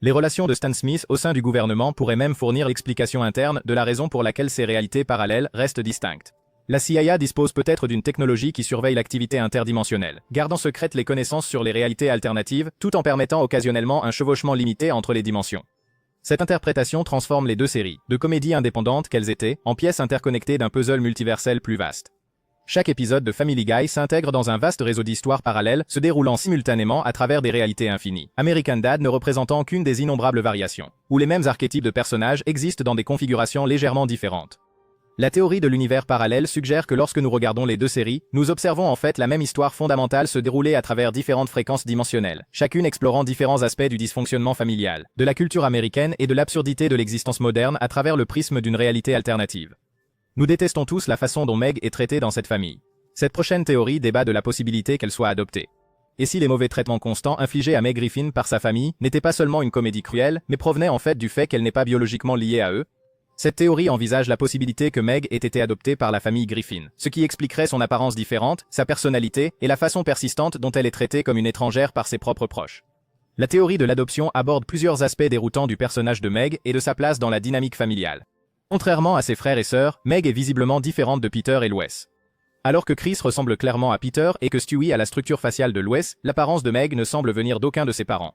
Les relations de Stan Smith au sein du gouvernement pourraient même fournir l'explication interne de la raison pour laquelle ces réalités parallèles restent distinctes. La CIA dispose peut-être d'une technologie qui surveille l'activité interdimensionnelle, gardant secrètes les connaissances sur les réalités alternatives, tout en permettant occasionnellement un chevauchement limité entre les dimensions. Cette interprétation transforme les deux séries, de comédies indépendantes qu'elles étaient, en pièces interconnectées d'un puzzle multiversel plus vaste. Chaque épisode de Family Guy s'intègre dans un vaste réseau d'histoires parallèles se déroulant simultanément à travers des réalités infinies, American Dad ne représentant qu'une des innombrables variations, où les mêmes archétypes de personnages existent dans des configurations légèrement différentes. La théorie de l'univers parallèle suggère que lorsque nous regardons les deux séries, nous observons en fait la même histoire fondamentale se dérouler à travers différentes fréquences dimensionnelles, chacune explorant différents aspects du dysfonctionnement familial, de la culture américaine et de l'absurdité de l'existence moderne à travers le prisme d'une réalité alternative. Nous détestons tous la façon dont Meg est traitée dans cette famille. Cette prochaine théorie débat de la possibilité qu'elle soit adoptée. Et si les mauvais traitements constants infligés à Meg Griffin par sa famille n'étaient pas seulement une comédie cruelle, mais provenaient en fait du fait qu'elle n'est pas biologiquement liée à eux? Cette théorie envisage la possibilité que Meg ait été adoptée par la famille Griffin, ce qui expliquerait son apparence différente, sa personnalité et la façon persistante dont elle est traitée comme une étrangère par ses propres proches. La théorie de l'adoption aborde plusieurs aspects déroutants du personnage de Meg et de sa place dans la dynamique familiale. Contrairement à ses frères et sœurs, Meg est visiblement différente de Peter et Lois. Alors que Chris ressemble clairement à Peter et que Stewie a la structure faciale de Lois, l'apparence de Meg ne semble venir d'aucun de ses parents.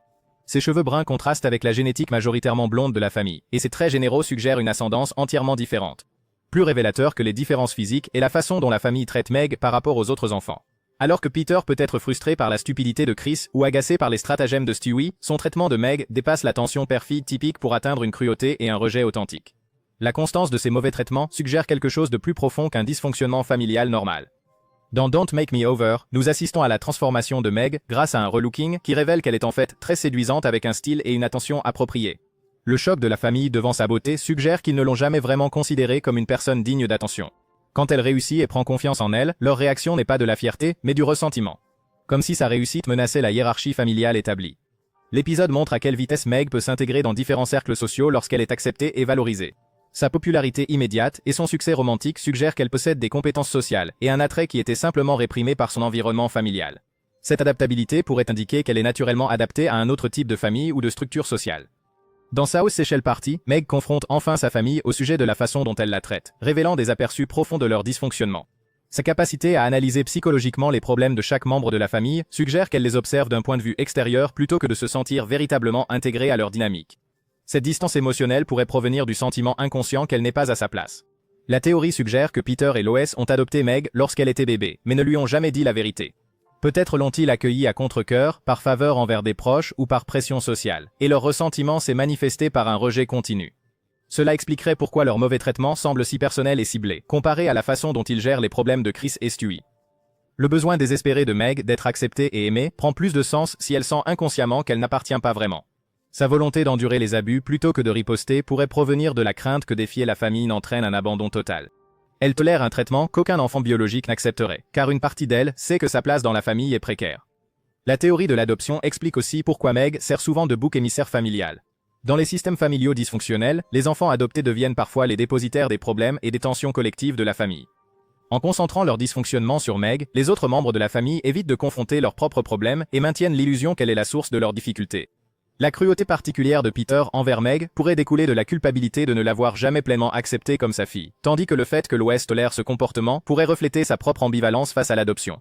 Ses cheveux bruns contrastent avec la génétique majoritairement blonde de la famille, et ses traits généraux suggèrent une ascendance entièrement différente. Plus révélateur que les différences physiques est la façon dont la famille traite Meg par rapport aux autres enfants. Alors que Peter peut être frustré par la stupidité de Chris ou agacé par les stratagèmes de Stewie, son traitement de Meg dépasse la tension père-fille typique pour atteindre une cruauté et un rejet authentique. La constance de ces mauvais traitements suggère quelque chose de plus profond qu'un dysfonctionnement familial normal. Dans Don't Make Me Over, nous assistons à la transformation de Meg grâce à un relooking qui révèle qu'elle est en fait très séduisante avec un style et une attention appropriés. Le choc de la famille devant sa beauté suggère qu'ils ne l'ont jamais vraiment considérée comme une personne digne d'attention. Quand elle réussit et prend confiance en elle, leur réaction n'est pas de la fierté, mais du ressentiment. Comme si sa réussite menaçait la hiérarchie familiale établie. L'épisode montre à quelle vitesse Meg peut s'intégrer dans différents cercles sociaux lorsqu'elle est acceptée et valorisée. Sa popularité immédiate et son succès romantique suggèrent qu'elle possède des compétences sociales et un attrait qui était simplement réprimé par son environnement familial. Cette adaptabilité pourrait indiquer qu'elle est naturellement adaptée à un autre type de famille ou de structure sociale. Dans South Seychelles Party, Meg confronte enfin sa famille au sujet de la façon dont elle la traite, révélant des aperçus profonds de leur dysfonctionnement. Sa capacité à analyser psychologiquement les problèmes de chaque membre de la famille suggère qu'elle les observe d'un point de vue extérieur plutôt que de se sentir véritablement intégrée à leur dynamique. Cette distance émotionnelle pourrait provenir du sentiment inconscient qu'elle n'est pas à sa place. La théorie suggère que Peter et Lois ont adopté Meg lorsqu'elle était bébé, mais ne lui ont jamais dit la vérité. Peut-être l'ont-ils accueillie à contre-cœur, par faveur envers des proches ou par pression sociale, et leur ressentiment s'est manifesté par un rejet continu. Cela expliquerait pourquoi leur mauvais traitement semble si personnel et ciblé, comparé à la façon dont ils gèrent les problèmes de Chris et Stewie. Le besoin désespéré de Meg d'être acceptée et aimée prend plus de sens si elle sent inconsciemment qu'elle n'appartient pas vraiment. Sa volonté d'endurer les abus plutôt que de riposter pourrait provenir de la crainte que défier la famille n'entraîne un abandon total. Elle tolère un traitement qu'aucun enfant biologique n'accepterait, car une partie d'elle sait que sa place dans la famille est précaire. La théorie de l'adoption explique aussi pourquoi Meg sert souvent de bouc émissaire familial. Dans les systèmes familiaux dysfonctionnels, les enfants adoptés deviennent parfois les dépositaires des problèmes et des tensions collectives de la famille. En concentrant leur dysfonctionnement sur Meg, les autres membres de la famille évitent de confronter leurs propres problèmes et maintiennent l'illusion qu'elle est la source de leurs difficultés. La cruauté particulière de Peter envers Meg pourrait découler de la culpabilité de ne l'avoir jamais pleinement acceptée comme sa fille, tandis que le fait que Lois tolère ce comportement pourrait refléter sa propre ambivalence face à l'adoption.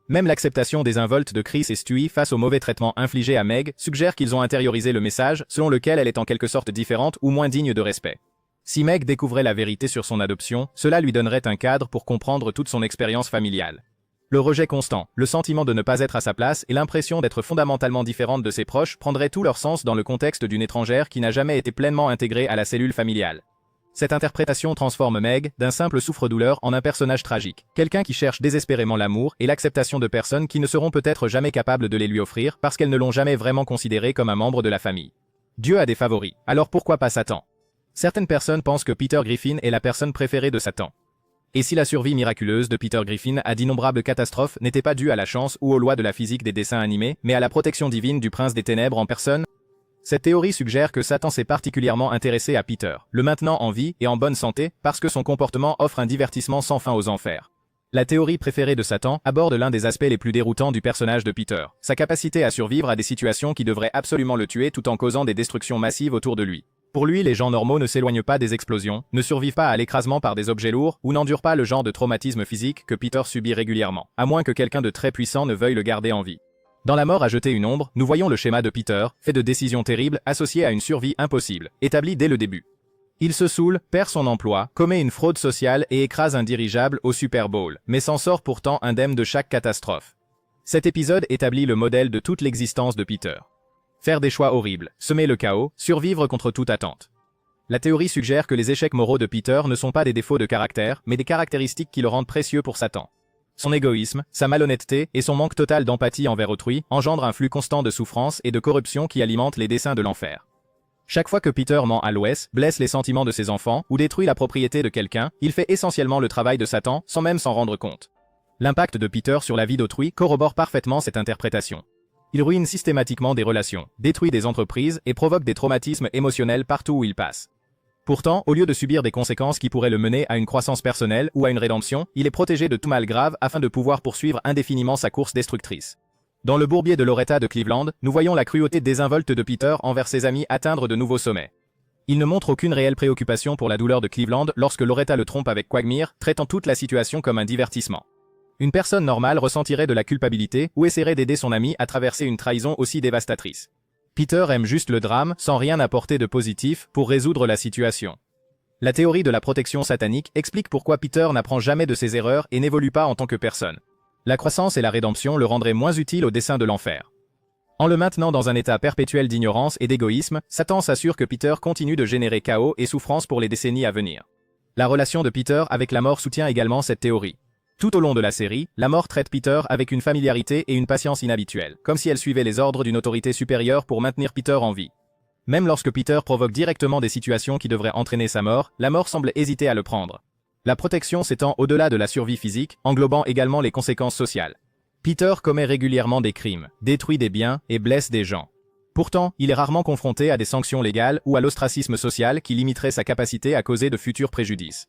Même l'acceptation désinvolte de Chris et Stewie face au mauvais traitement infligé à Meg suggère qu'ils ont intériorisé le message selon lequel elle est en quelque sorte différente ou moins digne de respect. Si Meg découvrait la vérité sur son adoption, cela lui donnerait un cadre pour comprendre toute son expérience familiale. Le rejet constant, le sentiment de ne pas être à sa place et l'impression d'être fondamentalement différente de ses proches prendraient tout leur sens dans le contexte d'une étrangère qui n'a jamais été pleinement intégrée à la cellule familiale. Cette interprétation transforme Meg d'un simple souffre-douleur en un personnage tragique, quelqu'un qui cherche désespérément l'amour et l'acceptation de personnes qui ne seront peut-être jamais capables de les lui offrir parce qu'elles ne l'ont jamais vraiment considéré comme un membre de la famille. Dieu a des favoris, alors pourquoi pas Satan? Certaines personnes pensent que Peter Griffin est la personne préférée de Satan. Et si la survie miraculeuse de Peter Griffin à d'innombrables catastrophes n'était pas due à la chance ou aux lois de la physique des dessins animés, mais à la protection divine du prince des ténèbres en personne? Cette théorie suggère que Satan s'est particulièrement intéressé à Peter, le maintenant en vie et en bonne santé parce que son comportement offre un divertissement sans fin aux enfers. La théorie préférée de Satan aborde l'un des aspects les plus déroutants du personnage de Peter, sa capacité à survivre à des situations qui devraient absolument le tuer tout en causant des destructions massives autour de lui. Pour lui, les gens normaux ne s'éloignent pas des explosions, ne survivent pas à l'écrasement par des objets lourds ou n'endurent pas le genre de traumatisme physique que Peter subit régulièrement, à moins que quelqu'un de très puissant ne veuille le garder en vie. Dans La mort a jeté une ombre, nous voyons le schéma de Peter, fait de décisions terribles associées à une survie impossible, établie dès le début. Il se saoule, perd son emploi, commet une fraude sociale et écrase un dirigeable au Super Bowl, mais s'en sort pourtant indemne de chaque catastrophe. Cet épisode établit le modèle de toute l'existence de Peter. Faire des choix horribles, semer le chaos, survivre contre toute attente. La théorie suggère que les échecs moraux de Peter ne sont pas des défauts de caractère, mais des caractéristiques qui le rendent précieux pour Satan. Son égoïsme, sa malhonnêteté et son manque total d'empathie envers autrui engendrent un flux constant de souffrance et de corruption qui alimente les desseins de l'enfer. Chaque fois que Peter ment à Lois, blesse les sentiments de ses enfants ou détruit la propriété de quelqu'un, il fait essentiellement le travail de Satan sans même s'en rendre compte. L'impact de Peter sur la vie d'autrui corrobore parfaitement cette interprétation. Il ruine systématiquement des relations, détruit des entreprises et provoque des traumatismes émotionnels partout où il passe. Pourtant, au lieu de subir des conséquences qui pourraient le mener à une croissance personnelle ou à une rédemption, il est protégé de tout mal grave afin de pouvoir poursuivre indéfiniment sa course destructrice. Dans le bourbier de Loretta de Cleveland, nous voyons la cruauté désinvolte de Peter envers ses amis atteindre de nouveaux sommets. Il ne montre aucune réelle préoccupation pour la douleur de Cleveland lorsque Loretta le trompe avec Quagmire, traitant toute la situation comme un divertissement. Une personne normale ressentirait de la culpabilité ou essaierait d'aider son ami à traverser une trahison aussi dévastatrice. Peter aime juste le drame sans rien apporter de positif pour résoudre la situation. La théorie de la protection satanique explique pourquoi Peter n'apprend jamais de ses erreurs et n'évolue pas en tant que personne. La croissance et la rédemption le rendraient moins utile au dessein de l'enfer. En le maintenant dans un état perpétuel d'ignorance et d'égoïsme, Satan s'assure que Peter continue de générer chaos et souffrance pour les décennies à venir. La relation de Peter avec la mort soutient également cette théorie. Tout au long de la série, la mort traite Peter avec une familiarité et une patience inhabituelles, comme si elle suivait les ordres d'une autorité supérieure pour maintenir Peter en vie. Même lorsque Peter provoque directement des situations qui devraient entraîner sa mort, la mort semble hésiter à le prendre. La protection s'étend au-delà de la survie physique, englobant également les conséquences sociales. Peter commet régulièrement des crimes, détruit des biens et blesse des gens. Pourtant, il est rarement confronté à des sanctions légales ou à l'ostracisme social qui limiterait sa capacité à causer de futurs préjudices.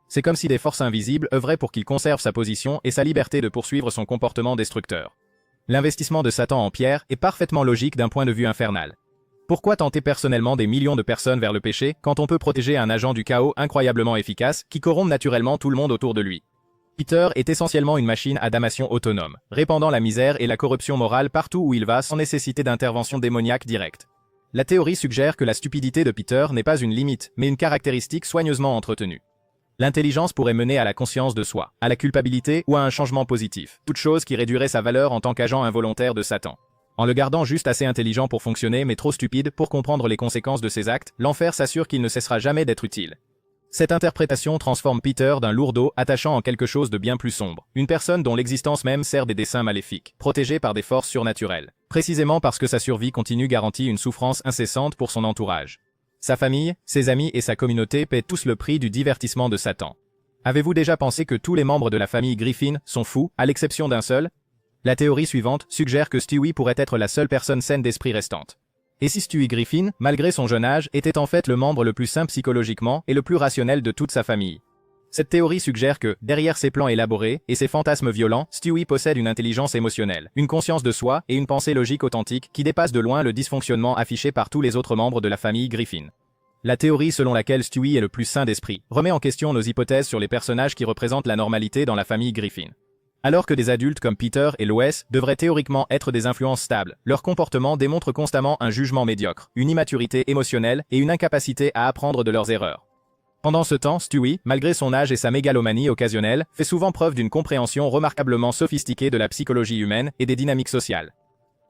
C'est comme si des forces invisibles œuvraient pour qu'il conserve sa position et sa liberté de poursuivre son comportement destructeur. L'investissement de Satan en Pierre est parfaitement logique d'un point de vue infernal. Pourquoi tenter personnellement des millions de personnes vers le péché quand on peut protéger un agent du chaos incroyablement efficace qui corrompt naturellement tout le monde autour de lui? Peter est essentiellement une machine à damnation autonome, répandant la misère et la corruption morale partout où il va sans nécessité d'intervention démoniaque directe. La théorie suggère que la stupidité de Peter n'est pas une limite, mais une caractéristique soigneusement entretenue. L'intelligence pourrait mener à la conscience de soi, à la culpabilité ou à un changement positif, toute chose qui réduirait sa valeur en tant qu'agent involontaire de Satan. En le gardant juste assez intelligent pour fonctionner mais trop stupide pour comprendre les conséquences de ses actes, l'enfer s'assure qu'il ne cessera jamais d'être utile. Cette interprétation transforme Peter d'un lourdeau attachant en quelque chose de bien plus sombre, une personne dont l'existence même sert des desseins maléfiques, protégée par des forces surnaturelles, précisément parce que sa survie continue garantit une souffrance incessante pour son entourage. Sa famille, ses amis et sa communauté paient tous le prix du divertissement de Satan. Avez-vous déjà pensé que tous les membres de la famille Griffin sont fous, à l'exception d'un seul? La théorie suivante suggère que Stewie pourrait être la seule personne saine d'esprit restante. Et si Stewie Griffin, malgré son jeune âge, était en fait le membre le plus sain psychologiquement et le plus rationnel de toute sa famille? Cette théorie suggère que, derrière ses plans élaborés et ses fantasmes violents, Stewie possède une intelligence émotionnelle, une conscience de soi et une pensée logique authentique qui dépasse de loin le dysfonctionnement affiché par tous les autres membres de la famille Griffin. La théorie selon laquelle Stewie est le plus sain d'esprit remet en question nos hypothèses sur les personnages qui représentent la normalité dans la famille Griffin. Alors que des adultes comme Peter et Lois devraient théoriquement être des influences stables, leur comportement démontre constamment un jugement médiocre, une immaturité émotionnelle et une incapacité à apprendre de leurs erreurs. Pendant ce temps, Stewie, malgré son âge et sa mégalomanie occasionnelle, fait souvent preuve d'une compréhension remarquablement sophistiquée de la psychologie humaine et des dynamiques sociales.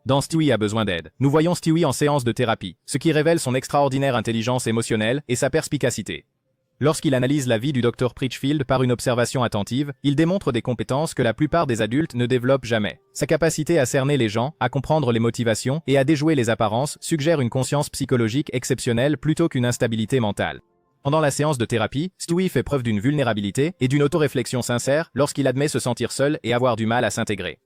Dans Stewie a besoin d'aide, nous voyons Stewie en séance de thérapie, ce qui révèle son extraordinaire intelligence émotionnelle et sa perspicacité. Lorsqu'il analyse la vie du Dr Pritchfield par une observation attentive, il démontre des compétences que la plupart des adultes ne développent jamais. Sa capacité à cerner les gens, à comprendre les motivations et à déjouer les apparences suggère une conscience psychologique exceptionnelle plutôt qu'une instabilité mentale. Pendant la séance de thérapie, Stewie fait preuve d'une vulnérabilité et d'une autoréflexion sincère lorsqu'il admet se sentir seul et avoir du mal à s'intégrer.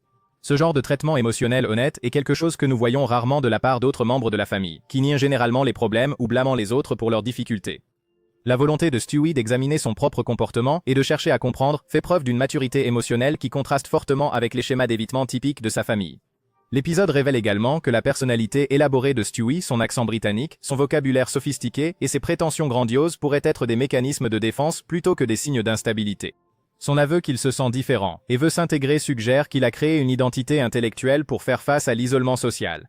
Ce genre de traitement émotionnel honnête est quelque chose que nous voyons rarement de la part d'autres membres de la famille, qui nient généralement les problèmes ou blâmant les autres pour leurs difficultés. La volonté de Stewie d'examiner son propre comportement et de chercher à comprendre fait preuve d'une maturité émotionnelle qui contraste fortement avec les schémas d'évitement typiques de sa famille. L'épisode révèle également que la personnalité élaborée de Stewie, son accent britannique, son vocabulaire sophistiqué et ses prétentions grandioses pourraient être des mécanismes de défense plutôt que des signes d'instabilité. Son aveu qu'il se sent différent et veut s'intégrer suggère qu'il a créé une identité intellectuelle pour faire face à l'isolement social.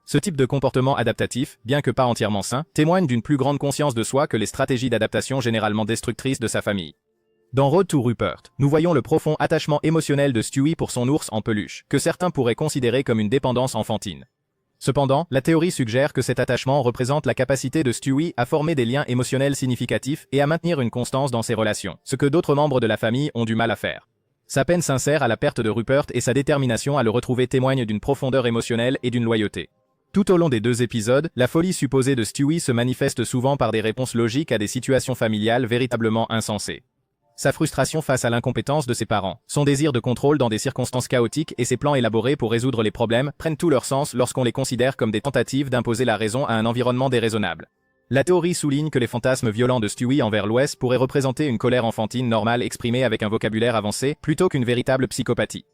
Ce type de comportement adaptatif, bien que pas entièrement sain, témoigne d'une plus grande conscience de soi que les stratégies d'adaptation généralement destructrices de sa famille. Dans Road to Rupert, nous voyons le profond attachement émotionnel de Stewie pour son ours en peluche, que certains pourraient considérer comme une dépendance enfantine. Cependant, la théorie suggère que cet attachement représente la capacité de Stewie à former des liens émotionnels significatifs et à maintenir une constance dans ses relations, ce que d'autres membres de la famille ont du mal à faire. Sa peine sincère à la perte de Rupert et sa détermination à le retrouver témoignent d'une profondeur émotionnelle et d'une loyauté. Tout au long des deux épisodes, la folie supposée de Stewie se manifeste souvent par des réponses logiques à des situations familiales véritablement insensées. Sa frustration face à l'incompétence de ses parents, son désir de contrôle dans des circonstances chaotiques et ses plans élaborés pour résoudre les problèmes prennent tout leur sens lorsqu'on les considère comme des tentatives d'imposer la raison à un environnement déraisonnable. La théorie souligne que les fantasmes violents de Stewie envers Lois pourraient représenter une colère enfantine normale exprimée avec un vocabulaire avancé plutôt qu'une véritable psychopathie.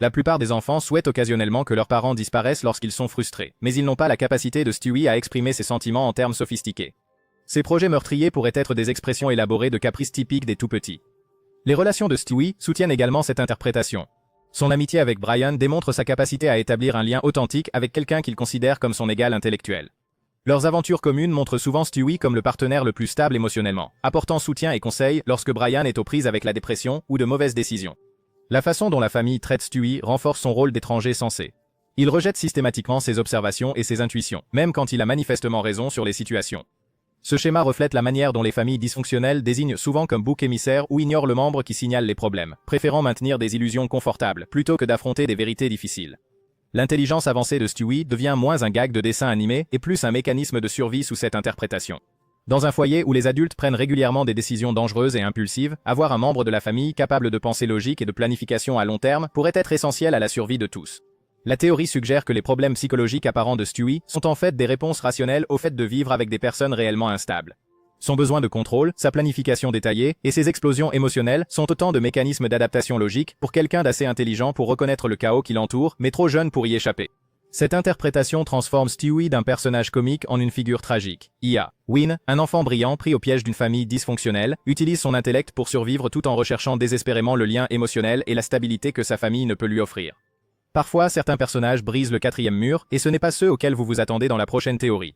La plupart des enfants souhaitent occasionnellement que leurs parents disparaissent lorsqu'ils sont frustrés, mais ils n'ont pas la capacité de Stewie à exprimer ses sentiments en termes sophistiqués. Ces projets meurtriers pourraient être des expressions élaborées de caprices typiques des tout-petits. Les relations de Stewie soutiennent également cette interprétation. Son amitié avec Brian démontre sa capacité à établir un lien authentique avec quelqu'un qu'il considère comme son égal intellectuel. Leurs aventures communes montrent souvent Stewie comme le partenaire le plus stable émotionnellement, apportant soutien et conseils lorsque Brian est aux prises avec la dépression ou de mauvaises décisions. La façon dont la famille traite Stewie renforce son rôle d'étranger sensé. Il rejette systématiquement ses observations et ses intuitions, même quand il a manifestement raison sur les situations. Ce schéma reflète la manière dont les familles dysfonctionnelles désignent souvent comme bouc émissaire ou ignorent le membre qui signale les problèmes, préférant maintenir des illusions confortables plutôt que d'affronter des vérités difficiles. L'intelligence avancée de Stewie devient moins un gag de dessin animé et plus un mécanisme de survie sous cette interprétation. Dans un foyer où les adultes prennent régulièrement des décisions dangereuses et impulsives, avoir un membre de la famille capable de pensée logique et de planification à long terme pourrait être essentiel à la survie de tous. La théorie suggère que les problèmes psychologiques apparents de Stewie sont en fait des réponses rationnelles au fait de vivre avec des personnes réellement instables. Son besoin de contrôle, sa planification détaillée et ses explosions émotionnelles sont autant de mécanismes d'adaptation logique pour quelqu'un d'assez intelligent pour reconnaître le chaos qui l'entoure, mais trop jeune pour y échapper. Cette interprétation transforme Stewie d'un personnage comique en une figure tragique. IA. Win, un enfant brillant pris au piège d'une famille dysfonctionnelle, utilise son intellect pour survivre tout en recherchant désespérément le lien émotionnel et la stabilité que sa famille ne peut lui offrir. Parfois, certains personnages brisent le quatrième mur, et ce n'est pas ceux auxquels vous vous attendez dans la prochaine théorie.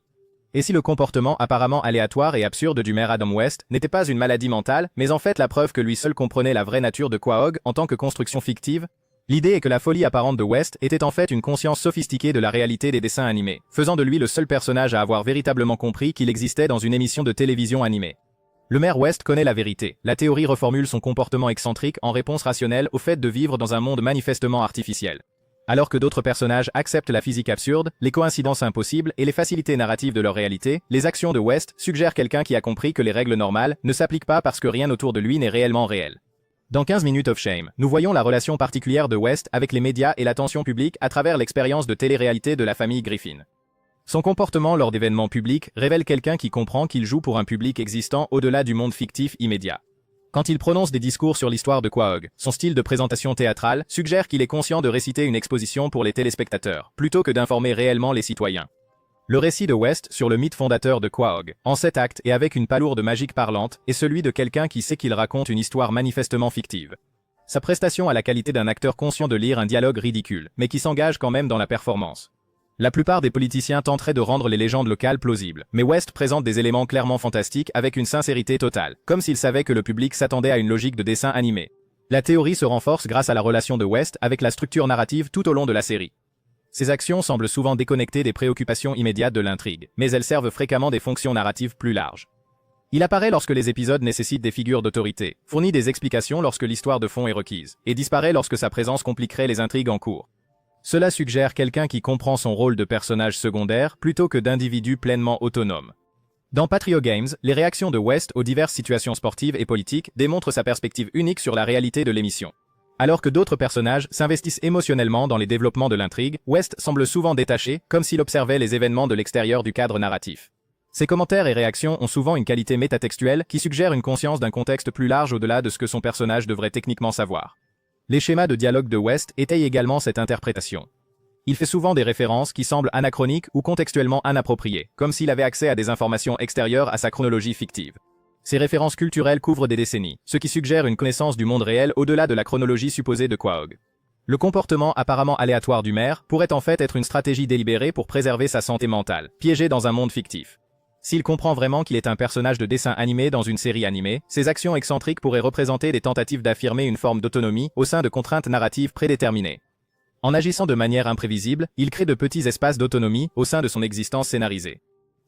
Et si le comportement apparemment aléatoire et absurde du maire Adam West n'était pas une maladie mentale, mais en fait la preuve que lui seul comprenait la vraie nature de Quahog en tant que construction fictive? L'idée est que la folie apparente de West était en fait une conscience sophistiquée de la réalité des dessins animés, faisant de lui le seul personnage à avoir véritablement compris qu'il existait dans une émission de télévision animée. Le maire West connaît la vérité. La théorie reformule son comportement excentrique en réponse rationnelle au fait de vivre dans un monde manifestement artificiel. Alors que d'autres personnages acceptent la physique absurde, les coïncidences impossibles et les facilités narratives de leur réalité, les actions de West suggèrent quelqu'un qui a compris que les règles normales ne s'appliquent pas parce que rien autour de lui n'est réellement réel. Dans 15 minutes of Shame, nous voyons la relation particulière de West avec les médias et l'attention publique à travers l'expérience de télé-réalité de la famille Griffin. Son comportement lors d'événements publics révèle quelqu'un qui comprend qu'il joue pour un public existant au-delà du monde fictif immédiat. Quand il prononce des discours sur l'histoire de Quahog, son style de présentation théâtrale suggère qu'il est conscient de réciter une exposition pour les téléspectateurs, plutôt que d'informer réellement les citoyens. Le récit de West sur le mythe fondateur de Quahog, en 7 actes et avec une palourde magique parlante, est celui de quelqu'un qui sait qu'il raconte une histoire manifestement fictive. Sa prestation a la qualité d'un acteur conscient de lire un dialogue ridicule, mais qui s'engage quand même dans la performance. La plupart des politiciens tenteraient de rendre les légendes locales plausibles, mais West présente des éléments clairement fantastiques avec une sincérité totale, comme s'il savait que le public s'attendait à une logique de dessin animé. La théorie se renforce grâce à la relation de West avec la structure narrative tout au long de la série. Ses actions semblent souvent déconnectées des préoccupations immédiates de l'intrigue, mais elles servent fréquemment des fonctions narratives plus larges. Il apparaît lorsque les épisodes nécessitent des figures d'autorité, fournit des explications lorsque l'histoire de fond est requise, et disparaît lorsque sa présence compliquerait les intrigues en cours. Cela suggère quelqu'un qui comprend son rôle de personnage secondaire plutôt que d'individu pleinement autonome. Dans Patriot Games, les réactions de West aux diverses situations sportives et politiques démontrent sa perspective unique sur la réalité de l'émission. Alors que d'autres personnages s'investissent émotionnellement dans les développements de l'intrigue, West semble souvent détaché, comme s'il observait les événements de l'extérieur du cadre narratif. Ses commentaires et réactions ont souvent une qualité métatextuelle qui suggère une conscience d'un contexte plus large au-delà de ce que son personnage devrait techniquement savoir. Les schémas de dialogue de West étayent également cette interprétation. Il fait souvent des références qui semblent anachroniques ou contextuellement inappropriées, comme s'il avait accès à des informations extérieures à sa chronologie fictive. Ces références culturelles couvrent des décennies, ce qui suggère une connaissance du monde réel au-delà de la chronologie supposée de Quahog. Le comportement apparemment aléatoire du maire pourrait en fait être une stratégie délibérée pour préserver sa santé mentale, piégé dans un monde fictif. S'il comprend vraiment qu'il est un personnage de dessin animé dans une série animée, ses actions excentriques pourraient représenter des tentatives d'affirmer une forme d'autonomie au sein de contraintes narratives prédéterminées. En agissant de manière imprévisible, il crée de petits espaces d'autonomie au sein de son existence scénarisée.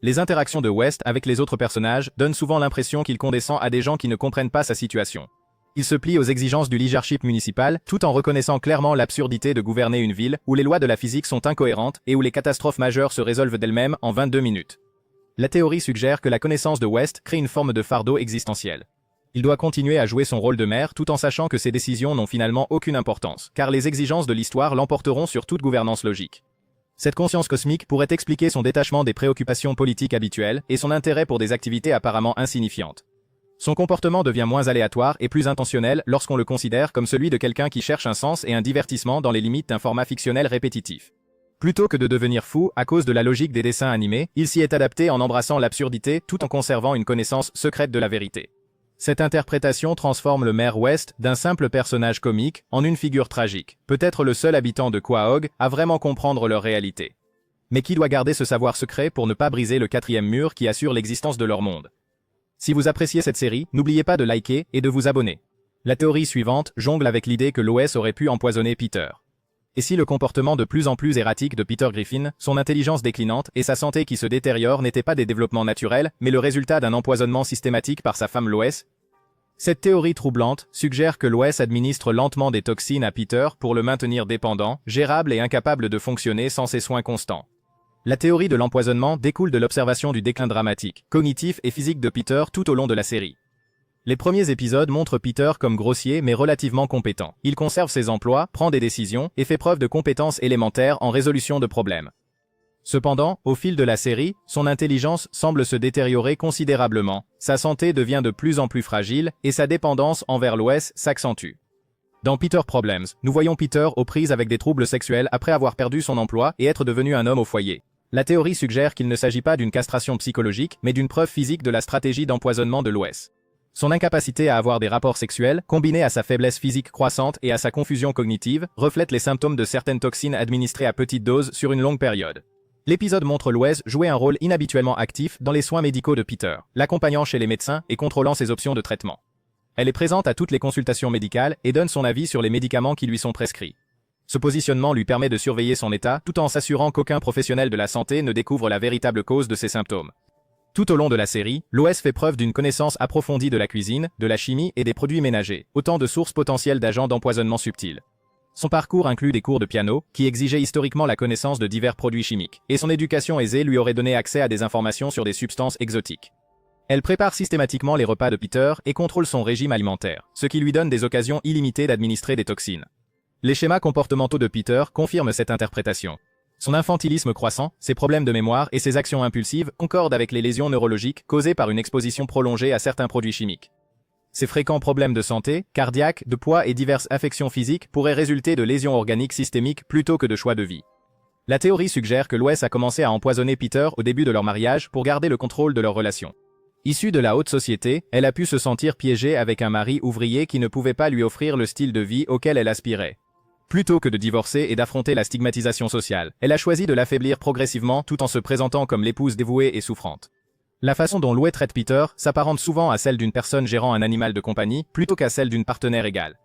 Les interactions de West avec les autres personnages donnent souvent l'impression qu'il condescend à des gens qui ne comprennent pas sa situation. Il se plie aux exigences du leadership municipal tout en reconnaissant clairement l'absurdité de gouverner une ville où les lois de la physique sont incohérentes et où les catastrophes majeures se résolvent d'elles-mêmes en 22 minutes. La théorie suggère que la connaissance de West crée une forme de fardeau existentiel. Il doit continuer à jouer son rôle de maire tout en sachant que ses décisions n'ont finalement aucune importance, car les exigences de l'histoire l'emporteront sur toute gouvernance logique. Cette conscience cosmique pourrait expliquer son détachement des préoccupations politiques habituelles et son intérêt pour des activités apparemment insignifiantes. Son comportement devient moins aléatoire et plus intentionnel lorsqu'on le considère comme celui de quelqu'un qui cherche un sens et un divertissement dans les limites d'un format fictionnel répétitif. Plutôt que de devenir fou à cause de la logique des dessins animés, il s'y est adapté en embrassant l'absurdité tout en conservant une connaissance secrète de la vérité. Cette interprétation transforme le maire West d'un simple personnage comique en une figure tragique, peut-être le seul habitant de Quahog à vraiment comprendre leur réalité. Mais qui doit garder ce savoir secret pour ne pas briser le quatrième mur qui assure l'existence de leur monde? Si vous appréciez cette série, n'oubliez pas de liker et de vous abonner. La théorie suivante jongle avec l'idée que Lois aurait pu empoisonner Peter. Et si le comportement de plus en plus erratique de Peter Griffin, son intelligence déclinante et sa santé qui se détériore n'étaient pas des développements naturels, mais le résultat d'un empoisonnement systématique par sa femme Lois? Cette théorie troublante suggère que Lois administre lentement des toxines à Peter pour le maintenir dépendant, gérable et incapable de fonctionner sans ses soins constants. La théorie de l'empoisonnement découle de l'observation du déclin dramatique, cognitif et physique de Peter tout au long de la série. Les premiers épisodes montrent Peter comme grossier mais relativement compétent. Il conserve ses emplois, prend des décisions et fait preuve de compétences élémentaires en résolution de problèmes. Cependant, au fil de la série, son intelligence semble se détériorer considérablement, sa santé devient de plus en plus fragile et sa dépendance envers Lois s'accentue. Dans Peter Problems, nous voyons Peter aux prises avec des troubles sexuels après avoir perdu son emploi et être devenu un homme au foyer. La théorie suggère qu'il ne s'agit pas d'une castration psychologique, mais d'une preuve physique de la stratégie d'empoisonnement de Loès. Son incapacité à avoir des rapports sexuels, combinée à sa faiblesse physique croissante et à sa confusion cognitive, reflète les symptômes de certaines toxines administrées à petite dose sur une longue période. L'épisode montre Loès jouer un rôle inhabituellement actif dans les soins médicaux de Peter, l'accompagnant chez les médecins et contrôlant ses options de traitement. Elle est présente à toutes les consultations médicales et donne son avis sur les médicaments qui lui sont prescrits. Ce positionnement lui permet de surveiller son état tout en s'assurant qu'aucun professionnel de la santé ne découvre la véritable cause de ses symptômes. Tout au long de la série, Loès fait preuve d'une connaissance approfondie de la cuisine, de la chimie et des produits ménagers, autant de sources potentielles d'agents d'empoisonnement subtils. Son parcours inclut des cours de piano, qui exigeaient historiquement la connaissance de divers produits chimiques, et son éducation aisée lui aurait donné accès à des informations sur des substances exotiques. Elle prépare systématiquement les repas de Peter et contrôle son régime alimentaire, ce qui lui donne des occasions illimitées d'administrer des toxines. Les schémas comportementaux de Peter confirment cette interprétation. Son infantilisme croissant, ses problèmes de mémoire et ses actions impulsives concordent avec les lésions neurologiques causées par une exposition prolongée à certains produits chimiques. Ses fréquents problèmes de santé, cardiaques, de poids et diverses affections physiques pourraient résulter de lésions organiques systémiques plutôt que de choix de vie. La théorie suggère que Loès a commencé à empoisonner Peter au début de leur mariage pour garder le contrôle de leur relation. Issue de la haute société, elle a pu se sentir piégée avec un mari ouvrier qui ne pouvait pas lui offrir le style de vie auquel elle aspirait. Plutôt que de divorcer et d'affronter la stigmatisation sociale, elle a choisi de l'affaiblir progressivement tout en se présentant comme l'épouse dévouée et souffrante. La façon dont Loès traite Peter s'apparente souvent à celle d'une personne gérant un animal de compagnie plutôt qu'à celle d'une partenaire égale.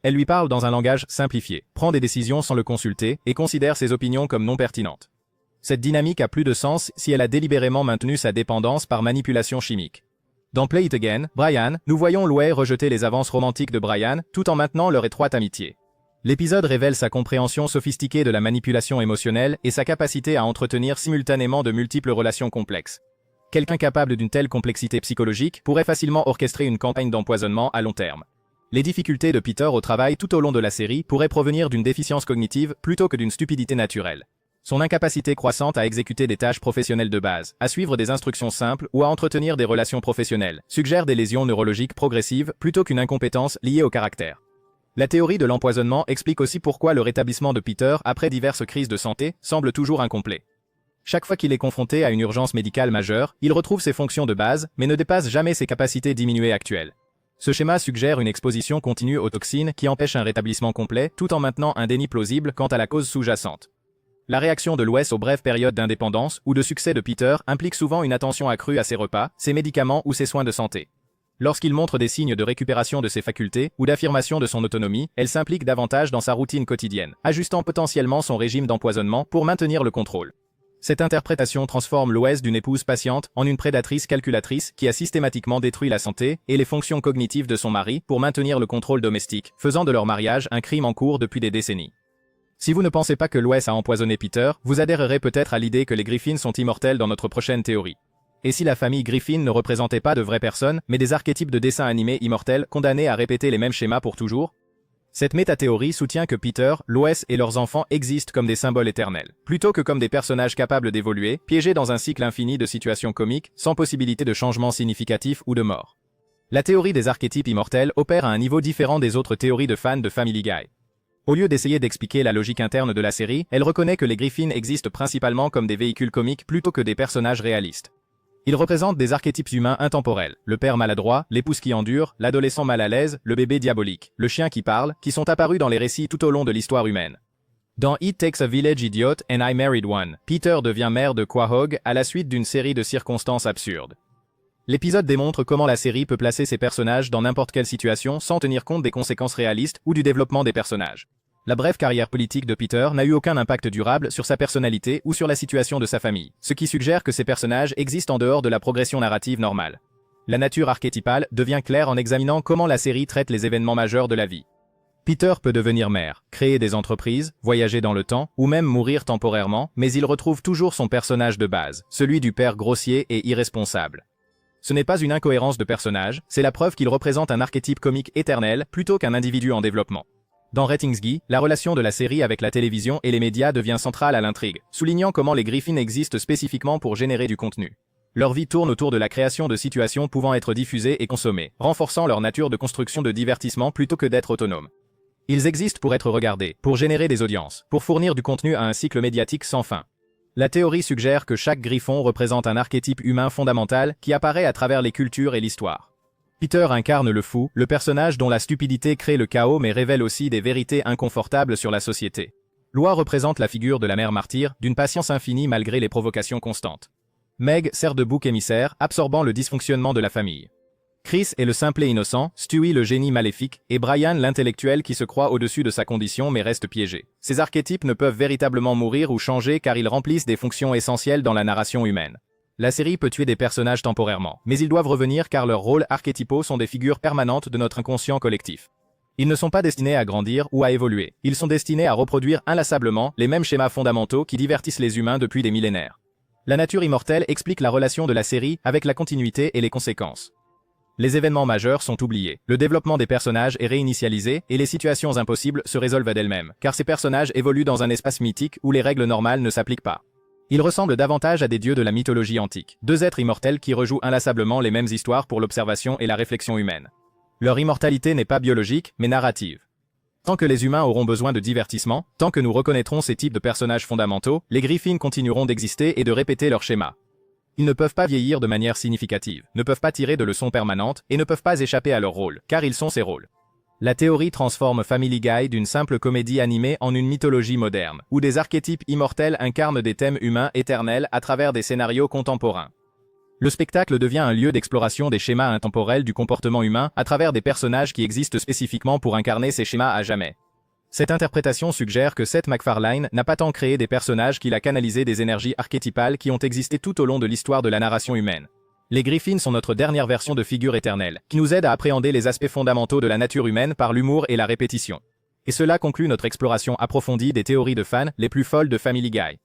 Elle lui parle dans un langage simplifié, prend des décisions sans le consulter et considère ses opinions comme non pertinentes. Cette dynamique a plus de sens si elle a délibérément maintenu sa dépendance par manipulation chimique. Dans Play It Again, Brian, nous voyons Loès rejeter les avances romantiques de Brian tout en maintenant leur étroite amitié. L'épisode révèle sa compréhension sophistiquée de la manipulation émotionnelle et sa capacité à entretenir simultanément de multiples relations complexes. Quelqu'un capable d'une telle complexité psychologique pourrait facilement orchestrer une campagne d'empoisonnement à long terme. Les difficultés de Peter au travail tout au long de la série pourraient provenir d'une déficience cognitive plutôt que d'une stupidité naturelle. Son incapacité croissante à exécuter des tâches professionnelles de base, à suivre des instructions simples ou à entretenir des relations professionnelles, suggère des lésions neurologiques progressives plutôt qu'une incompétence liée au caractère. La théorie de l'empoisonnement explique aussi pourquoi le rétablissement de Peter après diverses crises de santé semble toujours incomplet. Chaque fois qu'il est confronté à une urgence médicale majeure, il retrouve ses fonctions de base, mais ne dépasse jamais ses capacités diminuées actuelles. Ce schéma suggère une exposition continue aux toxines qui empêche un rétablissement complet tout en maintenant un déni plausible quant à la cause sous-jacente. La réaction de Loès aux brèves périodes d'indépendance ou de succès de Peter implique souvent une attention accrue à ses repas, ses médicaments ou ses soins de santé. Lorsqu'il montre des signes de récupération de ses facultés ou d'affirmation de son autonomie, elle s'implique davantage dans sa routine quotidienne, ajustant potentiellement son régime d'empoisonnement pour maintenir le contrôle. Cette interprétation transforme Loès d'une épouse patiente en une prédatrice calculatrice qui a systématiquement détruit la santé et les fonctions cognitives de son mari pour maintenir le contrôle domestique, faisant de leur mariage un crime en cours depuis des décennies. Si vous ne pensez pas que Loès a empoisonné Peter, vous adhérerez peut-être à l'idée que les Griffin sont immortels dans notre prochaine théorie. Et si la famille Griffin ne représentait pas de vraies personnes, mais des archétypes de dessins animés immortels condamnés à répéter les mêmes schémas pour toujours? Cette métathéorie soutient que Peter, Loès et leurs enfants existent comme des symboles éternels, plutôt que comme des personnages capables d'évoluer, piégés dans un cycle infini de situations comiques, sans possibilité de changement significatif ou de mort. La théorie des archétypes immortels opère à un niveau différent des autres théories de fans de Family Guy. Au lieu d'essayer d'expliquer la logique interne de la série, elle reconnaît que les Griffin existent principalement comme des véhicules comiques plutôt que des personnages réalistes. Ils représentent des archétypes humains intemporels, le père maladroit, l'épouse qui endure, l'adolescent mal à l'aise, le bébé diabolique, le chien qui parle, qui sont apparus dans les récits tout au long de l'histoire humaine. Dans It Takes a Village Idiot and I Married One, Peter devient maire de Quahog à la suite d'une série de circonstances absurdes. L'épisode démontre comment la série peut placer ses personnages dans n'importe quelle situation sans tenir compte des conséquences réalistes ou du développement des personnages. La brève carrière politique de Peter n'a eu aucun impact durable sur sa personnalité ou sur la situation de sa famille, ce qui suggère que ces personnages existent en dehors de la progression narrative normale. La nature archétypale devient claire en examinant comment la série traite les événements majeurs de la vie. Peter peut devenir maire, créer des entreprises, voyager dans le temps, ou même mourir temporairement, mais il retrouve toujours son personnage de base, celui du père grossier et irresponsable. Ce n'est pas une incohérence de personnage, c'est la preuve qu'il représente un archétype comique éternel plutôt qu'un individu en développement. Dans Ratings-Guy, la relation de la série avec la télévision et les médias devient centrale à l'intrigue, soulignant comment les Griffin existent spécifiquement pour générer du contenu. Leur vie tourne autour de la création de situations pouvant être diffusées et consommées, renforçant leur nature de construction de divertissement plutôt que d'être autonomes. Ils existent pour être regardés, pour générer des audiences, pour fournir du contenu à un cycle médiatique sans fin. La théorie suggère que chaque griffon représente un archétype humain fondamental qui apparaît à travers les cultures et l'histoire. Peter incarne le fou, le personnage dont la stupidité crée le chaos mais révèle aussi des vérités inconfortables sur la société. Loi représente la figure de la mère martyre, d'une patience infinie malgré les provocations constantes. Meg sert de bouc émissaire, absorbant le dysfonctionnement de la famille. Chris est le simple et innocent, Stewie le génie maléfique, et Brian l'intellectuel qui se croit au-dessus de sa condition mais reste piégé. Ces archétypes ne peuvent véritablement mourir ou changer car ils remplissent des fonctions essentielles dans la narration humaine. La série peut tuer des personnages temporairement, mais ils doivent revenir car leurs rôles archétypaux sont des figures permanentes de notre inconscient collectif. Ils ne sont pas destinés à grandir ou à évoluer, ils sont destinés à reproduire inlassablement les mêmes schémas fondamentaux qui divertissent les humains depuis des millénaires. La nature immortelle explique la relation de la série avec la continuité et les conséquences. Les événements majeurs sont oubliés, le développement des personnages est réinitialisé et les situations impossibles se résolvent d'elles-mêmes, car ces personnages évoluent dans un espace mythique où les règles normales ne s'appliquent pas. Ils ressemblent davantage à des dieux de la mythologie antique, deux êtres immortels qui rejouent inlassablement les mêmes histoires pour l'observation et la réflexion humaine. Leur immortalité n'est pas biologique, mais narrative. Tant que les humains auront besoin de divertissement, tant que nous reconnaîtrons ces types de personnages fondamentaux, les Griffins continueront d'exister et de répéter leurs schémas. Ils ne peuvent pas vieillir de manière significative, ne peuvent pas tirer de leçons permanentes et ne peuvent pas échapper à leur rôle, car ils sont ces rôles. La théorie transforme Family Guy d'une simple comédie animée en une mythologie moderne, où des archétypes immortels incarnent des thèmes humains éternels à travers des scénarios contemporains. Le spectacle devient un lieu d'exploration des schémas intemporels du comportement humain à travers des personnages qui existent spécifiquement pour incarner ces schémas à jamais. Cette interprétation suggère que Seth MacFarlane n'a pas tant créé des personnages qu'il a canalisé des énergies archétypales qui ont existé tout au long de l'histoire de la narration humaine. Les Griffins sont notre dernière version de figure éternelle, qui nous aide à appréhender les aspects fondamentaux de la nature humaine par l'humour et la répétition. Et cela conclut notre exploration approfondie des théories de fans les plus folles de Family Guy.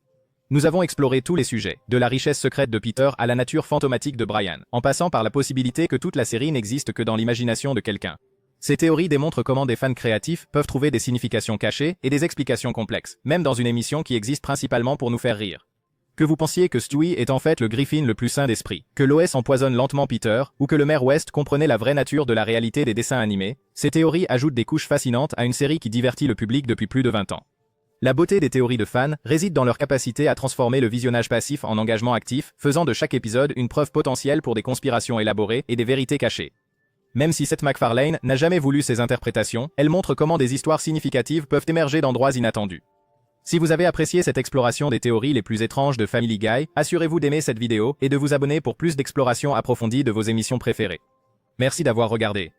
Nous avons exploré tous les sujets, de la richesse secrète de Peter à la nature fantomatique de Brian, en passant par la possibilité que toute la série n'existe que dans l'imagination de quelqu'un. Ces théories démontrent comment des fans créatifs peuvent trouver des significations cachées et des explications complexes, même dans une émission qui existe principalement pour nous faire rire. Que vous pensiez que Stewie est en fait le Griffin le plus sain d'esprit, que Lois empoisonne lentement Peter, ou que le maire West comprenait la vraie nature de la réalité des dessins animés, ces théories ajoutent des couches fascinantes à une série qui divertit le public depuis plus de 20 ans. La beauté des théories de fans réside dans leur capacité à transformer le visionnage passif en engagement actif, faisant de chaque épisode une preuve potentielle pour des conspirations élaborées et des vérités cachées. Même si Seth MacFarlane n'a jamais voulu ces interprétations, elles montrent comment des histoires significatives peuvent émerger d'endroits inattendus. Si vous avez apprécié cette exploration des théories les plus étranges de Family Guy, assurez-vous d'aimer cette vidéo et de vous abonner pour plus d'exploration approfondie de vos émissions préférées. Merci d'avoir regardé.